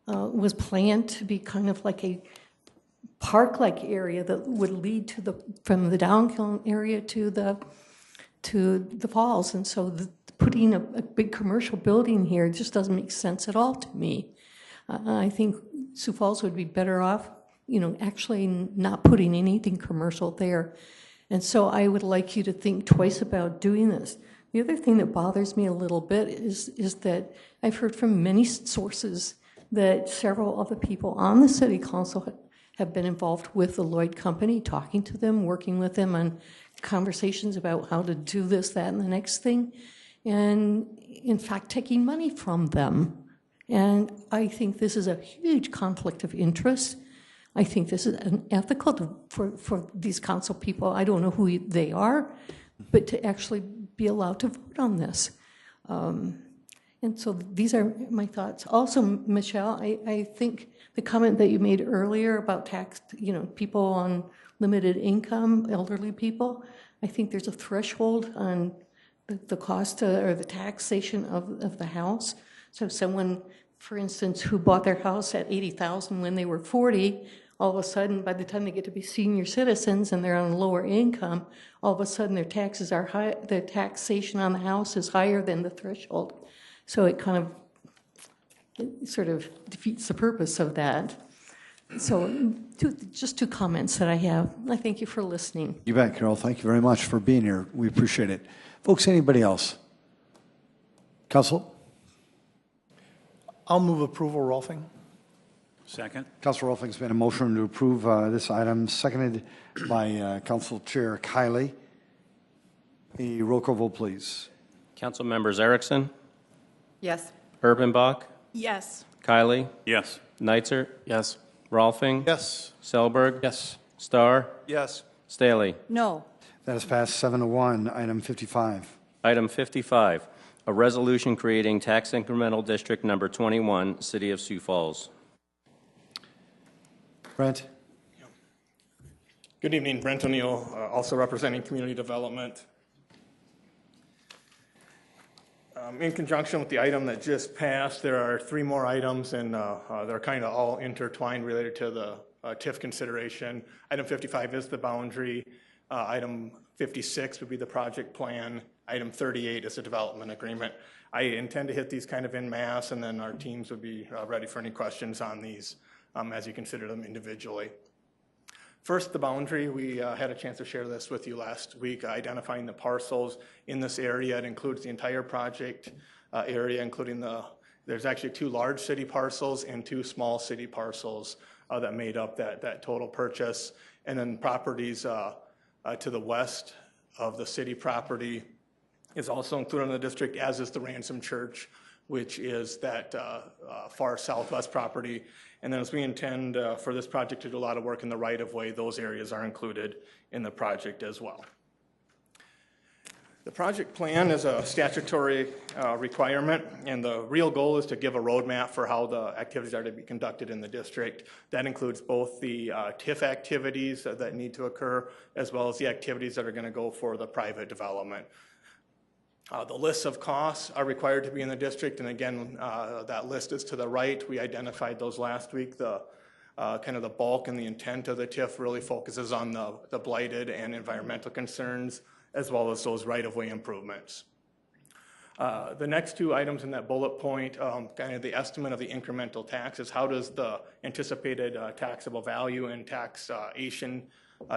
was planned to be kind of like a park-like area that would lead from the downtown area to the falls. And so putting a big commercial building here just doesn't make sense at all to me. I think Sioux Falls would be better off, actually not putting anything commercial there. And so I would like you to think twice about doing this. The other thing that bothers me a little bit is that I've heard from many sources that several of the people on the city council have been involved with the Lloyd Company, talking to them, working with them on conversations about how to do this, that, and the next thing, and in fact taking money from them. And I think this is a huge conflict of interest. I think this is unethical for these council people. I don't know who they are, but to actually be allowed to vote on this. And so these are my thoughts. Also, Michelle, I think the comment that you made earlier about people on limited income, elderly people, I think there's a threshold on the cost or the taxation of the house. So someone, for instance, who bought their house at $80,000 when they were 40, all of a sudden, by the time they get to be senior citizens and they're on lower income, all of a sudden their taxes are high, the taxation on the house is higher than the threshold. So it sort of defeats the purpose of that. So just two comments that I have. I thank you for listening. You bet, Carol. Thank you very much for being here. We appreciate it. Folks, anybody else? Council? I'll move approval, Rolfing. Second. Councilor Rolfing's made a motion to approve this item, seconded by Council Chair Kiley. A roll call vote, please. Council members Erickson, Yes. Urbanbach, Yes. Kiley, Yes. Neitzer, Yes. Rolfing, Yes. Selberg, Yes. Starr, Yes. Staley. No. That is passed 7-1. Item 55. Item 55, a resolution creating tax incremental district number 21, City of Sioux Falls. Brent? Good evening, Brent O'Neill, also representing Community Development. In conjunction with the item that just passed, there are 3 more items, and they're kind of all intertwined related to the TIF consideration. Item 55 is the boundary. Item 56 would be the project plan. Item 38 is the development agreement. I intend to hit these kind of en masse, and then our teams would be ready for any questions on these as you consider them individually. First, the boundary. We had a chance to share this with you last week, identifying the parcels in this area. It includes the entire project area, including the There's actually 2 large city parcels and 2 small city parcels that made up that total purchase. And then properties to the west of the city property is also included in the district, as is the Ransom Church, which is that far southwest property. And then as we intend for this project to do a lot of work in the right-of-way, those areas are included in the project as well. The project plan is a statutory requirement, and the real goal is to give a roadmap for how the activities are to be conducted in the district. That includes both the TIF activities that need to occur, as well as the activities that are going to go for the private development. The lists of costs are required to be in the district, and again, that list is to the right. We identified those last week. The kind of the bulk and the intent of the TIF really focuses on the blighted and environmental concerns, as well as those right-of-way improvements. The next 2 items in that bullet point, kind of the estimate of the incremental taxes. How does the anticipated taxable value and taxation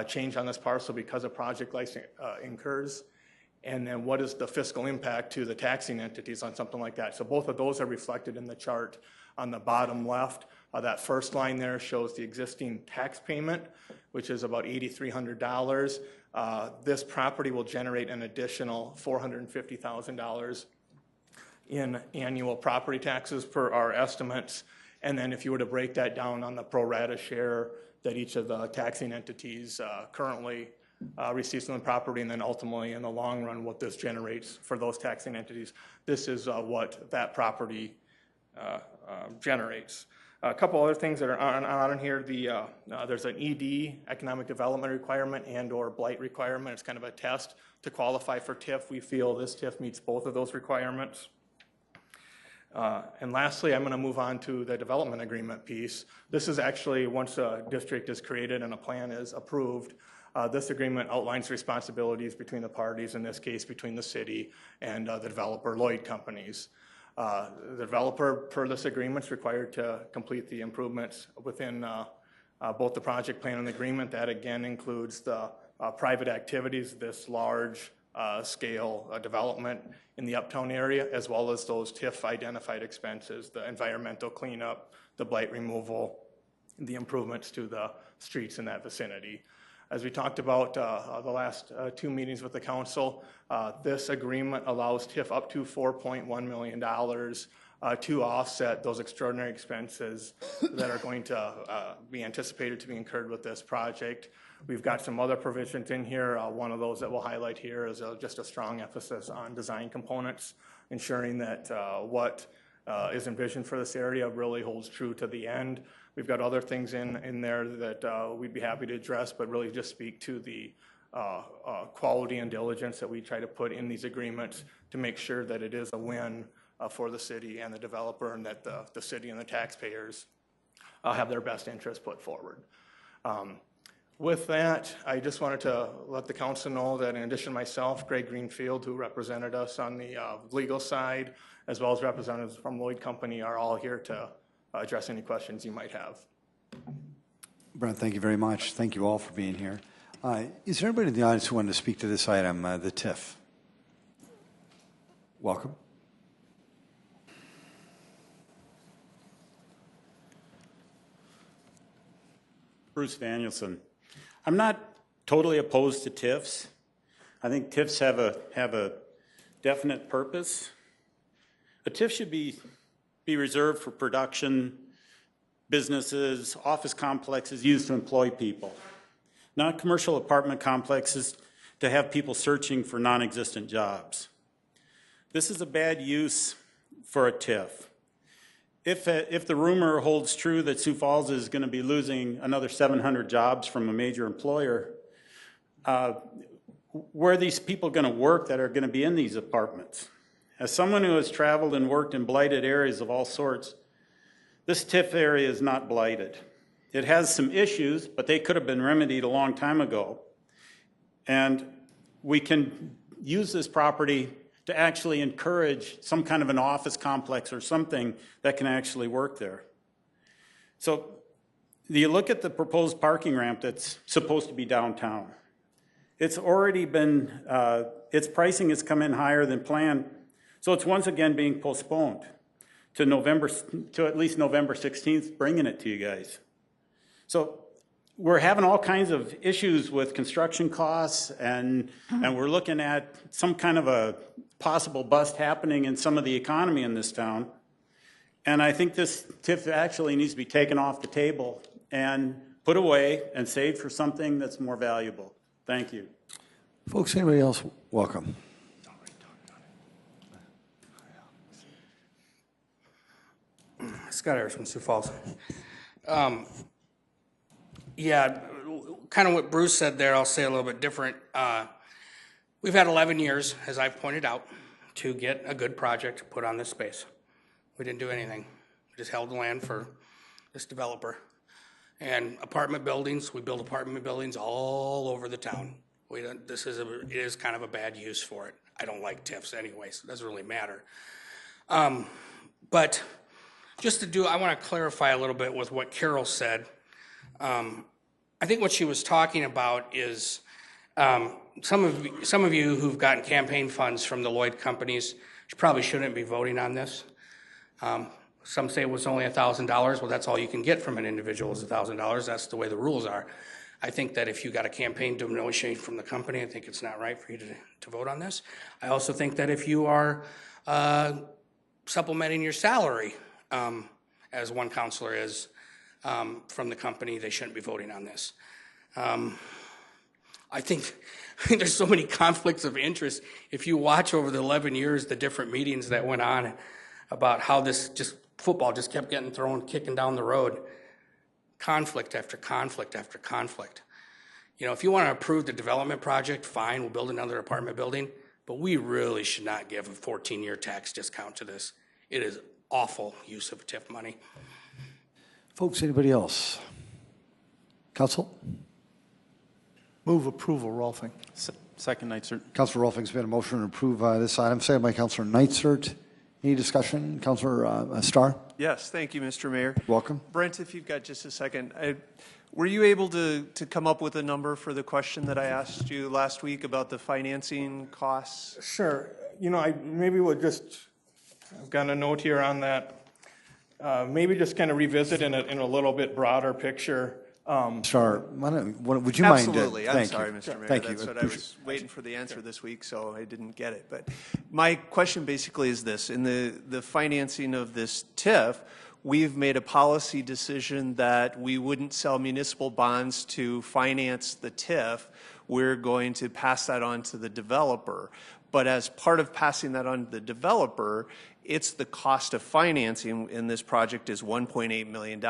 change on this parcel because a project license incurs? And then what is the fiscal impact to the taxing entities on something like that? So both of those are reflected in the chart on the bottom left. That first line there shows the existing tax payment, which is about $8,300. This property will generate an additional $450,000 in annual property taxes per our estimates. And then if you were to break that down on the pro rata share that each of the taxing entities currently receives from the property, and then ultimately in the long run what this generates for those taxing entities, this is what that property generates. A couple other things that are on here, there's an ED, economic development requirement, and or blight requirement. It's kind of a test to qualify for TIF. We feel this TIF meets both of those requirements. And lastly, I'm going to move on to the development agreement piece. This is actually, once a district is created and a plan is approved, this agreement outlines responsibilities between the parties, in this case between the city and the developer Lloyd companies. The developer, per this agreement, is required to complete the improvements within both the project plan and the agreement. That again includes the private activities, this large scale development in the uptown area, as well as those TIF identified expenses, the environmental cleanup, the blight removal, the improvements to the streets in that vicinity. As we talked about the last 2 meetings with the council, this agreement allows TIF up to $4.1 million to offset those extraordinary expenses that are going to be anticipated to be incurred with this project. We've got some other provisions in here. One of those that we'll highlight here is just a strong emphasis on design components, ensuring that what is envisioned for this area really holds true to the end. We've got other things in there that we'd be happy to address, but really just speak to the quality and diligence that we try to put in these agreements to make sure that it is a win for the city and the developer, and that the city and the taxpayers have their best interests put forward. With that, I just wanted to let the council know that in addition to myself, Greg Greenfield, who represented us on the legal side, as well as representatives from Lloyd Company, are all here to address any questions you might have. Brent, thank you very much. Thank you all for being here. Is there anybody in the audience who wanted to speak to this item, the TIF? Welcome. Bruce Danielson. I'm not totally opposed to TIFs. I think TIFs have a definite purpose. A TIF should be reserved for production, businesses, office complexes used to employ people, not commercial apartment complexes to have people searching for non-existent jobs. This is a bad use for a TIF. If the rumor holds true that Sioux Falls is going to be losing another 700 jobs from a major employer, where are these people going to work that are going to be in these apartments? As someone who has traveled and worked in blighted areas of all sorts, this TIF area is not blighted. It has some issues, but they could have been remedied a long time ago. And we can use this property to actually encourage some kind of an office complex or something that can actually work there. So you look at the proposed parking ramp that's supposed to be downtown. It's already been, its pricing has come in higher than planned, so it's once again being postponed. to at least November 16th, bringing it to you guys. So we're having all kinds of issues with construction costs, and we're looking at some kind of a possible bust happening in some of the economy in this town. And I think this TIF actually needs to be taken off the table and put away and saved for something that's more valuable. Thank you. Folks, anybody else? Welcome. Scott Ayers from Sioux Falls. Yeah, kind of what Bruce said there, I'll say a little bit different. We've had 11 years, as I've pointed out, to get a good project put on this space. We didn't do anything. We just held the land for this developer. And apartment buildings, we build apartment buildings all over the town. It is kind of a bad use for it. I don't like TIFs anyway, so it doesn't really matter. But just I want to clarify a little bit with what Carol said. I think what she was talking about is some of you who've gotten campaign funds from the Lloyd companies probably shouldn't be voting on this. Some say it was only $1,000. Well, that's all you can get from an individual is $1,000. That's the way the rules are. I think that if you got a campaign donation from the company, I think it's not right for you to vote on this. I also think that if you are supplementing your salary, as one counselor is from the company, they shouldn't be voting on this. I think there's so many conflicts of interest. If you watch over the 11 years, the different meetings that went on about how football just kept getting thrown, kicking down the road, conflict after conflict after conflict. You know, if you want to approve the development project, fine, we'll build another apartment building, but we really should not give a 14-year tax discount to this. It is awful use of TIF money. Folks, anybody else? Council? Move approval, Rolfing. Second, Nitzert. Councilor Rolfing's made a motion to approve this item, seconded by Councilor Nitzert. Any discussion? Councilor Starr? Yes, thank you, Mr. Mayor. Welcome. Brent, if you've got just a second, were you able to come up with a number for the question that I asked you last week about the financing costs? Sure. You know, I've got a note here on that. Maybe just kind of revisit in a little bit broader picture. Starr, would you mind? Absolutely. I'm Thank sorry, you. Mr. Mayor. Thank That's you. what I was waiting for the answer this week, so I didn't get it. But my question basically is this. In the financing of this TIF, we've made a policy decision that we wouldn't sell municipal bonds to finance the TIF. We're going to pass that on to the developer. But as part of passing that on to the developer, it's the cost of financing in this project is $1.8 million.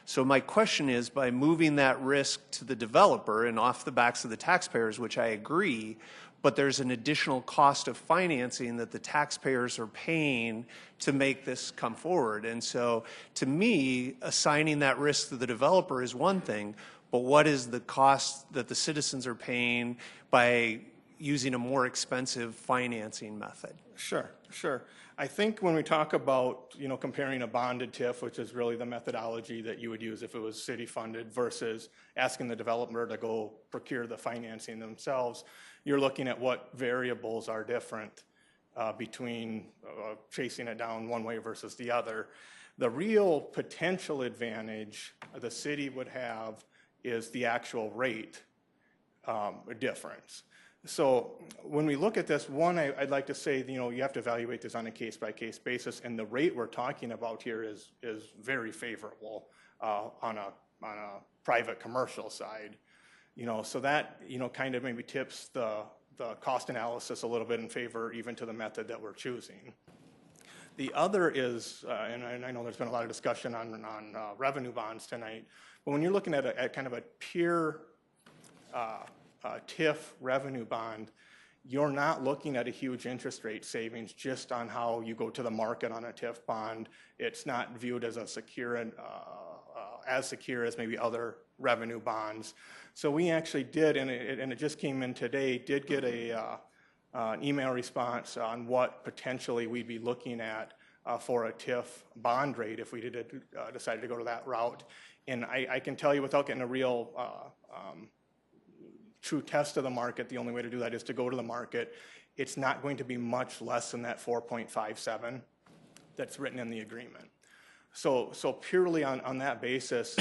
So my question is, by moving that risk to the developer and off the backs of the taxpayers, which I agree, but there's an additional cost of financing that the taxpayers are paying to make this come forward. And so to me, assigning that risk to the developer is one thing, but what is the cost that the citizens are paying by using a more expensive financing method? Sure. I think when we talk about, comparing a bonded TIF, which is really the methodology that you would use if it was city funded versus asking the developer to go procure the financing themselves, you're looking at what variables are different between chasing it down one way versus the other. The real potential advantage the city would have is the actual rate difference. So when we look at this, one, I'd like to say, you have to evaluate this on a case-by-case basis, and the rate we're talking about here is very favorable on a private commercial side. So that, kind of maybe tips the cost analysis a little bit in favor even to the method that we're choosing. The other is, and I know there's been a lot of discussion on revenue bonds tonight, but when you're looking at kind of a pure TIF revenue bond, you're not looking at a huge interest rate savings just on how you go to the market on a TIF bond. It's not viewed as as secure as maybe other revenue bonds. So we actually did, and it just came in today, did get an email response on what potentially we'd be looking at for a TIF bond rate if we decided to go to that route. And I can tell you without getting a real true test of the market, the only way to do that is to go to the market. It's not going to be much less than that 4.57. that's written in the agreement. So purely on that basis,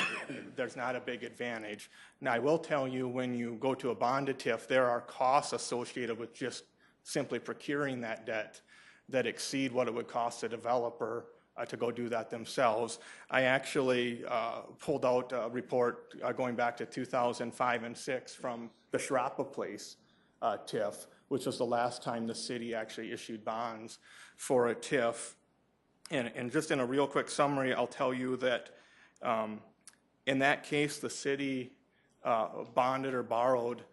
there's not a big advantage. Now, I will tell you, when you go to a bonded TIF, there are costs associated with just simply procuring that debt that exceed what it would cost a developer to go do that themselves. I actually pulled out a report going back to 2005 and 6 from the Sharapa Place TIF, which was the last time the city actually issued bonds for a TIF. And just in a real quick summary, I'll tell you that in that case, the city bonded or borrowed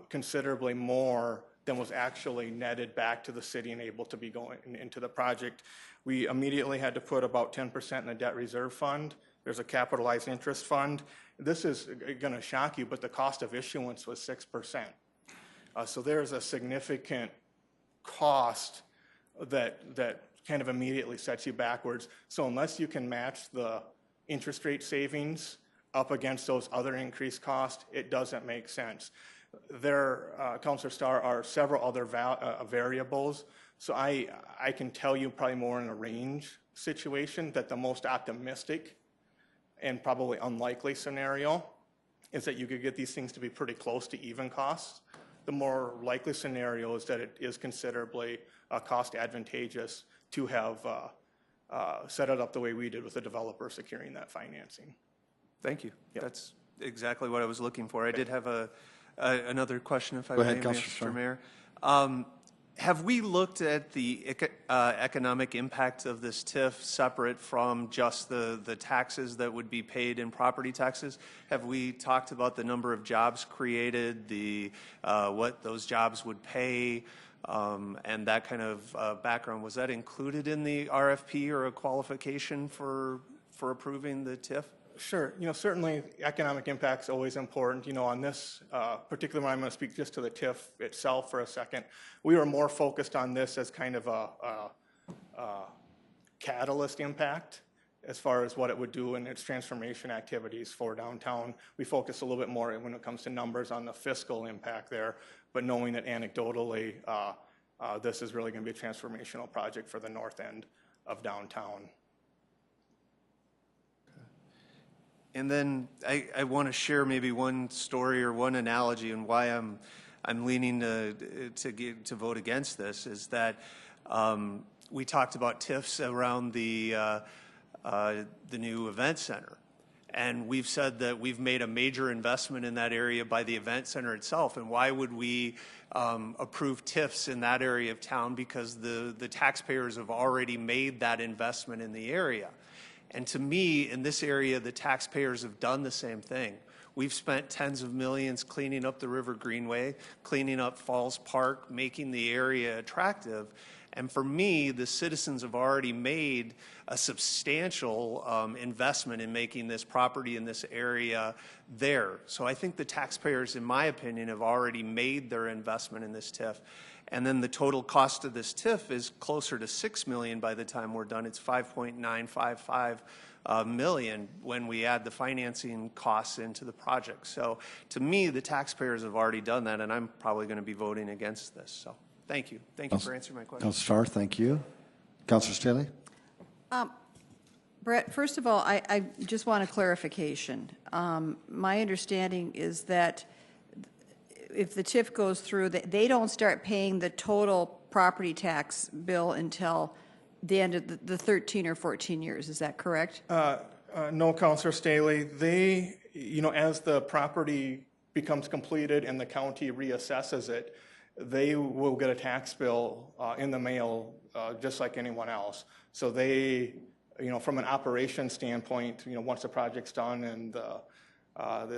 considerably more than was actually netted back to the city and able to be going into the project. We immediately had to put about 10% in the debt reserve fund. There's a capitalized interest fund. This is going to shock you, but the cost of issuance was 6%. So there's a significant cost that kind of immediately sets you backwards. So unless you can match the interest rate savings up against those other increased costs, it doesn't make sense. There, Councilor Starr, are several other variables. So I can tell you probably more in a range situation that the most optimistic and probably unlikely scenario is that you could get these things to be pretty close to even costs. The more likely scenario is that it is considerably cost advantageous to have set it up the way we did with the developer securing that financing. Thank you. Yep. That's exactly what I was looking for. I did have another question, if I Go may, ahead, Councilor Mr. Mayor. Have we looked at the economic impact of this TIF separate from just the taxes that would be paid in property taxes? Have we talked about the number of jobs created, what those jobs would pay, and that kind of background? Was that included in the RFP or a qualification for approving the TIF? Sure. Certainly economic impact is always important. On this particular one, I'm going to speak just to the TIF itself for a second. We were more focused on this as kind of a catalyst impact as far as what it would do in its transformation activities for downtown. We focus a little bit more when it comes to numbers on the fiscal impact there, but knowing that anecdotally, this is really going to be a transformational project for the north end of downtown. And then I want to share maybe one story or one analogy and why I'm leaning to vote against this is that we talked about TIFs around the new event center. And we've said that we've made a major investment in that area by the event center itself. And why would we approve TIFs in that area of town? Because the taxpayers have already made that investment in the area. And to me, in this area, the taxpayers have done the same thing. We've spent tens of millions cleaning up the River Greenway, cleaning up Falls Park, making the area attractive. And for me, the citizens have already made a substantial investment in making this property in this area there. So I think the taxpayers, in my opinion, have already made their investment in this TIF. And then the total cost of this TIF is closer to $6 million by the time we're done. It's $5.955 million when we add the financing costs into the project. So to me, the taxpayers have already done that, and I'm probably going to be voting against this. So thank you. Thank you for answering my question. Councilor Starr, thank you. Councilor Staley? Brett, first of all, I just want a clarification. My understanding is that if the TIF goes through, they don't start paying the total property tax bill until the end of the 13 or 14 years. Is that correct? No, Councilor Staley. They, as the property becomes completed and the county reassesses it, they will get a tax bill in the mail just like anyone else. So they, from an operation standpoint, once the project's done and the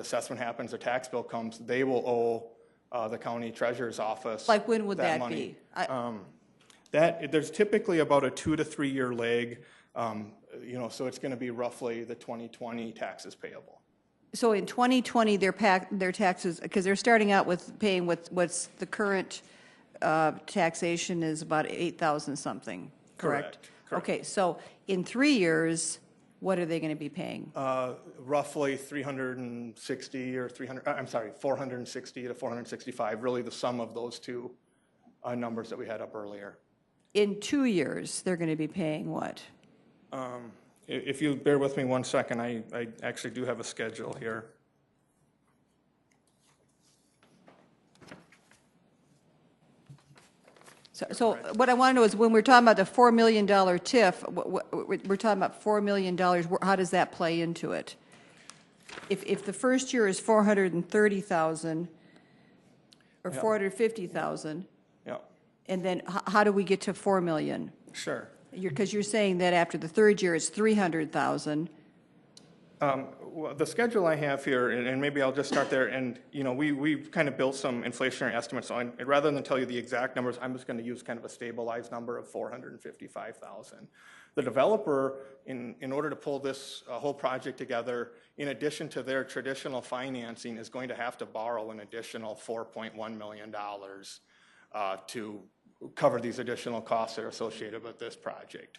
assessment happens, the tax bill comes, they will owe the county treasurer's office. Like when would that money. be? There's typically about a 2 to 3 year lag, so it's going to be roughly the 2020 taxes payable. So in 2020, their taxes, because they're starting out with paying what's the current taxation is about 8,000 something, correct? Correct. Okay, so in 3 years, what are they going to be paying? Roughly 460 to 465, really the sum of those two numbers that we had up earlier. in 2 years, they're going to be paying what? If you bear with me 1 second, I actually do have a schedule here. So what I want to know is when we're talking about the $4 million TIF, we're talking about $4 million, how does that play into it? If the first year is $430,000 or Yeah. $450,000, Yeah, and then how do we get to $4 million? sure. Because you're saying that after the third year, it's $300,000. Well, the schedule I have here, and maybe I'll just start there, and, you know, we've kind of built some inflationary estimates, so rather than tell you the exact numbers, I'm just going to use kind of a stabilized number of $455,000. The developer, in order to pull this whole project together, in addition to their traditional financing, is going to have to borrow an additional $4.1 million to cover these additional costs that are associated with this project.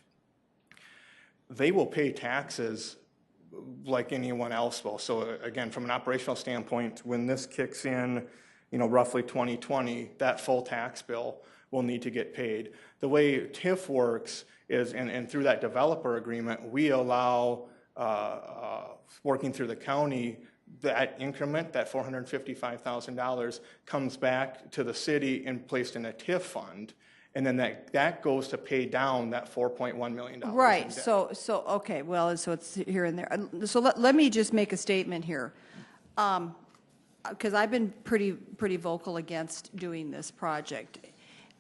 They will pay taxes like anyone else will. So again, from an operational standpoint, when this kicks in, you know, roughly 2020, that full tax bill will need to get paid. The way TIF works is, and through that developer agreement, we allow, working through the county, that increment, that $455,000, comes back to the city and placed in a TIF fund. And then that goes to pay down that $4.1 million. Right, so okay, well, so it's here and there. So let me just make a statement here. Because I've been pretty vocal against doing this project.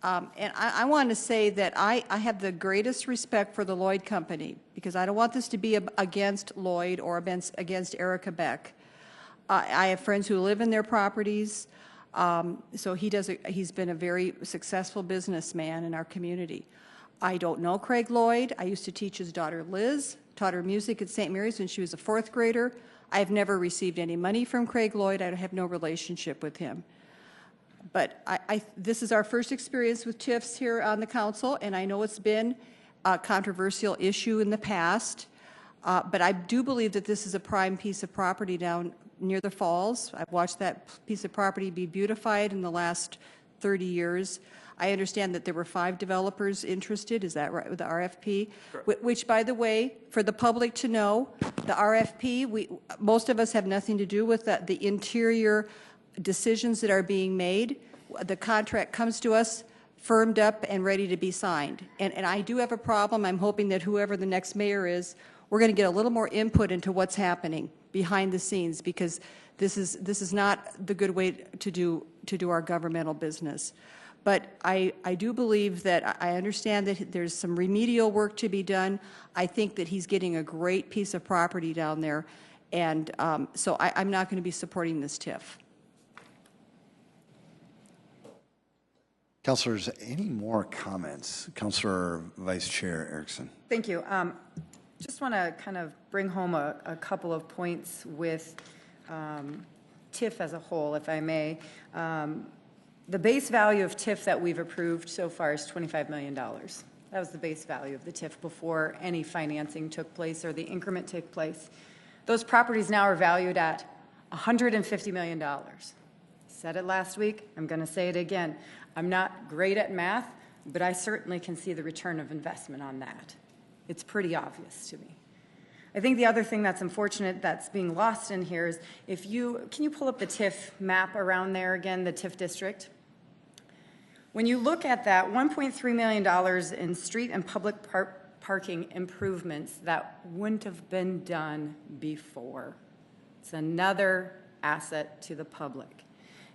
And I want to say that I have the greatest respect for the Lloyd Company, because I don't want this to be against Lloyd or against Erica Beck. I have friends who live in their properties. So he's been a very successful businessman in our community. I don't know Craig Lloyd. I used to teach his daughter Liz, taught her music at St. Mary's when she was a 4th grader. I've never received any money from Craig Lloyd. I have no relationship with him. But this is our first experience with TIFs here on the council, and I know it's been a controversial issue in the past. But I do believe that this is a prime piece of property down near the falls. I've watched that piece of property be beautified in the last 30 years. I understand that there were 5 developers interested, is that right, with the RFP? Which, by the way, for the public to know, the RFP, most of us have nothing to do with the interior decisions that are being made. The contract comes to us firmed up and ready to be signed. And I do have a problem. I'm hoping that whoever the next mayor is, we're going to get a little more input into what's happening behind the scenes, because this is not the good way to do our governmental business. But I do believe that I understand that there's some remedial work to be done. I think that he's getting a great piece of property down there, and so I'm not going to be supporting this TIF. Councilors, any more comments? Councilor Vice Chair Erickson. Thank you. Just want to kind of bring home a couple of points with TIF as a whole, if I may. The base value of TIF that we've approved so far is $25 million. That was the base value of the TIF before any financing took place or the increment took place. Those properties now are valued at $150 million. Said it last week, I'm going to say it again. I'm not great at math, but I certainly can see the return of investment on that. It's pretty obvious to me. I think the other thing that's unfortunate that's being lost in here is can you pull up the TIF map around there again, the TIF district? When you look at that, $1.3 million in street and public parking improvements that wouldn't have been done before. It's another asset to the public.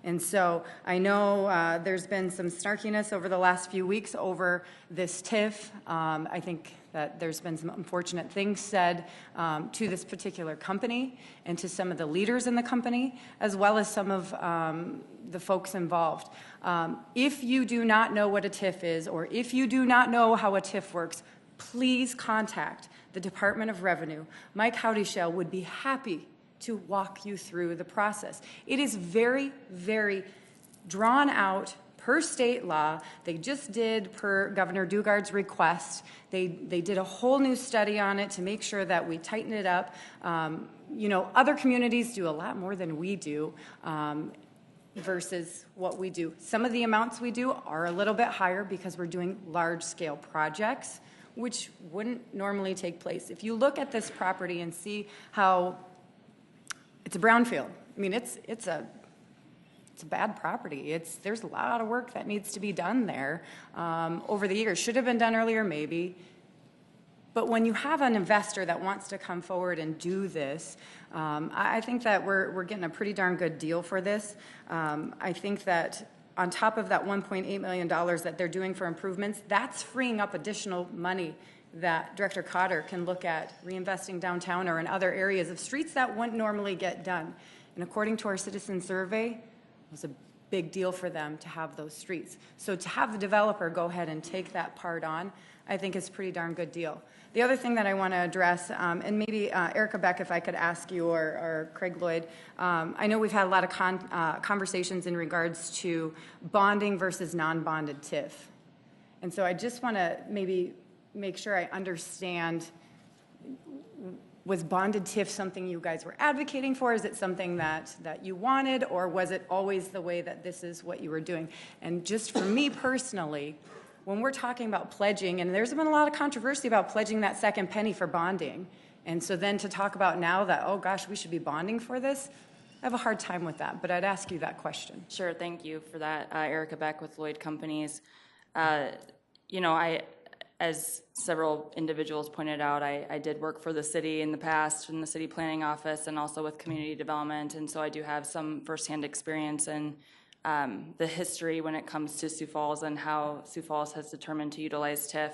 And so I know there's been some snarkiness over the last few weeks over this TIF. I think that there's been some unfortunate things said to this particular company and to some of the leaders in the company, as well as some of the folks involved. If you do not know what a TIF is, or if you do not know how a TIF works, please contact the Department of Revenue. Mike Howdyshell would be happy to walk you through the process. It is very, very drawn out per state law. They just did, per Governor Dugard's request, they did a whole new study on it to make sure that we tighten it up. You know, other communities do a lot more than we do. versus what we do. Some of the amounts we do are a little bit higher because we're doing large-scale projects, which wouldn't normally take place. If you look at this property and see how it's a brownfield, I mean, it's a bad property. There's a lot of work that needs to be done there over the years. Should have been done earlier, maybe. But when you have an investor that wants to come forward and do this, I think that we're getting a pretty darn good deal for this. I think that on top of that $1.8 million that they're doing for improvements, that's freeing up additional money that Director Cotter can look at reinvesting downtown or in other areas of streets that wouldn't normally get done. And according to our citizen survey, it was a big deal for them to have those streets. So to have the developer go ahead and take that part on, I think is a pretty darn good deal. The other thing that I want to address, and maybe Erica Beck, if I could ask you, or Craig Lloyd, I know we've had a lot of conversations in regards to bonding versus non-bonded TIF. And so I just want to maybe make sure I understand, was bonded TIF something you guys were advocating for? Is it something that you wanted, or was it always the way that this is what you were doing? And just for me personally, when we're talking about pledging, and there's been a lot of controversy about pledging that second penny for bonding, and so then to talk about now that, oh gosh, we should be bonding for this, I have a hard time with that, but I'd ask you that question. Sure, thank you for that. Erica Beck with Lloyd Companies. As several individuals pointed out, I did work for the city in the past in the city planning office and also with community development, and so I do have some firsthand experience in the history when it comes to Sioux Falls and how Sioux Falls has determined to utilize TIF.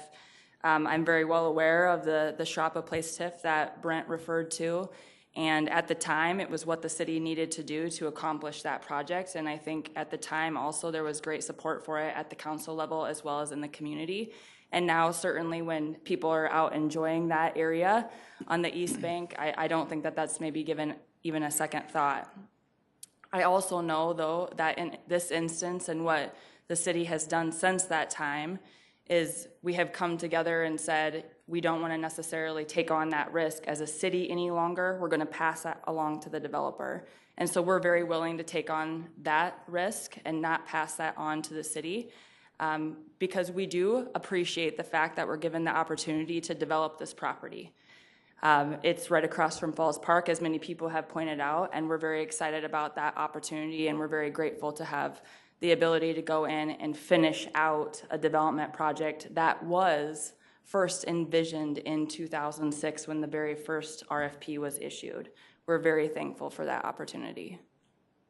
I'm very well aware of the Shrapa Place TIF that Brent referred to, and at the time it was what the city needed to do to accomplish that project, and I think at the time also there was great support for it at the council level as well as in the community. And now certainly when people are out enjoying that area on the East Bank, I don't think that that's maybe given even a second thought. I also know, though, that in this instance and what the city has done since that time is we have come together and said we don't want to necessarily take on that risk as a city any longer. We're going to pass that along to the developer. And so we're very willing to take on that risk and not pass that on to the city because we do appreciate the fact that we're given the opportunity to develop this property. It's right across from Falls Park, as many people have pointed out, and we're very excited about that opportunity, and we're very grateful to have the ability to go in and finish out a development project that was first envisioned in 2006 when the very first RFP was issued. We're very thankful for that opportunity.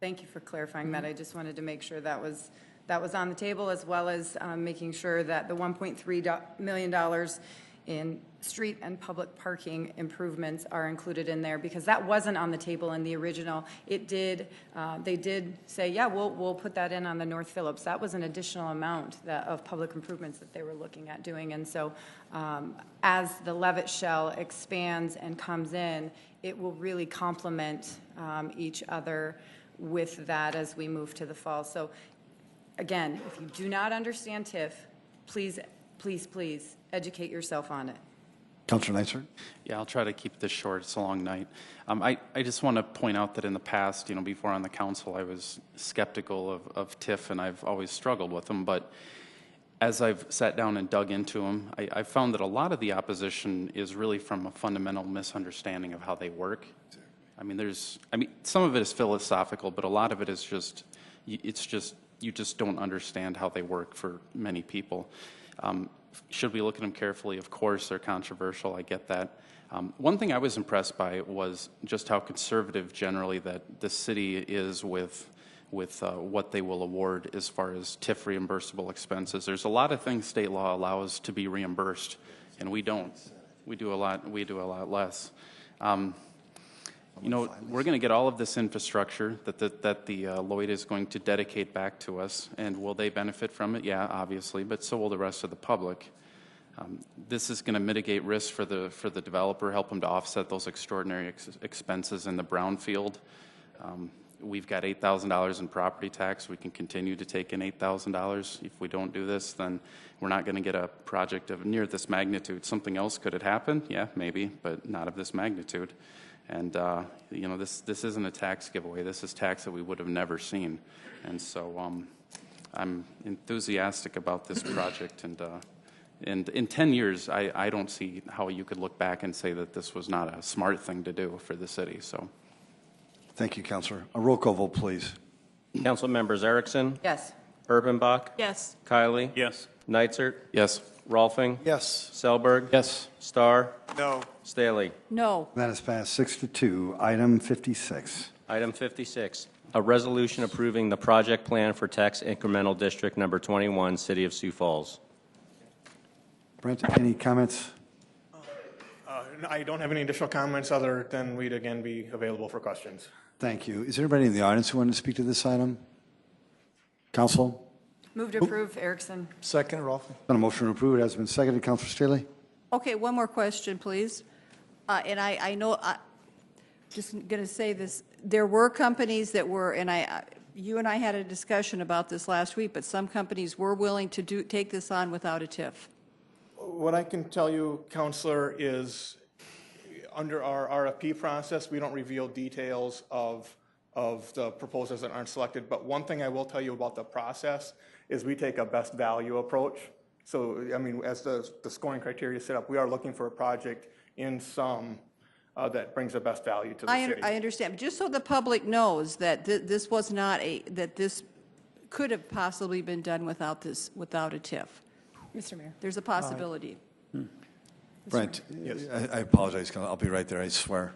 Thank you for clarifying that. I just wanted to make sure that was on the table, as well as making sure that the $1.3 million in street and public parking improvements are included in there, because that wasn't on the table in the original. It did, they did say, yeah, we'll put that in on the North Phillips. That was an additional amount of public improvements that they were looking at doing. And so as the Levitt Shell expands and comes in, it will really complement each other with that as we move to the fall. So again, if you do not understand TIF, please educate yourself on it. Councilor Neisert? Yeah, I'll try to keep this short. It's a long night. I just want to point out that in the past, before on the council, I was skeptical of TIF, and I've always struggled with them. But as I've sat down and dug into them, I found that a lot of the opposition is really from a fundamental misunderstanding of how they work. Some of it is philosophical, but a lot of it is you just don't understand how they work for many people. Should we look at them carefully? Of course, they're controversial. I get that. One thing I was impressed by was just how conservative generally that the city is with what they will award as far as TIF reimbursable expenses. There's a lot of things state law allows to be reimbursed, and we don't. We do a lot less. We're going to get all of this infrastructure that the Lloyd is going to dedicate back to us, and will they benefit from it? Yeah, obviously, but so will the rest of the public. This is going to mitigate risk for the developer, help them to offset those extraordinary expenses in the brownfield. We've got $8,000 in property tax. We can continue to take in $8,000. If we don't do this, then we're not going to get a project of near this magnitude. Something else, could it happen? Yeah, maybe, but not of this magnitude. And, this isn't a tax giveaway. This is tax that we would have never seen. And so I'm enthusiastic about this project. And in 10 years, I don't see how you could look back and say that this was not a smart thing to do for the city. So, Thank you, Counselor. A roll call vote, please. Council members Erickson, Yes. Urbanbach, Yes. Kiley, Yes. Neitzert, yes. Rolfing, Yes. Selberg, Yes. Starr, No. Staley. No. That is passed 6-2. Item 56. Item 56, a resolution approving the project plan for tax incremental district number 21, City of Sioux Falls. Brent, any comments? I don't have any additional comments other than we'd again be available for questions. Thank you. Is there anybody in the audience who wanted to speak to this item? Council? Move to approve, Erickson. Second, Rolfe. On a motion to approve, it has been seconded. Counselor Staley? Okay, one more question, please. And I know, just going to say this, there were companies that were, and you and I had a discussion about this last week, but some companies were willing to take this on without a TIF. What I can tell you, Counselor, is under our RFP process, we don't reveal details of the proposals that aren't selected. But one thing I will tell you about the process is we take a best value approach. So, I mean, as the scoring criteria set up, we are looking for a project in some that brings the best value to the city. I understand, but just so the public knows that this was not that this could have possibly been done without a TIF. Mr. Mayor. There's a possibility. Brent, I apologize. I'll be right there, I swear.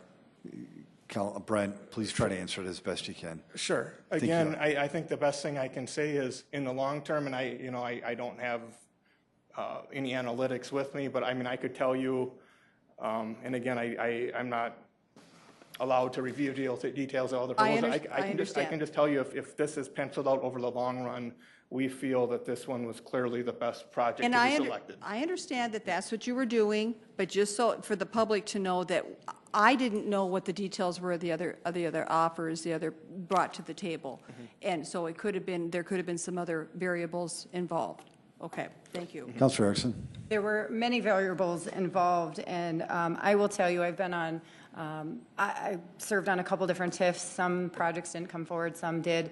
Brent, please try to answer it as best you can. Sure. Again, I think the best thing I can say is in the long term, and I don't have any analytics with me, but I mean, I could tell you, and again, I'm not allowed to review details of other proposals. I can just tell you if this is penciled out over the long run, we feel that this one was clearly the best project to be selected. I understand that that's what you were doing, but just so for the public to know that I didn't know what the details were of the other offers, the other brought to the table. And so there could have been some other variables involved. Okay, thank you. Councilor Erickson. There were many variables involved, and I will tell you, I've been on, I served on a couple different TIFs. Some projects didn't come forward, some did.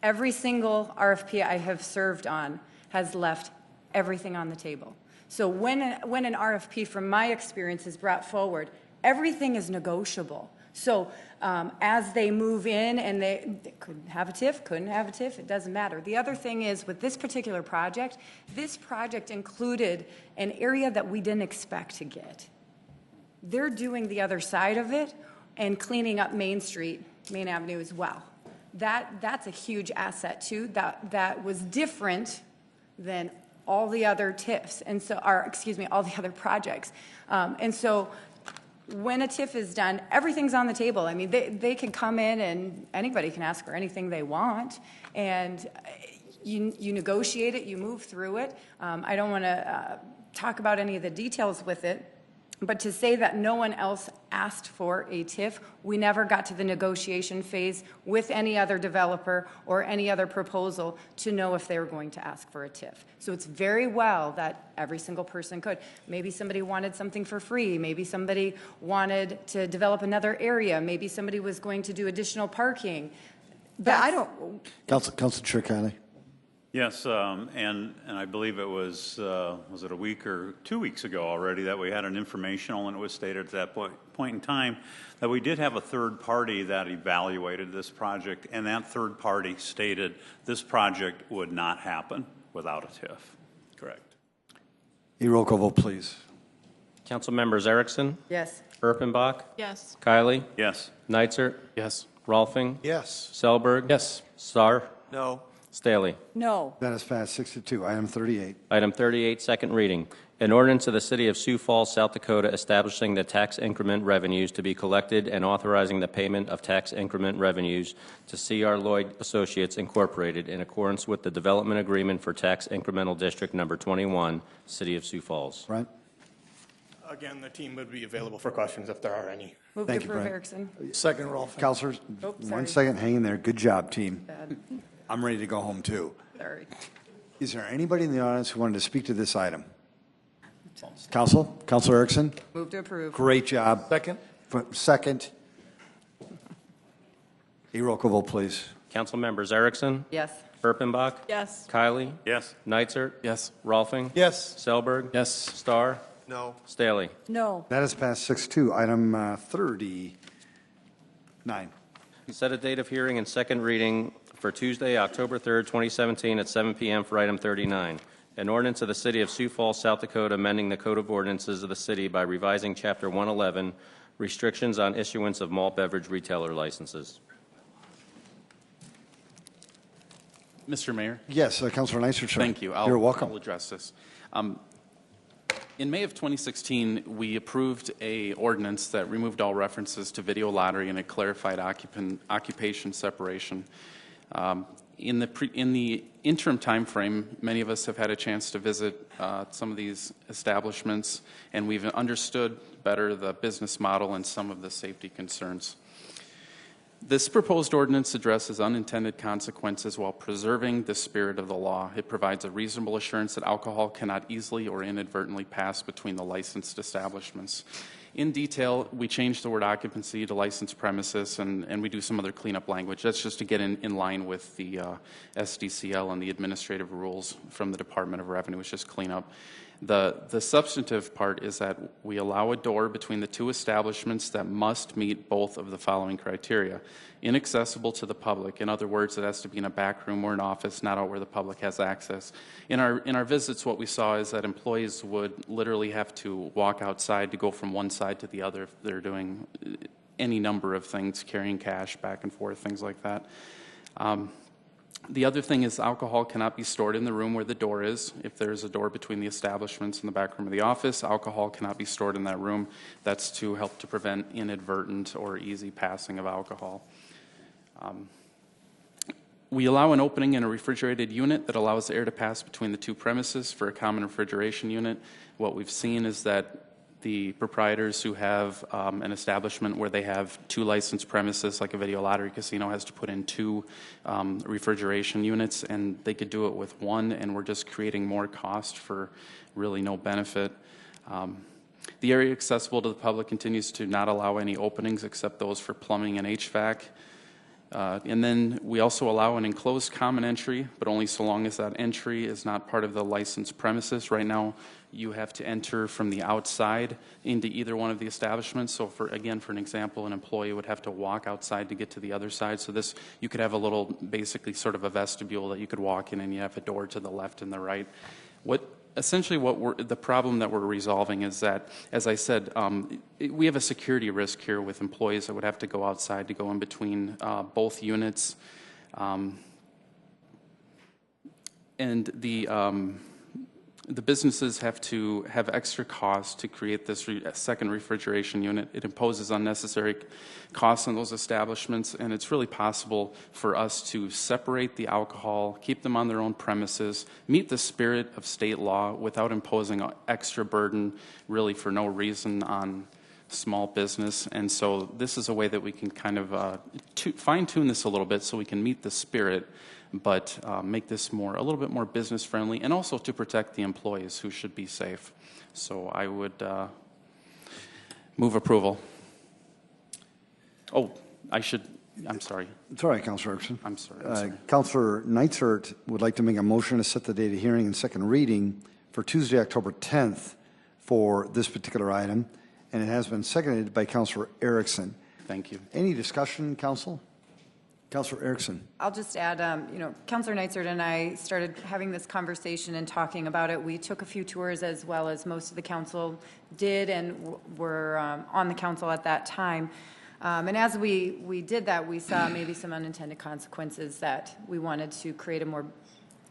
Every single RFP I have served on has left everything on the table. So when an RFP, from my experience, is brought forward, everything is negotiable. So as they move in and they could have a TIF, couldn't have a TIF, it doesn't matter. The other thing is with this particular project, this project included an area that we didn't expect to get. They're doing the other side of it and cleaning up Main Street, Main Avenue as well. That's a huge asset too. That was different than all the other TIFs, and so, all the other projects. And so when a TIF is done, everything's on the table. I mean, they can come in and anybody can ask for anything they want, and you negotiate it, you move through it. I don't want to talk about any of the details with it, but to say that no one else asked for a TIF, we never got to the negotiation phase with any other developer or any other proposal to know if they were going to ask for a TIF. So it's very well that every single person could. Maybe somebody wanted something for free. Maybe somebody wanted to develop another area.Maybe somebody was going to do additional parking. But I don't. Councilor Chirkani. Yes, and I believe it was it a week or 2 weeks ago already that we had an informational, and it was stated at that point in time that we did have a third party that evaluated this project, and that third party stated this project would not happen without a TIF. Correct. A roll call vote, please. Council members Erickson, Yes. Urbanbach, Yes. Kiley, Yes. Neitzert, Yes. Rolfing, Yes. Selberg, Yes. Starr, No. Staley. No. That is passed 6-2. Item 38. Item 38, second reading. An ordinance of the City of Sioux Falls, South Dakota, establishing the tax increment revenues to be collected and authorizing the payment of tax increment revenues to C.R. Lloyd Associates Incorporated in accordance with the Development Agreement for Tax Incremental District Number 21, City of Sioux Falls. Brent? Again, the team would be available for questions if there are any. Move Thank to you, approve, Brent. Erickson. Second, Rolfe. Counselors, Oh, sorry. 1 second, hang in there. Good job, team. Bad. I'm ready to go home, too. Sorry. Is there anybody in the audience who wanted to speak to this item? Councilor Erickson? Move to approve. Great job. Second. Second. A roll call vote, please. Council members Erickson, Yes. Erpenbach, Yes. Kylie, Yes. Nitzert, Yes. Rolfing, Yes. Selberg, Yes. Starr, No. Staley. No. That is passed 6-2. Item 39. Set a date of hearing and second reading for Tuesday, October 3rd, 2017 at 7 p.m. for item 39. An ordinance of the City of Sioux Falls, South Dakota, amending the Code of Ordinances of the city by revising Chapter 111, restrictions on issuance of malt beverage retailer licenses. Mr. Mayor? Yes, Councilor Nicer, sir. Thank you. You're welcome. I'll address this. In May of 2016, we approved a ordinance that removed all references to video lottery and it clarified occupation separation. In the interim time frame, many of us have had a chance to visit some of these establishments, and we've understood better the business model and some of the safety concerns. This proposed ordinance addresses unintended consequences while preserving the spirit of the law. It provides a reasonable assurance that alcohol cannot easily or inadvertently pass between the licensed establishments. In detail, we changed the word occupancy to licensed premises, and we do some other cleanup language. That's just to get in line with the SDCL and the administrative rules from the Department of Revenue. It's just cleanup. The substantive part is that we allow a door between the two establishments that must meet both of the following criteria. Inaccessible to the public. In other words, it has to be in a back room or an office, not out where the public has access. In our visits, what we saw is that employees would literally have to walk outside to go from one side to the other if they're doing any number of things, carrying cash back and forth, things like that. The other thing is alcohol cannot be stored in the room where the door is. If there's a door between the establishments and the back room of the office, alcohol cannot be stored in that room. That's to help to prevent inadvertent or easy passing of alcohol. We allow an opening in a refrigerated unit that allows air to pass between the two premises for a common refrigeration unit. What we've seen is that the proprietors who have an establishment where they have two licensed premises, like a video lottery casino, has to put in two refrigeration units, and they could do it with one, and we're just creating more cost for really no benefit. The area accessible to the public continues to not allow any openings except those for plumbing and HVAC. And then we also allow an enclosed common entry, but only so long as that entry is not part of the licensed premises. Right now, you have to enter from the outside into either one of the establishments. So for an example, an employee would have to walk outside to get to the other side. So this, you could have a little, basically sort of a vestibule that you could walk in, and you have a door to the left and the right. The problem that we're resolving is that, as I said, we have a security risk here with employees that would have to go outside to go in between both units. And the businesses have to have extra costs to create this second refrigeration unit. It imposes unnecessary costs on those establishments, and it's really possible for us to separate the alcohol, keep them on their own premises, meet the spirit of state law without imposing extra burden, really for no reason, on small business. And so this is a way that we can kind of fine-tune this a little bit so we can meet the spirit, but make this a little bit more business friendly, and also to protect the employees who should be safe. So I would move approval. I'm sorry. It's all right, Councilor Erickson. I'm sorry. Councilor Nitzert would like to make a motion to set the date of hearing and second reading for Tuesday, October 10th for this particular item, and it has been seconded by Councilor Erickson. Thank you. Any discussion, Council? Councilor Erickson. I'll just add, Councilor Nitzert and I started having this conversation and talking about it. We took a few tours, as well as most of the council did, and were on the council at that time. And as we did that, we saw maybe some unintended consequences that we wanted to create a more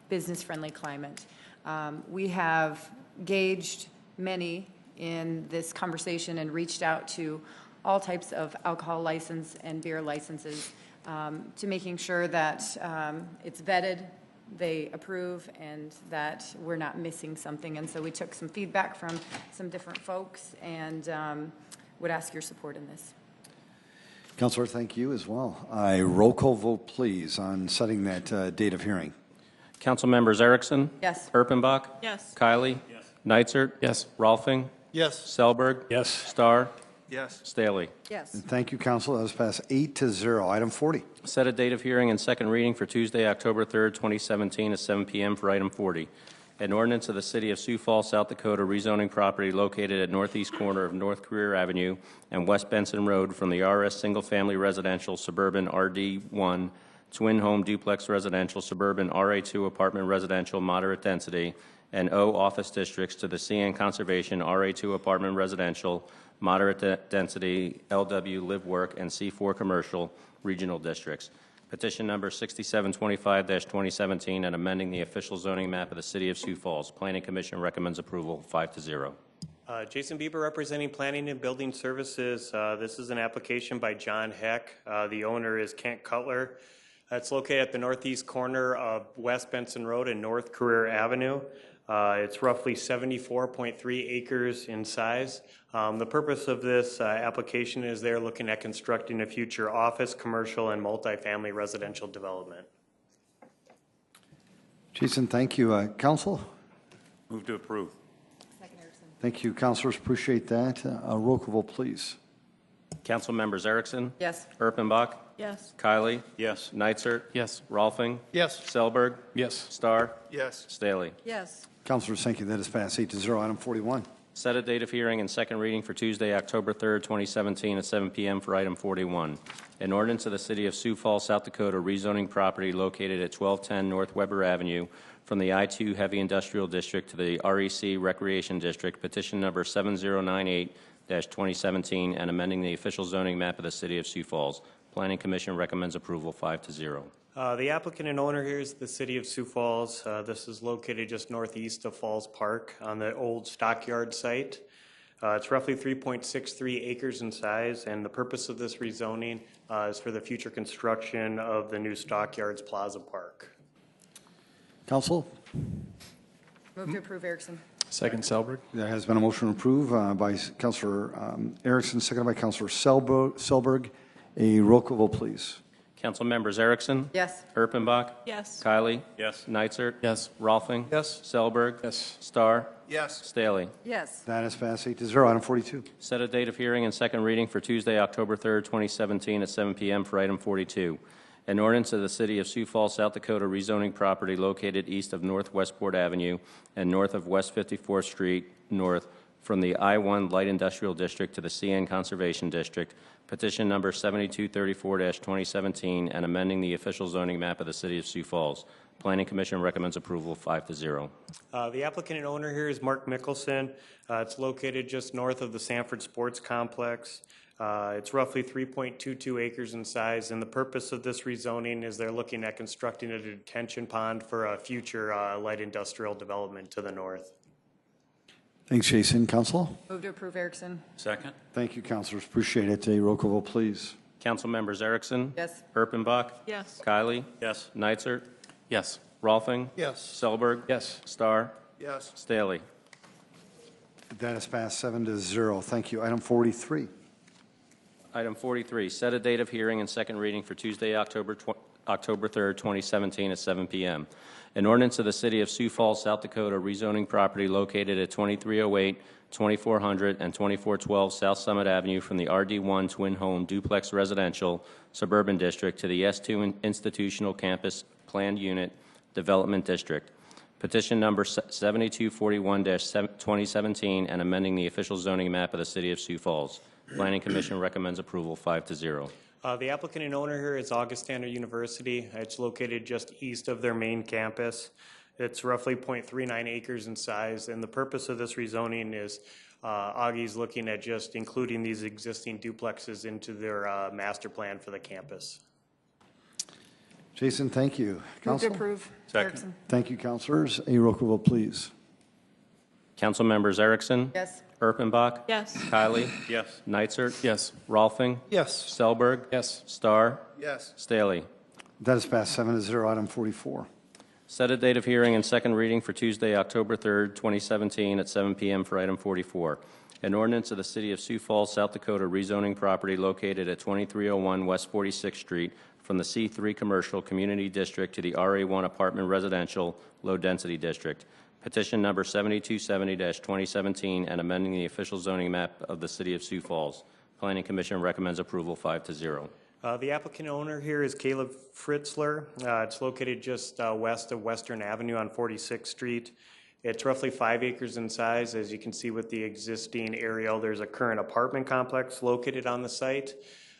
business-friendly climate. We have gauged many in this conversation and reached out to all types of alcohol license and beer licenses, to making sure that it's vetted, they approve, and that we're not missing something. And so we took some feedback from some different folks, and would ask your support in this. Councilor, thank you as well. A roll call vote, please, on setting that date of hearing. Council members Erickson? Yes. Erpenbach? Yes. Kylie? Yes. Nitzert? Yes. Rolfing? Yes. Selberg? Yes. Starr? Yes. Staley. Yes. And thank you, Council. That was passed 8-0. Item 40. Set a date of hearing and second reading for Tuesday, October 3rd, 2017 at 7 p.m. for item 40. An ordinance of the City of Sioux Falls, South Dakota, rezoning property located at northeast corner of North Career Avenue and West Benson Road from the RS Single Family Residential Suburban RD1 Twin Home Duplex Residential Suburban RA2 Apartment Residential Moderate Density and O Office Districts to the CN Conservation RA2 Apartment Residential Moderate Density LW Live Work and C4 Commercial Regional Districts. Petition number 6725-2017 and amending the official zoning map of the City of Sioux Falls. Planning Commission recommends approval 5-0. Jason Bieber representing Planning and Building Services. This is an application by John Heck. The owner is Kent Cutler. It's located at the northeast corner of West Benson Road and North Career Avenue. It's roughly 74.3 acres in size. The purpose of this application is they're looking at constructing a future office, commercial, and multifamily residential development. Jason, thank you. Council? Move to approve. Thank you, councilors. Appreciate that. Roll call vote, please. Council members Erickson? Yes. Erpenbach? Yes. Kiley? Yes. Neitzert? Yes. Rolfing? Yes. Selberg? Yes. Starr? Yes. Staley. Yes. Councilors, thank you. That is passed 8-0. Item 41. Set a date of hearing and second reading for Tuesday, October 3rd, 2017 at 7 p.m. for item 41. An ordinance of the City of Sioux Falls, South Dakota, rezoning property located at 1210 North Weber Avenue from the I-2 Heavy Industrial District to the REC Recreation District, petition number 7098-2017, and amending the official zoning map of the City of Sioux Falls. Planning Commission recommends approval 5-0. The applicant and owner here is the City of Sioux Falls. This is located just northeast of Falls Park on the old stockyard site. It's roughly 3.63 acres in size, and the purpose of this rezoning is for the future construction of the new Stockyards Plaza Park. Council? Move to approve, Erickson. Second, Selberg. There has been a motion to approve by Councilor Erickson, seconded by Councilor Selberg. A roll call vote, please. Council members Erickson? Yes. Erpenbach? Yes. Kiley? Yes. Neitzert? Yes. Rolfing? Yes. Selberg? Yes. Starr? Yes. Staley. Yes. That is passed 8-0. Item 42. Set a date of hearing and second reading for Tuesday, October 3rd, 2017 at 7 p.m. for item 42. An ordinance of the City of Sioux Falls, South Dakota, rezoning property located east of North Westport Avenue and north of West 54th Street North from the I-1 Light Industrial District to the CN Conservation District, petition number 7234-2017, and amending the official zoning map of the City of Sioux Falls. Planning Commission recommends approval 5-0. The applicant and owner here is Mark Mickelson. It's located just north of the Sanford Sports Complex. It's roughly 3.22 acres in size, and the purpose of this rezoning is they're looking at constructing a detention pond for a future light industrial development to the north. Thanks, Jason. Council? Move to approve, Erickson. Second. Thank you, councilors. Appreciate it. A roll call vote, please. Council members Erickson? Yes. Erpenbach? Yes. Kiley? Yes. Neitzert? Yes. Rolfing? Yes. Selberg? Yes. Starr? Yes. Staley. That is passed 7-0. Thank you. Item 43. Item 43, set a date of hearing and second reading for Tuesday, October 3rd, 2017 at 7 p.m. An ordinance of the City of Sioux Falls, South Dakota, rezoning property located at 2308, 2400, and 2412 South Summit Avenue from the RD1 Twin Home Duplex Residential Suburban District to the S2 Institutional Campus Planned Unit Development District. Petition number 7241-2017 and amending the official zoning map of the City of Sioux Falls. Planning Commission recommends approval 5-0. The applicant and owner here is Augustana University. It's located just east of their main campus. It's roughly 0.39 acres in size, and the purpose of this rezoning is Augie's looking at just including these existing duplexes into their master plan for the campus. Jason, thank you. Move to Council? approve, Second. Erickson. Thank you, councilors. A roll call vote, please. Council members Erickson? Yes. Erpenbach? Yes. Kiley? Yes. Neitzert? Yes. Rolfing? Yes. Selberg? Yes. Starr? Yes. Staley. That is passed 7-0. Item 44. Set a date of hearing and second reading for Tuesday, October 3rd, 2017 at 7 p.m. for item 44. An ordinance of the City of Sioux Falls, South Dakota, rezoning property located at 2301 West 46th Street from the C3 Commercial Community District to the RA1 Apartment Residential Low Density District. Petition number 7270-2017 and amending the official zoning map of the City of Sioux Falls. Planning Commission recommends approval 5-0. The applicant owner here is Caleb Fritzler. It's located just west of Western Avenue on 46th Street. It's roughly 5 acres in size. As you can see with the existing aerial, there's a current apartment complex located on the site.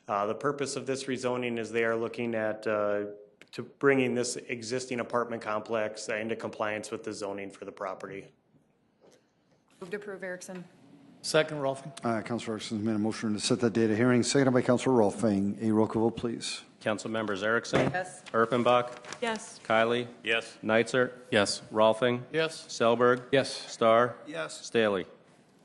The purpose of this rezoning is they are looking at to bringing this existing apartment complex into compliance with the zoning for the property. Move to approve, Erickson. Second, Rolfing. Councilor Erickson's made a motion to set that date of hearing, seconded by Councilor Rolfing. A roll call vote, please. Council members Erickson? Yes. Erpenbach? Yes. Kylie? Yes. Neitzer? Yes. Rolfing? Yes. Selberg? Yes. Starr? Yes. Staley?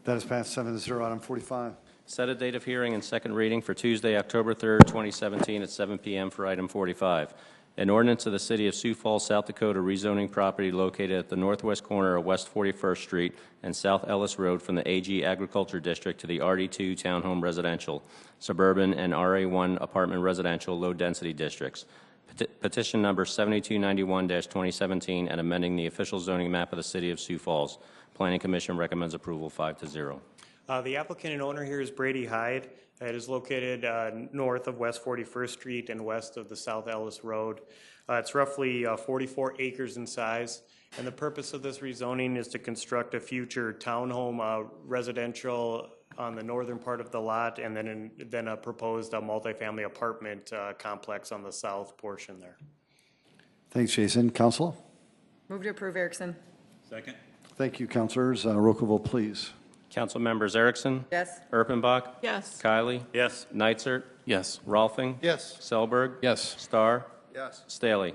That is passed 7-0. Item 45. Set a date of hearing and second reading for Tuesday, October 3rd, 2017 at 7 p.m. for item 45. An ordinance of the City of Sioux Falls, South Dakota rezoning property located at the northwest corner of West 41st Street and South Ellis Road from the AG Agriculture District to the RD2 Townhome Residential, Suburban, and RA1 Apartment Residential Low-Density Districts. Petition number 7291-2017 and amending the official zoning map of the City of Sioux Falls. Planning Commission recommends approval 5-0. The applicant and owner here is Brady Hyde. It is located north of West 41st Street and west of the South Ellis Road. It's roughly 44 acres in size, and the purpose of this rezoning is to construct a future townhome residential on the northern part of the lot, and then a proposed multifamily apartment complex on the south portion there. Thanks, Jason. Council? Move to approve, Erickson. Second. Thank you, councilors. Roll call vote, please. Council members Erickson? Yes. Erpenbach? Yes. Kylie? Yes. Neitzer? Yes. Rolfing? Yes. Selberg? Yes. Starr? Yes. Staley?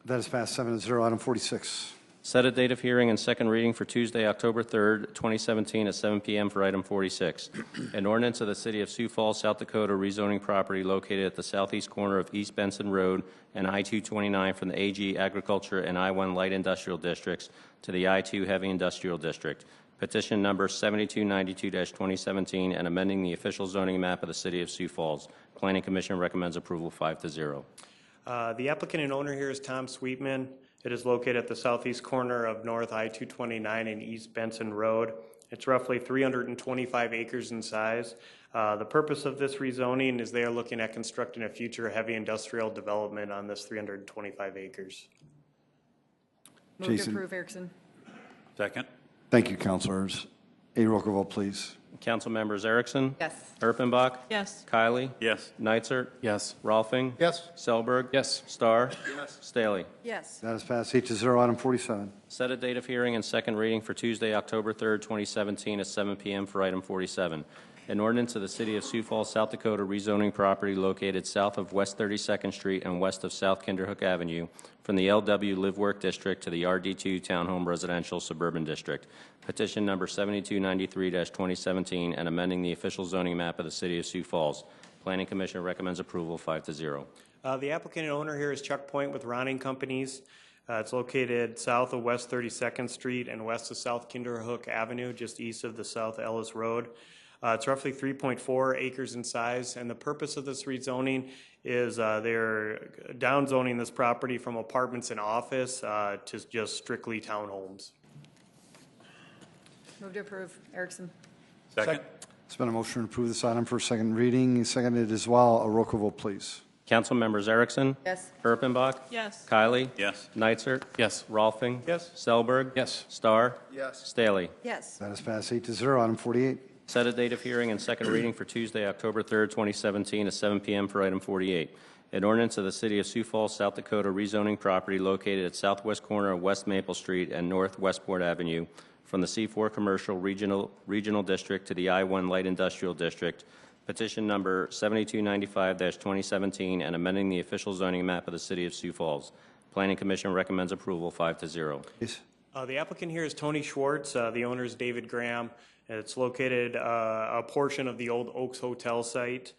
That is passed 7-0. Item 46. Set a date of hearing and second reading for Tuesday, October 3rd, 2017 at 7 p.m. for item 46. An ordinance of the City of Sioux Falls, South Dakota rezoning property located at the southeast corner of East Benson Road and I-229 from the AG Agriculture and I-1 Light Industrial Districts to the I-2 Heavy Industrial District. Petition number 7292-2017 and amending the official zoning map of the City of Sioux Falls. Planning Commission recommends approval 5-0. The applicant and owner here is Tom Sweetman. It is located at the southeast corner of North I-229 and East Benson Road. It's roughly 325 acres in size. The purpose of this rezoning is they are looking at constructing a future heavy industrial development on this 325 acres. Move Jason. to approve, Erickson. Second. Thank you, councilors. A roll call vote, please. Council members Erickson? Yes. Erpenbach? Yes. Kylie? Yes. Neitzer? Yes. Rolfing? Yes. Selberg? Yes. Starr? Yes. Staley? Yes. That is passed 8-0. Item 47. Set a date of hearing and second reading for Tuesday, October 3rd, 2017 at 7 p.m. for item 47. An ordinance of the City of Sioux Falls, South Dakota rezoning property located south of West 32nd Street and west of South Kinderhook Avenue from the LW Live Work District to the RD2 Townhome Residential Suburban District. Petition number 7293-2017 and amending the official zoning map of the City of Sioux Falls. Planning Commission recommends approval 5-0. The applicant and owner here is Chuck Point with Ronning Companies. It's located south of West 32nd Street and west of South Kinderhook Avenue, just east of the South Ellis Road. It's roughly 3.4 acres in size, and the purpose of this rezoning is they're downzoning this property from apartments and office to just strictly townhomes. Move to approve, Erickson. Second. It's been a motion to approve this item for second reading. Seconded as well. A roll call vote, please. Council members Erickson? Yes. Erpenbach? Yes. Kylie? Yes. Neitzer? Yes. Rolfing? Yes. Selberg? Yes. Starr? Yes. Staley? Yes. That is passed 8-0. Item 48. Set a date of hearing and second reading for Tuesday, October 3rd, 2017 at 7 p.m. for item 48. An ordinance of the City of Sioux Falls, South Dakota rezoning property located at southwest corner of West Maple Street and North Westport Avenue from the C4 Commercial Regional District to the I-1 Light Industrial District. Petition number 7295-2017 and amending the official zoning map of the City of Sioux Falls. Planning Commission recommends approval 5-0. Yes. The applicant here is Tony Schwartz. The owner is David Graham. It's located a portion of the old Oaks Hotel site.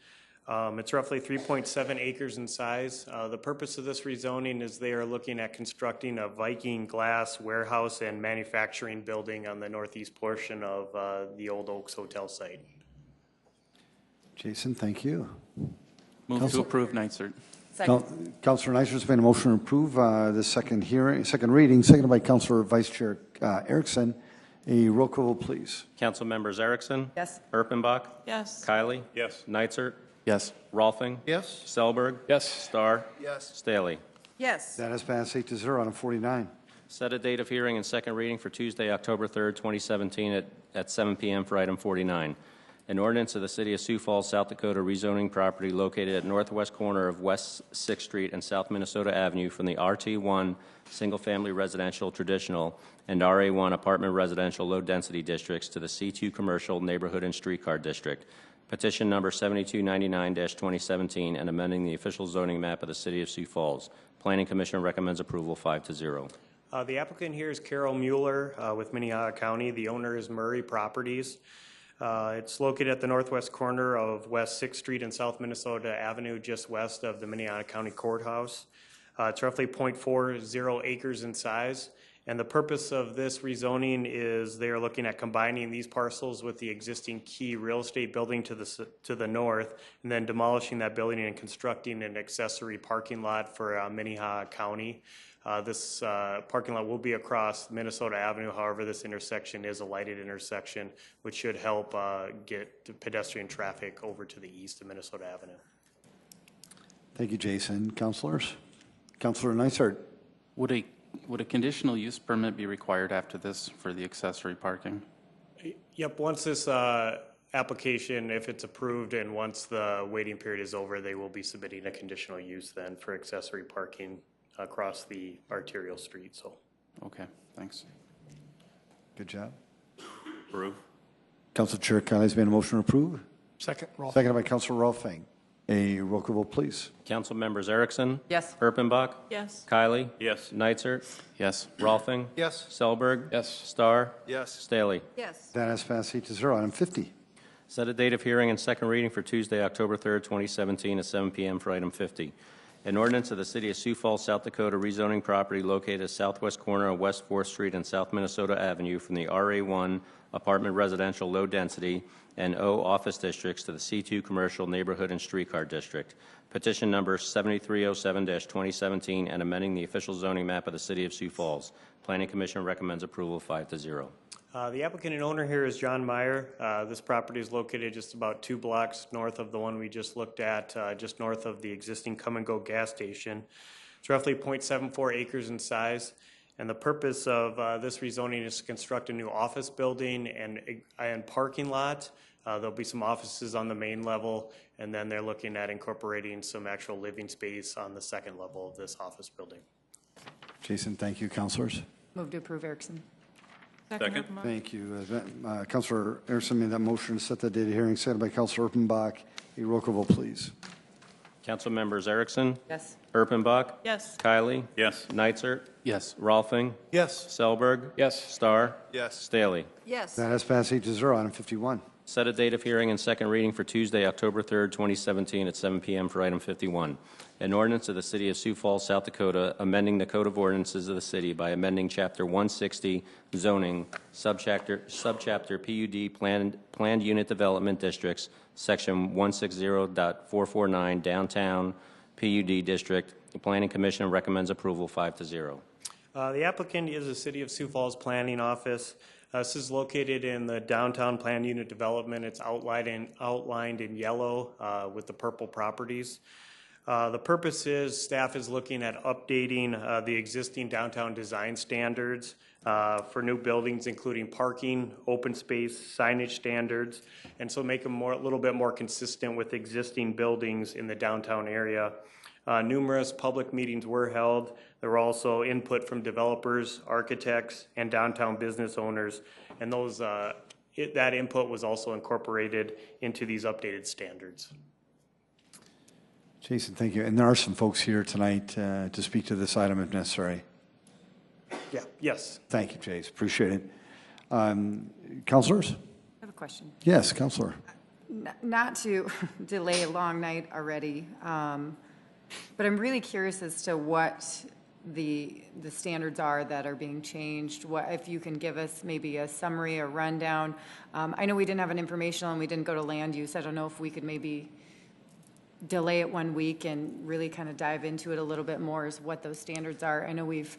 It's roughly 3.7 acres in size. The purpose of this rezoning is they are looking at constructing a Viking glass warehouse and manufacturing building on the northeast portion of the old Oaks Hotel site. Jason, thank you. Move to approve, Neitzer. Second. Councilor Neisser's made a motion to approve the second reading, seconded by Councilor Vice Chair Erickson. A roll call, please. Council members Erickson? Yes. Erpenbach? Yes. Kylie? Yes. Nitzert? Yes. Rolfing? Yes. Selberg? Yes. Starr? Yes. Staley? Yes. That has passed 8-0. Item 49. Set a date of hearing and second reading for Tuesday, October 3rd, 2017 at 7 p.m. for item 49. An ordinance of the City of Sioux Falls, South Dakota rezoning property located at northwest corner of West 6th Street and South Minnesota Avenue from the RT1 single-family residential traditional and RA1 apartment residential low-density districts to the C2 commercial neighborhood and streetcar district. Petition number 7299-2017 and amending the official zoning map of the City of Sioux Falls. Planning Commission recommends approval 5-0. The applicant here is Carol Mueller with Minnehaha County. The owner is Murray Properties. It's located at the northwest corner of West 6th Street and South Minnesota Avenue, just west of the Minnehaha County Courthouse. It's roughly 0.40 acres in size. And the purpose of this rezoning is they are looking at combining these parcels with the existing key real estate building to the north, and then demolishing that building and constructing an accessory parking lot for Minnehaha County. This parking lot will be across Minnesota Avenue. However, this intersection is a lighted intersection, which should help get pedestrian traffic over to the east of Minnesota Avenue. Thank you, Jason. Councilors? Councilor Nitzert. Would a conditional use permit be required after this for the accessory parking? Yep, once this application, if it's approved and once the waiting period is over, they will be submitting a conditional use then for accessory parking across the arterial street. So, okay, thanks. Good job. Approve. Council Chair Kylie's made a motion to approve. Second, Rolfing. Seconded by Councilor Rolfing. A roll call, please. Council members Erickson? Yes. Erpenbach? Yes. Kylie? Yes. Nitzert? Yes. Rolfing? Yes. Selberg? Yes. Starr? Yes. Staley? Yes. That has passed 8-0. Item 50. Set a date of hearing and second reading for Tuesday, October 3rd, 2017 at 7 p.m. for item 50. An ordinance of the City of Sioux Falls, South Dakota rezoning property located at southwest corner of West 4th Street and South Minnesota Avenue from the RA1 apartment residential low density and O office districts to the C2 commercial neighborhood and streetcar district. Petition number 7307-2017 and amending the official zoning map of the City of Sioux Falls. Planning Commission recommends approval 5-0. The applicant and owner here is John Meyer. This property is located just about 2 blocks north of the one we just looked at, just north of the existing come-and-go gas station. It's roughly 0.74 acres in size, and the purpose of this rezoning is to construct a new office building and parking lot. There'll be some offices on the main level, and then they're looking at incorporating some actual living space on the second level of this office building. Jason, thank you. Councilors? Move to approve, Erickson. Second. Thank you. Councilor Erickson made that motion to set the date of hearing. Seconded by Councilor Erpenbach. A roll call, please. Council members Erickson? Yes. Erpenbach? Yes. Kylie? Yes. Nitzert? Yes. Rolfing? Yes. Selberg? Yes. Starr? Yes. Staley? Yes. That has passed 8-0. Item 51. Set a date of hearing and second reading for Tuesday, October 3rd, 2017 at 7 p.m. for item 51. An ordinance of the City of Sioux Falls, South Dakota, amending the Code of Ordinances of the city by amending Chapter 160, zoning, subchapter PUD, planned unit development districts, Section 160.449, downtown PUD district. The Planning Commission recommends approval 5-0. The applicant is the City of Sioux Falls Planning Office. This is located in the downtown plan unit development. It's outlined in yellow with the purple properties. The purpose is staff is looking at updating the existing downtown design standards for new buildings, including parking, open space, signage standards, and so make them a little bit more consistent with existing buildings in the downtown area. Numerous public meetings were held. There were also input from developers, architects, and downtown business owners, and that input was also incorporated into these updated standards. Jason, thank you. And there are some folks here tonight to speak to this item if necessary. Yeah. Yes. Thank you, Jace. Appreciate it. Councilors? I have a question. Yes, Councilor. Not to delay a long night already, but I'm really curious as to what the standards are that are being changed. What, if you can give us maybe a summary, a rundown. I know we didn't have an informational and we didn't go to land use. I don't know if we could maybe delay it 1 week and really kind of dive into it a little bit more as what those standards are. I know we've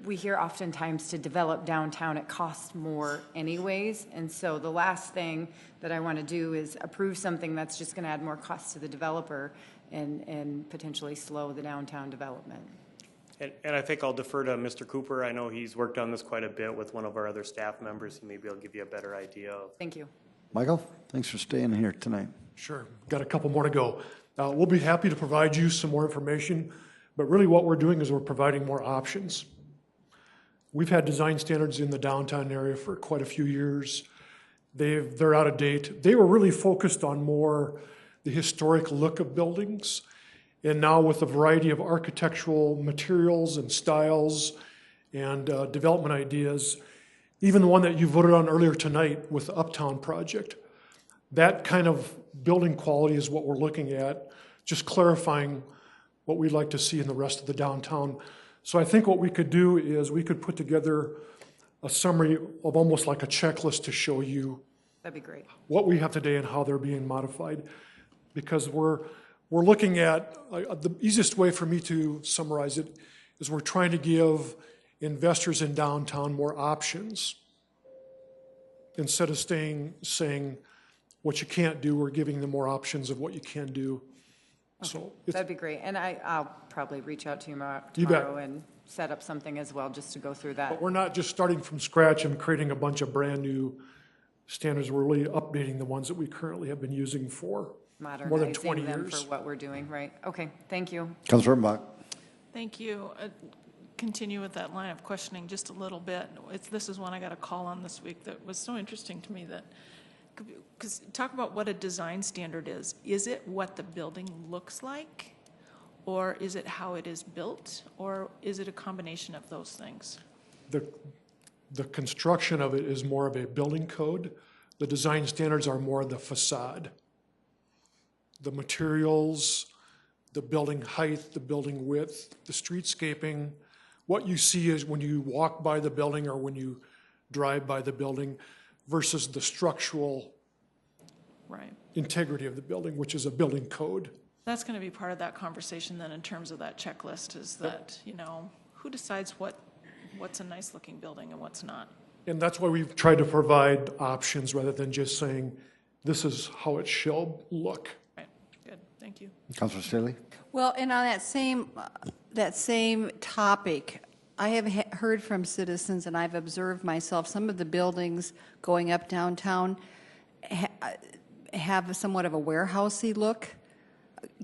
we hear oftentimes to develop downtown, it costs more anyways. And so the last thing that I want to do is approve something that's just going to add more costs to the developer and potentially slow the downtown development. And I think I'll defer to Mr. Cooper. I know he's worked on this quite a bit with one of our other staff members. He may be able to give you a better idea of. Thank you. Michael, thanks for staying here tonight. Sure. Got a couple more to go. We'll be happy to provide you some more information, but really what we're doing is we're providing more options. We've had design standards in the downtown area for quite a few years. They're out of date. They were really focused on more the historic look of buildings. And now with a variety of architectural materials and styles and development ideas, even the one that you voted on earlier tonight with the Uptown project, that kind of building quality is what we're looking at, just clarifying what we'd like to see in the rest of the downtown. So I think what we could do is we could put together a summary of almost like a checklist to show you That'd be great. what we have today and how they're being modified. Because we're looking at, the easiest way for me to summarize it is we're trying to give investors in downtown more options. Instead of saying what you can't do, we're giving them more options of what you can do. Okay. So that'd be great. And I'll probably reach out to you You bet. tomorrow and set up something as well just to go through that. But we're not just starting from scratch and creating a bunch of brand new standards. We're really updating the ones that we currently have been using for more than 20 them years. for what we're doing, right? Okay, thank you. Councilor Bach. Thank you. Continue with that line of questioning just a little bit. This is one I got a call on this week that was so interesting to me that, because talk about what a design standard is. Is it what the building looks like? Or is it how it is built? Or is it a combination of those things? The construction of it is more of a building code. The design standards are more the facade. The materials, the building height, the building width, the streetscaping. What you see is when you walk by the building or when you drive by the building versus the structural integrity of the building, which is a building code. That's going to be part of that conversation then in terms of that checklist is that, you know, who decides what's a nice looking building and what's not? And that's why we've tried to provide options rather than just saying, this is how it shall look. Right, good, thank you. Councilor Staley. Well, and on that same topic, I have heard from citizens, and I've observed myself, some of the buildings going up downtown have somewhat of a warehousey look.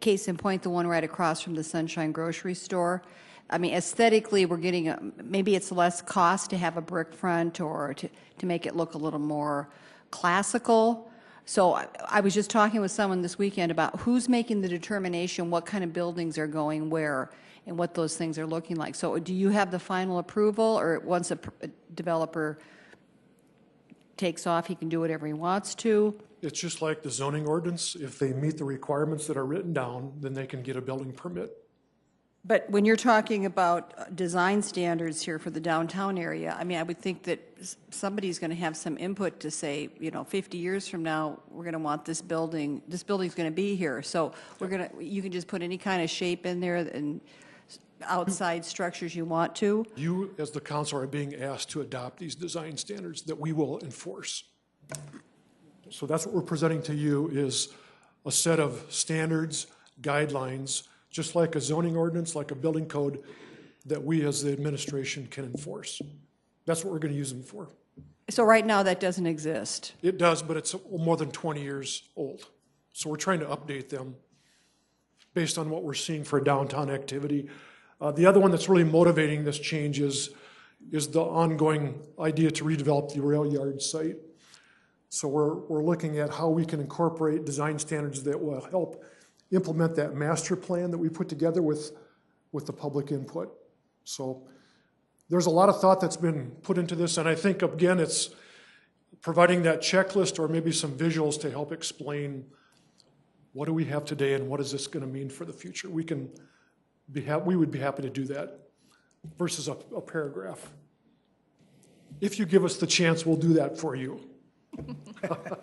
Case in point, the one right across from the Sunshine Grocery Store. I mean, aesthetically, we're getting, maybe it's less cost to have a brick front or to make it look a little more classical. So I was just talking with someone this weekend about who's making the determination what kind of buildings are going where and what those things are looking like. So do you have the final approval, or once a developer takes off, he can do whatever he wants to? It's just like the zoning ordinance. If they meet the requirements that are written down, then they can get a building permit. But when you're talking about design standards here for the downtown area, I mean, I would think that somebody's going to have some input to say, you know, 50 years from now, we're going to want this building's going to be here. So you can just put any kind of shape in there and outside structures you want to. You, as the council, are being asked to adopt these design standards that we will enforce. So that's what we're presenting to you, is a set of standards, guidelines, just like a zoning ordinance, like a building code, that we as the administration can enforce. That's what we're going to use them for. So right now that doesn't exist. It does, but it's more than 20 years old. So we're trying to update them based on what we're seeing for downtown activity. The other one that's really motivating this change is the ongoing idea to redevelop the rail yard site. So we're looking at how we can incorporate design standards that will help implement that master plan that we put together with the public input. So there's a lot of thought that's been put into this, and I think, again, it's providing that checklist or maybe some visuals to help explain what do we have today and what is this going to mean for the future. We would be happy to do that versus a paragraph. If you give us the chance, we'll do that for you.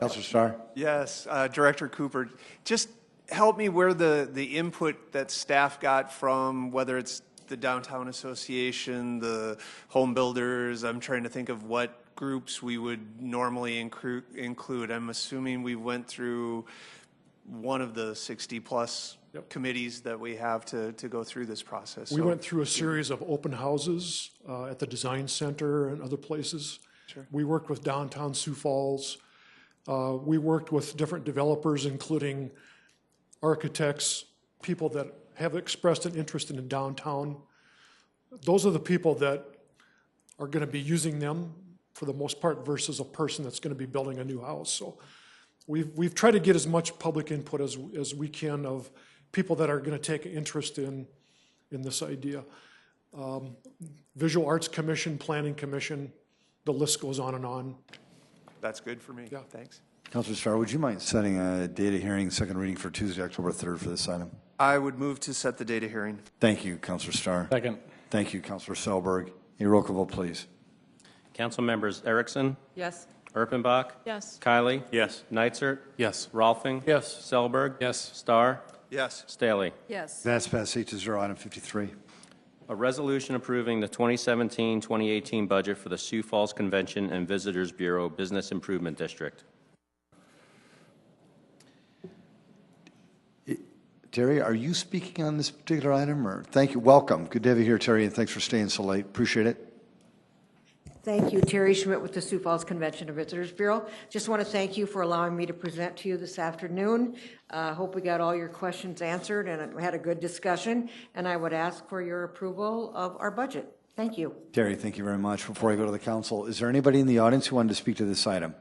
Councilor Starr. Yes, Director Cooper, just help me where the input that staff got from, whether it's the Downtown Association, the home builders. I'm trying to think of what groups we would normally include. I'm assuming we went through one of the 60-plus committees that we have to go through this process. We went through a series of open houses at the Design Center and other places. Sure. We worked with downtown Sioux Falls. We worked with different developers, including architects, people that have expressed an interest in the downtown. Those are the people that are going to be using them for the most part versus a person that's going to be building a new house. So we've tried to get as much public input as we can of people that are going to take an interest in this idea. Visual Arts Commission, Planning Commission, the list goes on and on. That's good for me. Yeah. Thanks. Councilor Starr, would you mind setting a date of hearing, second reading for Tuesday, October 3rd for this item? I would move to set the date of hearing. Thank you, Councilor Starr. Second. Thank you, Councilor Selberg. A roll call vote, please. Council members Erickson, Yes. Erpenbach, Yes. Kylie, Yes. Nitzert, Yes. Rolfing, Yes. Selberg, Yes. Starr, Yes. Staley. Yes. That's passed 8-0. Item 53. A resolution approving the 2017-2018 budget for the Sioux Falls Convention and Visitors Bureau Business Improvement District. Terry, are you speaking on this particular item? Or thank you. Welcome. Good to have you here, Terry, and thanks for staying so late. Appreciate it. Thank you. Terry Schmidt with the Sioux Falls Convention and Visitors Bureau. Just want to thank you for allowing me to present to you this afternoon. Hope we got all your questions answered and had a good discussion. And I would ask for your approval of our budget. Thank you. Terry, thank you very much. Before I go to the council, is there anybody in the audience who wanted to speak to this item?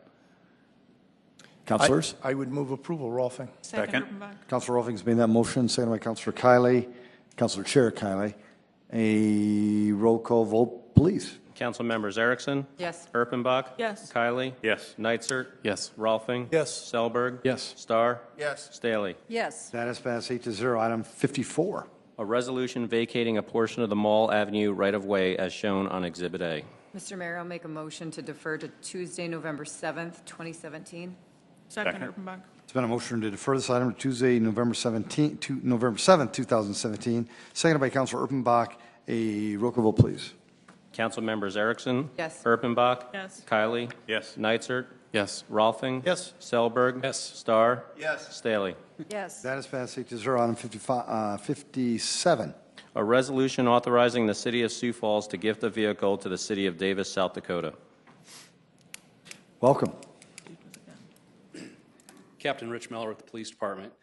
Councilors? I would move approval, Rolfing. Second. Councilor Rolfing's made that motion, seconded by Councilor Kiley. Councilor Chair Kiley. A roll call vote, please. Council members Erickson, Yes. Erpenbach, Yes. Kylie, Yes. Nitzert, Yes. Rolfing, Yes. Selberg, Yes. Starr, Yes. Staley. Yes. That has passed 8-0. Item 54. A resolution vacating a portion of the Mall Avenue right-of-way as shown on Exhibit A. Mr. Mayor, I'll make a motion to defer to Tuesday, November 7th, 2017. Second, Second. Erpenbach. It's been a motion to defer this item to Tuesday, November 7th, 2017, seconded by Councilor Erpenbach. A roll call vote, please. Council members Erickson, Yes. Erpenbach, Yes. Kylie, Yes. Nitzert, Yes. Rolfing, Yes. Selberg, Yes. Starr, Yes. Staley. Yes. That has passed 8-0. Item 57. A resolution authorizing the City of Sioux Falls to gift a vehicle to the City of Davis, South Dakota. Welcome. Captain Rich Miller with the Police Department.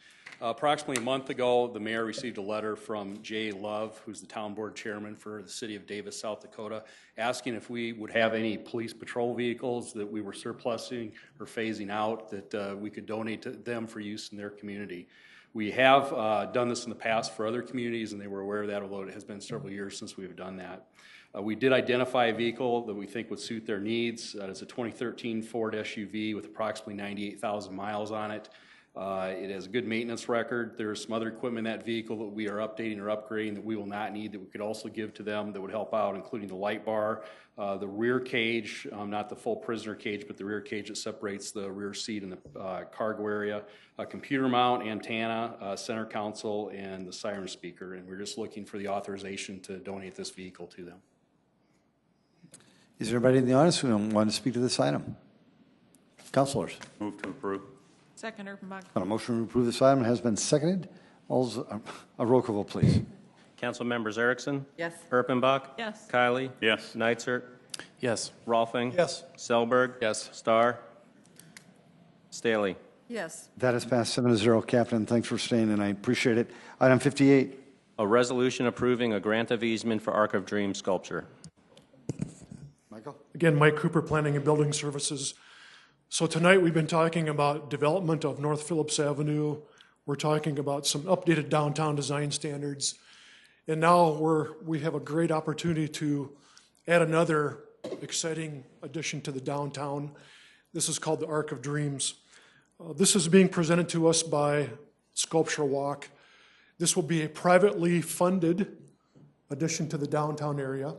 Approximately a month ago, the mayor received a letter from Jay Love, who's the town board chairman for the City of Davis, South Dakota, asking if we would have any police patrol vehicles that we were surplusing or phasing out that we could donate to them for use in their community. We have done this in the past for other communities, and they were aware of that, although it has been several years since we've done that. We did identify a vehicle that we think would suit their needs. It's a 2013 Ford SUV with approximately 98,000 miles on it. It has a good maintenance record. There's some other equipment in that vehicle that we are updating or upgrading that we will not need that we could also give to them that would help out, including the light bar, the rear cage, not the full prisoner cage, but the rear cage that separates the rear seat and the cargo area, a computer mount, antenna, center console, and the siren speaker. And we're just looking for the authorization to donate this vehicle to them. Is there anybody in the audience who wants to speak to this item? Councilors? Move to approve. Second, Erpenbach. On a motion to approve this item has been seconded. A roll call vote, please. Council members Erickson, Yes. Erpenbach, Yes. Kylie, Yes. Nitzert, Yes. Rolfing, Yes. Selberg, Yes. Starr, Staley. Yes. That has passed 7-0. Captain, thanks for staying, and I appreciate it. Item 58. A resolution approving a grant of easement for Arc of Dreams sculpture. Michael? Again, Mike Cooper, Planning and Building Services. So tonight we've been talking about development of North Phillips Avenue. We're talking about some updated downtown design standards. And now we have a great opportunity to add another exciting addition to the downtown. This is called the Arc of Dreams. This is being presented to us by Sculpture Walk. This will be a privately funded addition to the downtown area.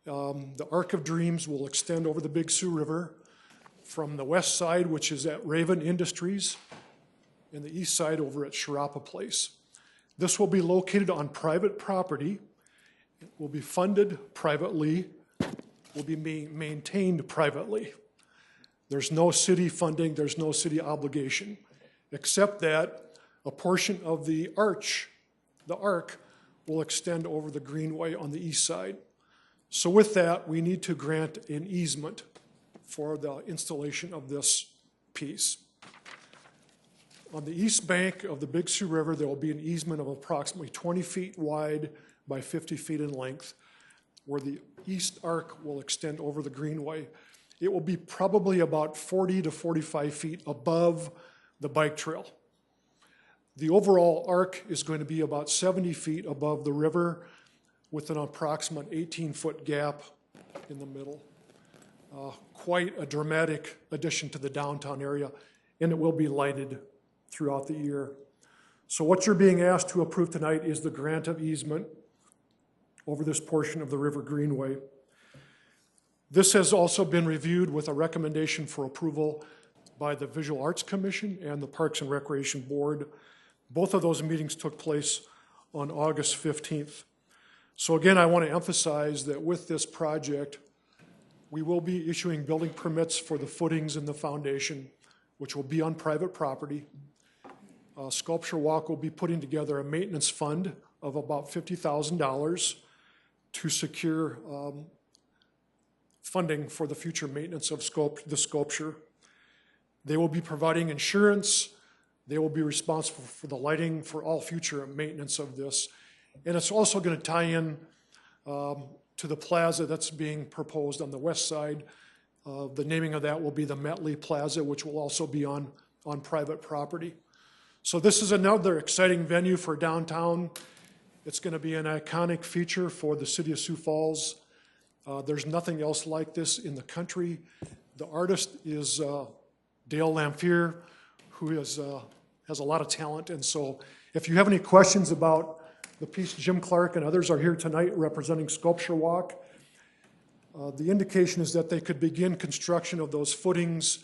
The Arc of Dreams will extend over the Big Sioux River from the west side, which is at Raven Industries, and the east side over at Sharapa Place. This will be located on private property, will be funded privately, will be maintained privately. There's no city funding, there's no city obligation, except that a portion of the arch, the arc, will extend over the greenway on the east side. So with that, we need to grant an easement for the installation of this piece. On the east bank of the Big Sioux River, there will be an easement of approximately 20 feet wide by 50 feet in length, where the east arc will extend over the greenway. It will be probably about 40 to 45 feet above the bike trail. The overall arc is going to be about 70 feet above the river with an approximate 18-foot gap in the middle. Quite a dramatic addition to the downtown area, and it will be lighted throughout the year. So what you're being asked to approve tonight is the grant of easement over this portion of the River Greenway. This has also been reviewed with a recommendation for approval by the Visual Arts Commission and the Parks and Recreation Board. Both of those meetings took place on August 15th. So again, I want to emphasize that with this project, we will be issuing building permits for the footings and the foundation, which will be on private property. Sculpture Walk will be putting together a maintenance fund of about $50,000 to secure funding for the future maintenance of the sculpture. They will be providing insurance. They will be responsible for the lighting for all future maintenance of this. And it's also going to tie in to the plaza that's being proposed on the west side. The naming of that will be the Metley Plaza, which will also be on private property. So this is another exciting venue for downtown. It's going to be an iconic feature for the city of Sioux Falls. There's nothing else like this in the country. The artist is Dale Lamphere, who has a lot of talent. And so if you have any questions about the piece, Jim Clark and others are here tonight representing Sculpture Walk. The indication is that they could begin construction of those footings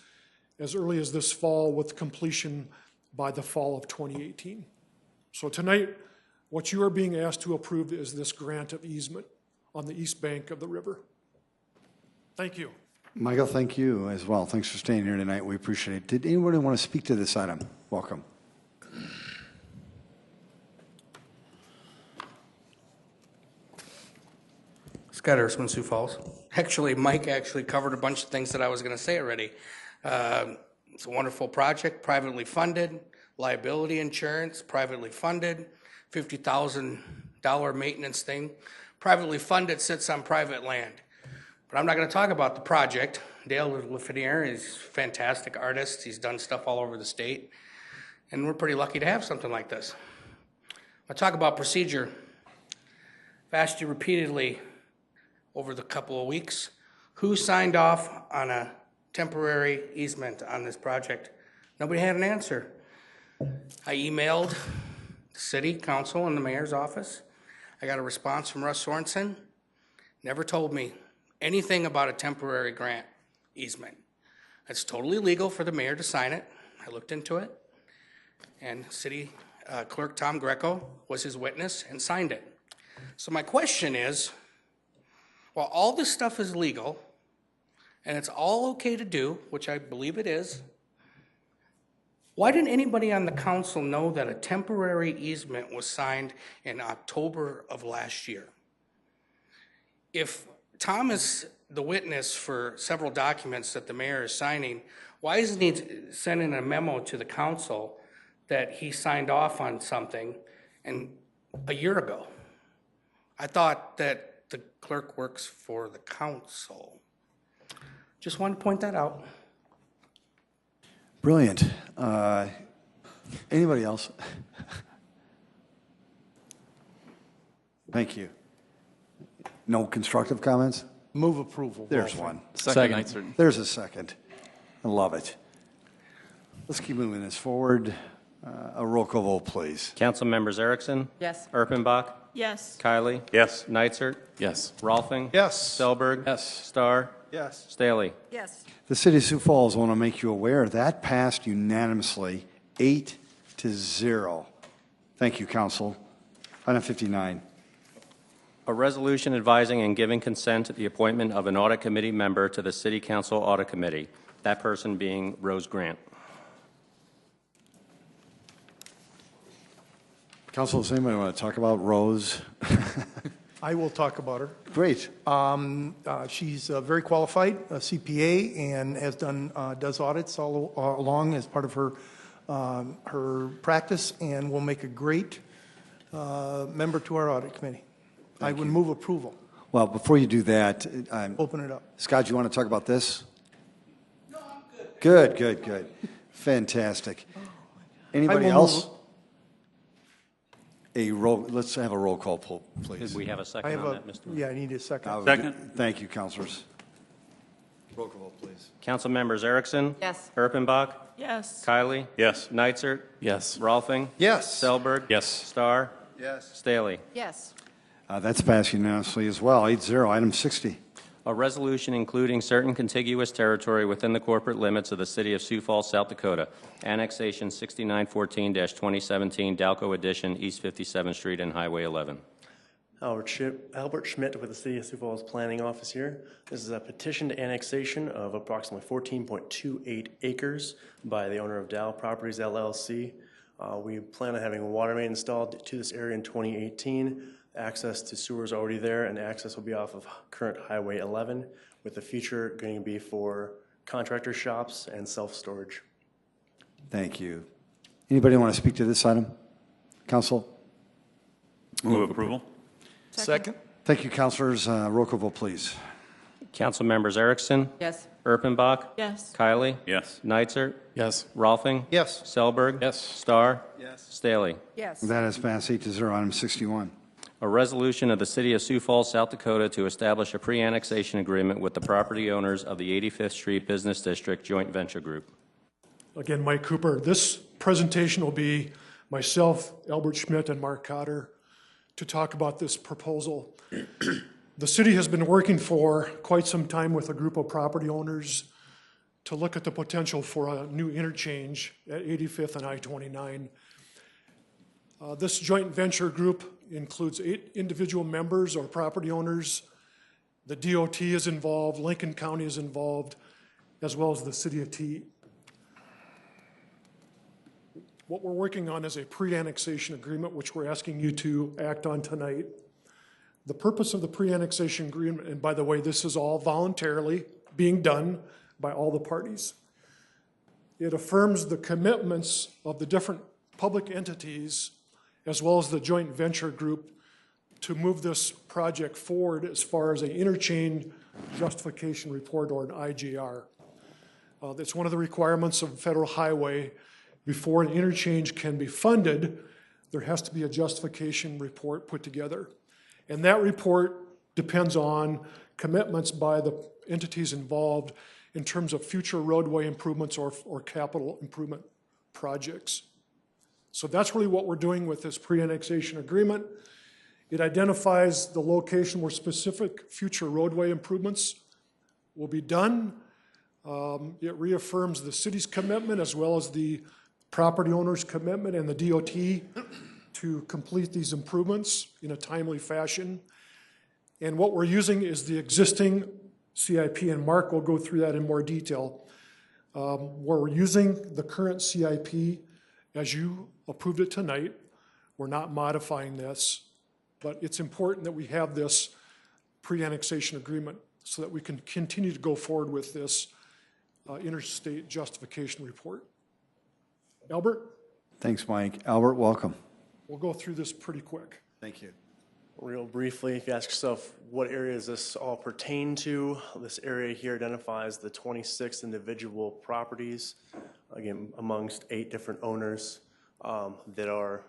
as early as this fall with completion by the fall of 2018. So tonight, what you are being asked to approve is this grant of easement on the east bank of the river. Thank you. Michael, thank you as well. Thanks for staying here tonight. We appreciate it. Did anybody want to speak to this item? Welcome. Scott Ersman, Sioux Falls. Actually, Mike actually covered a bunch of things that I was going to say already. It's a wonderful project, privately funded, liability insurance, privately funded, $50,000 maintenance thing. Privately funded, sits on private land. But I'm not going to talk about the project. Dale Lafreniere is a fantastic artist. He's done stuff all over the state. And we're pretty lucky to have something like this. I'll talk about procedure. I've asked you repeatedly over the couple of weeks, who signed off on a temporary easement on this project? Nobody had an answer. I emailed the city council and the mayor's office. I got a response from Russ Sorensen. Never told me anything about a temporary grant easement. It's totally legal for the mayor to sign it. I looked into it. And city clerk Tom Greco was his witness and signed it. So my question is, while all this stuff is legal, and it's all okay to do, which I believe it is, why didn't anybody on the council know that a temporary easement was signed in October of last year? If Tom is the witness for several documents that the mayor is signing, why isn't he sending a memo to the council that he signed off on something a year ago? I thought that the clerk works for the council. Just wanted to point that out. Brilliant. Anybody else? Thank you. No constructive comments? Move approval. There's Walter. one. Second. There's a second. I love it. Let's keep moving this forward. A roll call vote, please. Council members Erickson? Yes. Erpenbach? Yes. Kiley? Yes. Neitzer? Yes. Rolfing? Yes. Selberg? Yes. Starr? Yes. Staley? Yes. The city of Sioux Falls, I want to make you aware, that passed unanimously, 8-0. Thank you, council. Item 59. A resolution advising and giving consent to the appointment of an audit committee member to the City Council Audit Committee, that person being Rose Grant. Council, does anybody want to talk about Rose? I will talk about her. Great. She's very qualified, a CPA, and has does audits all along as part of her practice, and will make a great member to our audit committee. I would move approval. Well, before you do that, Open it up. Scott, you want to talk about this? No, I'm good. Good. Fantastic. Anybody else? Let's have a roll call, please. Did we have a second on that, Mr. Yeah, I need a second. Second. Thank you, councilors. Roll call, please. Council members Erickson? Yes. Erpenbach? Yes. Kylie? Yes. Neitzer? Yes. Rolfing? Yes. Selberg? Yes. Starr? Yes. Staley? Yes. That's passed unanimously as well. 8-0. Item 60. A resolution including certain contiguous territory within the corporate limits of the city of Sioux Falls, South Dakota. Annexation 6914-2017, Dalco Edition, East 57th Street and Highway 11. Albert Schmidt with the City of Sioux Falls Planning Office here. This is a petition to annexation of approximately 14.28 acres by the owner of Dow Properties, LLC. We plan on having a water main installed to this area in 2018. Access to sewers already there, and access will be off of current Highway 11, with the future going to be for contractor shops and self-storage. Thank you. Anybody want to speak to this item? Council? Move approval. Second. Thank you, councilors. Roll call vote, please. Council members Erickson? Yes. Erpenbach? Yes. Kylie? Yes. Neitzer? Yes. Rolfing? Yes. Selberg? Yes. Starr? Yes. Staley? Yes. That has passed 8-0. Item 61. A resolution of the City of Sioux Falls, South Dakota to establish a pre-annexation agreement with the property owners of the 85th Street Business District Joint Venture Group. Again, Mike Cooper. This presentation will be myself, Albert Schmidt, and Mark Cotter to talk about this proposal. The city has been working for quite some time with a group of property owners to look at the potential for a new interchange at 85th and I-29. This joint venture group includes 8 individual members or property owners. The DOT is involved, Lincoln County is involved, as well as the city of T. What we're working on is a pre-annexation agreement, which we're asking you to act on tonight. The purpose of the pre-annexation agreement, and by the way, this is all voluntarily being done by all the parties. It affirms the commitments of the different public entities as well as the joint venture group to move this project forward as far as an interchange justification report or an IGR. That's one of the requirements of federal highway. Before an interchange can be funded, there has to be a justification report put together. And that report depends on commitments by the entities involved in terms of future roadway improvements or capital improvement projects. So that's really what we're doing with this pre-annexation agreement. It identifies the location where specific future roadway improvements will be done. It reaffirms the city's commitment as well as the property owner's commitment and the DOT to complete these improvements in a timely fashion. And what we're using is the existing CIP, and Mark will go through that in more detail. We're using the current CIP as you approved it tonight. We're not modifying this, but it's important that we have this pre-annexation agreement so that we can continue to go forward with this interstate justification report. Albert? Thanks, Mike. Albert, welcome. We'll go through this pretty quick. Thank you. Real briefly, if you ask yourself what area does this all pertain to, this area here identifies the 26 individual properties, again, amongst 8 different owners that are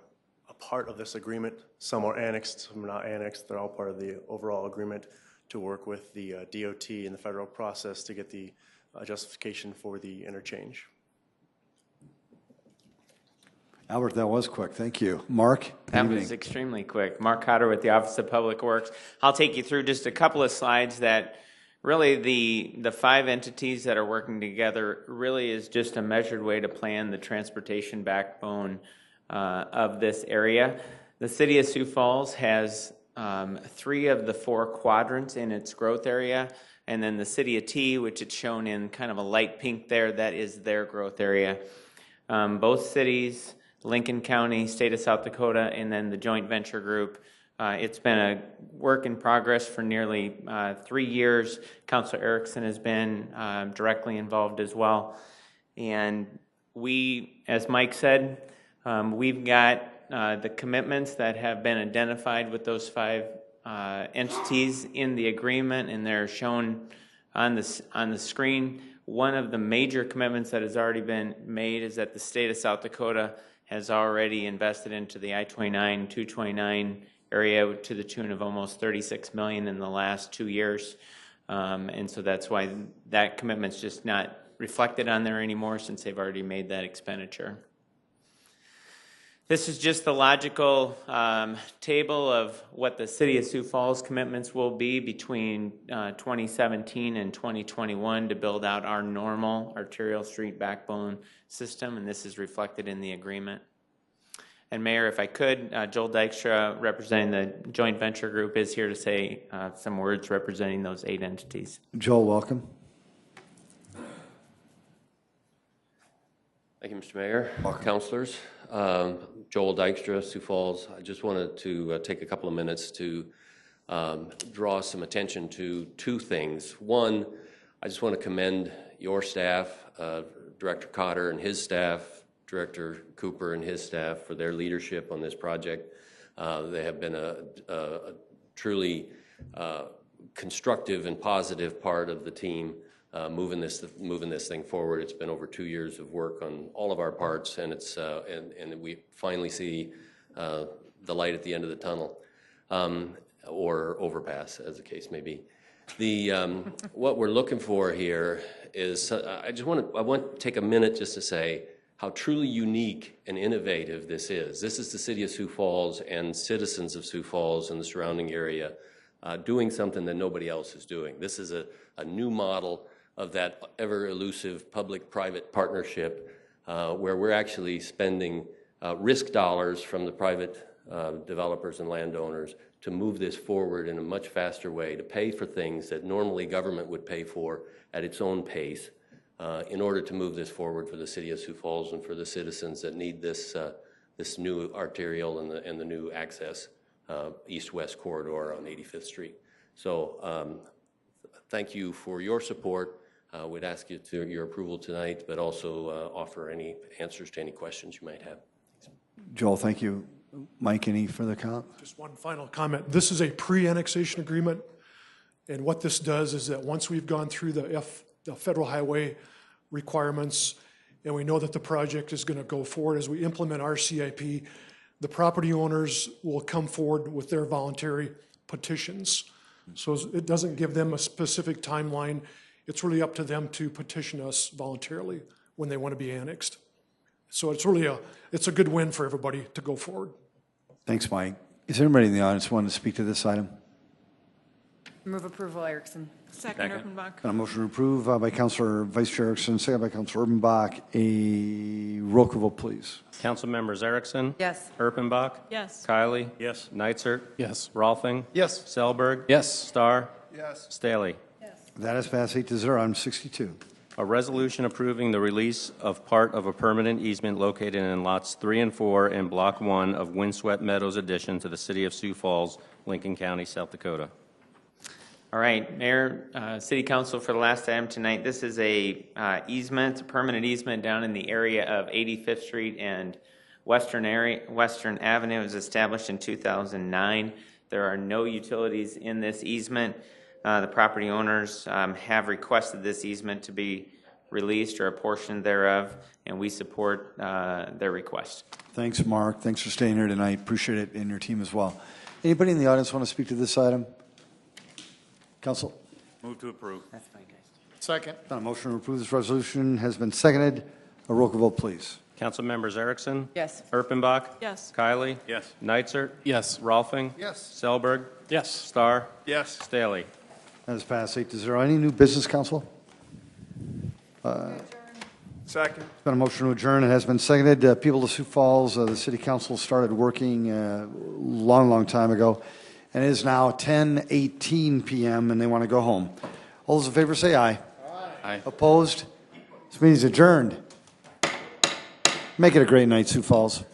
a part of this agreement. Some are annexed, some are not annexed. They're all part of the overall agreement to work with the DOT and the federal process to get the justification for the interchange. Albert, that was quick. Thank you. Mark? That was extremely quick. Mark Cotter with the Office of Public Works. I'll take you through just a couple of slides that really the 5 entities that are working together really is just a measured way to plan the transportation backbone of this area. The City of Sioux Falls has 3 of the 4 quadrants in its growth area. And then the city of T, which it's shown in kind of a light pink there, that is their growth area. Both cities, Lincoln County, state of South Dakota, and then the joint venture group. It's been a work in progress for nearly 3 years. Councilor Erickson has been directly involved as well. And we, as Mike said, we've got the commitments that have been identified with those 5 entities in the agreement, and they're shown on the screen. One of the major commitments that has already been made is that the state of South Dakota has already invested into the I-29, 229 area to the tune of almost $36 million in the last 2 years. And so that's why that commitment's just not reflected on there anymore, since they've already made that expenditure. This is just the logical table of what the City of Sioux Falls commitments will be between 2017 and 2021 to build out our normal arterial street backbone system, and this is reflected in the agreement. And Mayor, if I could, Joel Dykstra, representing the joint venture group, is here to say some words representing those 8 entities. Joel, welcome. Thank you, Mr. Mayor, councilors. Joel Dykstra, Sioux Falls. I just wanted to take a couple of minutes to draw some attention to 2 things. One, I just want to commend your staff, Director Cotter and his staff, Director Cooper and his staff, for their leadership on this project. They have been a truly constructive and positive part of the team moving this thing forward. It's been over 2 years of work on all of our parts, and it's and we finally see the light at the end of the tunnel, or overpass, as the case may be. The what we're looking for here is I want to take a minute just to say how truly unique and innovative this is. This is the City of Sioux Falls and citizens of Sioux Falls and the surrounding area doing something that nobody else is doing. This is a new model of that ever elusive public-private partnership where we're actually spending risk dollars from the private developers and landowners to move this forward in a much faster way, to pay for things that normally government would pay for at its own pace in order to move this forward for the City of Sioux Falls and for the citizens that need this this new arterial and the new access east-west corridor on 85th Street. So thank you for your support. We'd ask you to your approval tonight, but also offer any answers to any questions you might have. Joel, thank you. Mike, any further comment? Just one final comment. This is a pre-annexation agreement, and what this does is that once we've gone through the federal highway requirements, and we know that the project is going to go forward as we implement our CIP, the property owners will come forward with their voluntary petitions. So it doesn't give them a specific timeline. It's really up to them to petition us voluntarily when they want to be annexed. So it's really it's a good win for everybody to go forward. Thanks, Mike. Is there anybody in the audience who wanted to speak to this item? Move approval, Erickson. Second, Urbanbach. A motion to approve by Councilor Vice Chair Erickson, second by Councilor Urbanbach. A roll call vote, please. Council members Erickson? Yes. Erpenbach? Yes. Kiley? Yes. Neitzert? Yes. Rolfing? Yes. Selberg? Yes. Starr? Yes. Staley? That is passed 8-0 on 62. A resolution approving the release of part of a permanent easement located in lots 3 and 4 in Block 1 of Windswept Meadows addition to the City of Sioux Falls, Lincoln County, South Dakota. All right, Mayor, City Council, for the last item tonight, this is a easement, a permanent easement down in the area of 85th Street and Western Avenue. It was established in 2009. There are no utilities in this easement. The property owners have requested this easement to be released or a portion thereof, and we support their request. Thanks, Mark. Thanks for staying here tonight. Appreciate it, and your team as well. Anybody in the audience want to speak to this item? Council? Move to approve. That's fine, guys. Second. A motion to approve this resolution has been seconded. A roll call vote, please. Council members Erickson? Yes. Erpenbach? Yes. Kiley? Yes. Neitzert? Yes. Rolfing? Yes. Selberg? Yes. Starr? Yes. Staley? That is passed 8-0. Any new business, Council? Second. It's been a motion to adjourn. It has been seconded. People of Sioux Falls, the City Council started working long time ago. and it is now 10:18 p.m., and they want to go home. All those in favor say aye. Aye. Opposed? This meeting is adjourned. Make it a great night, Sioux Falls.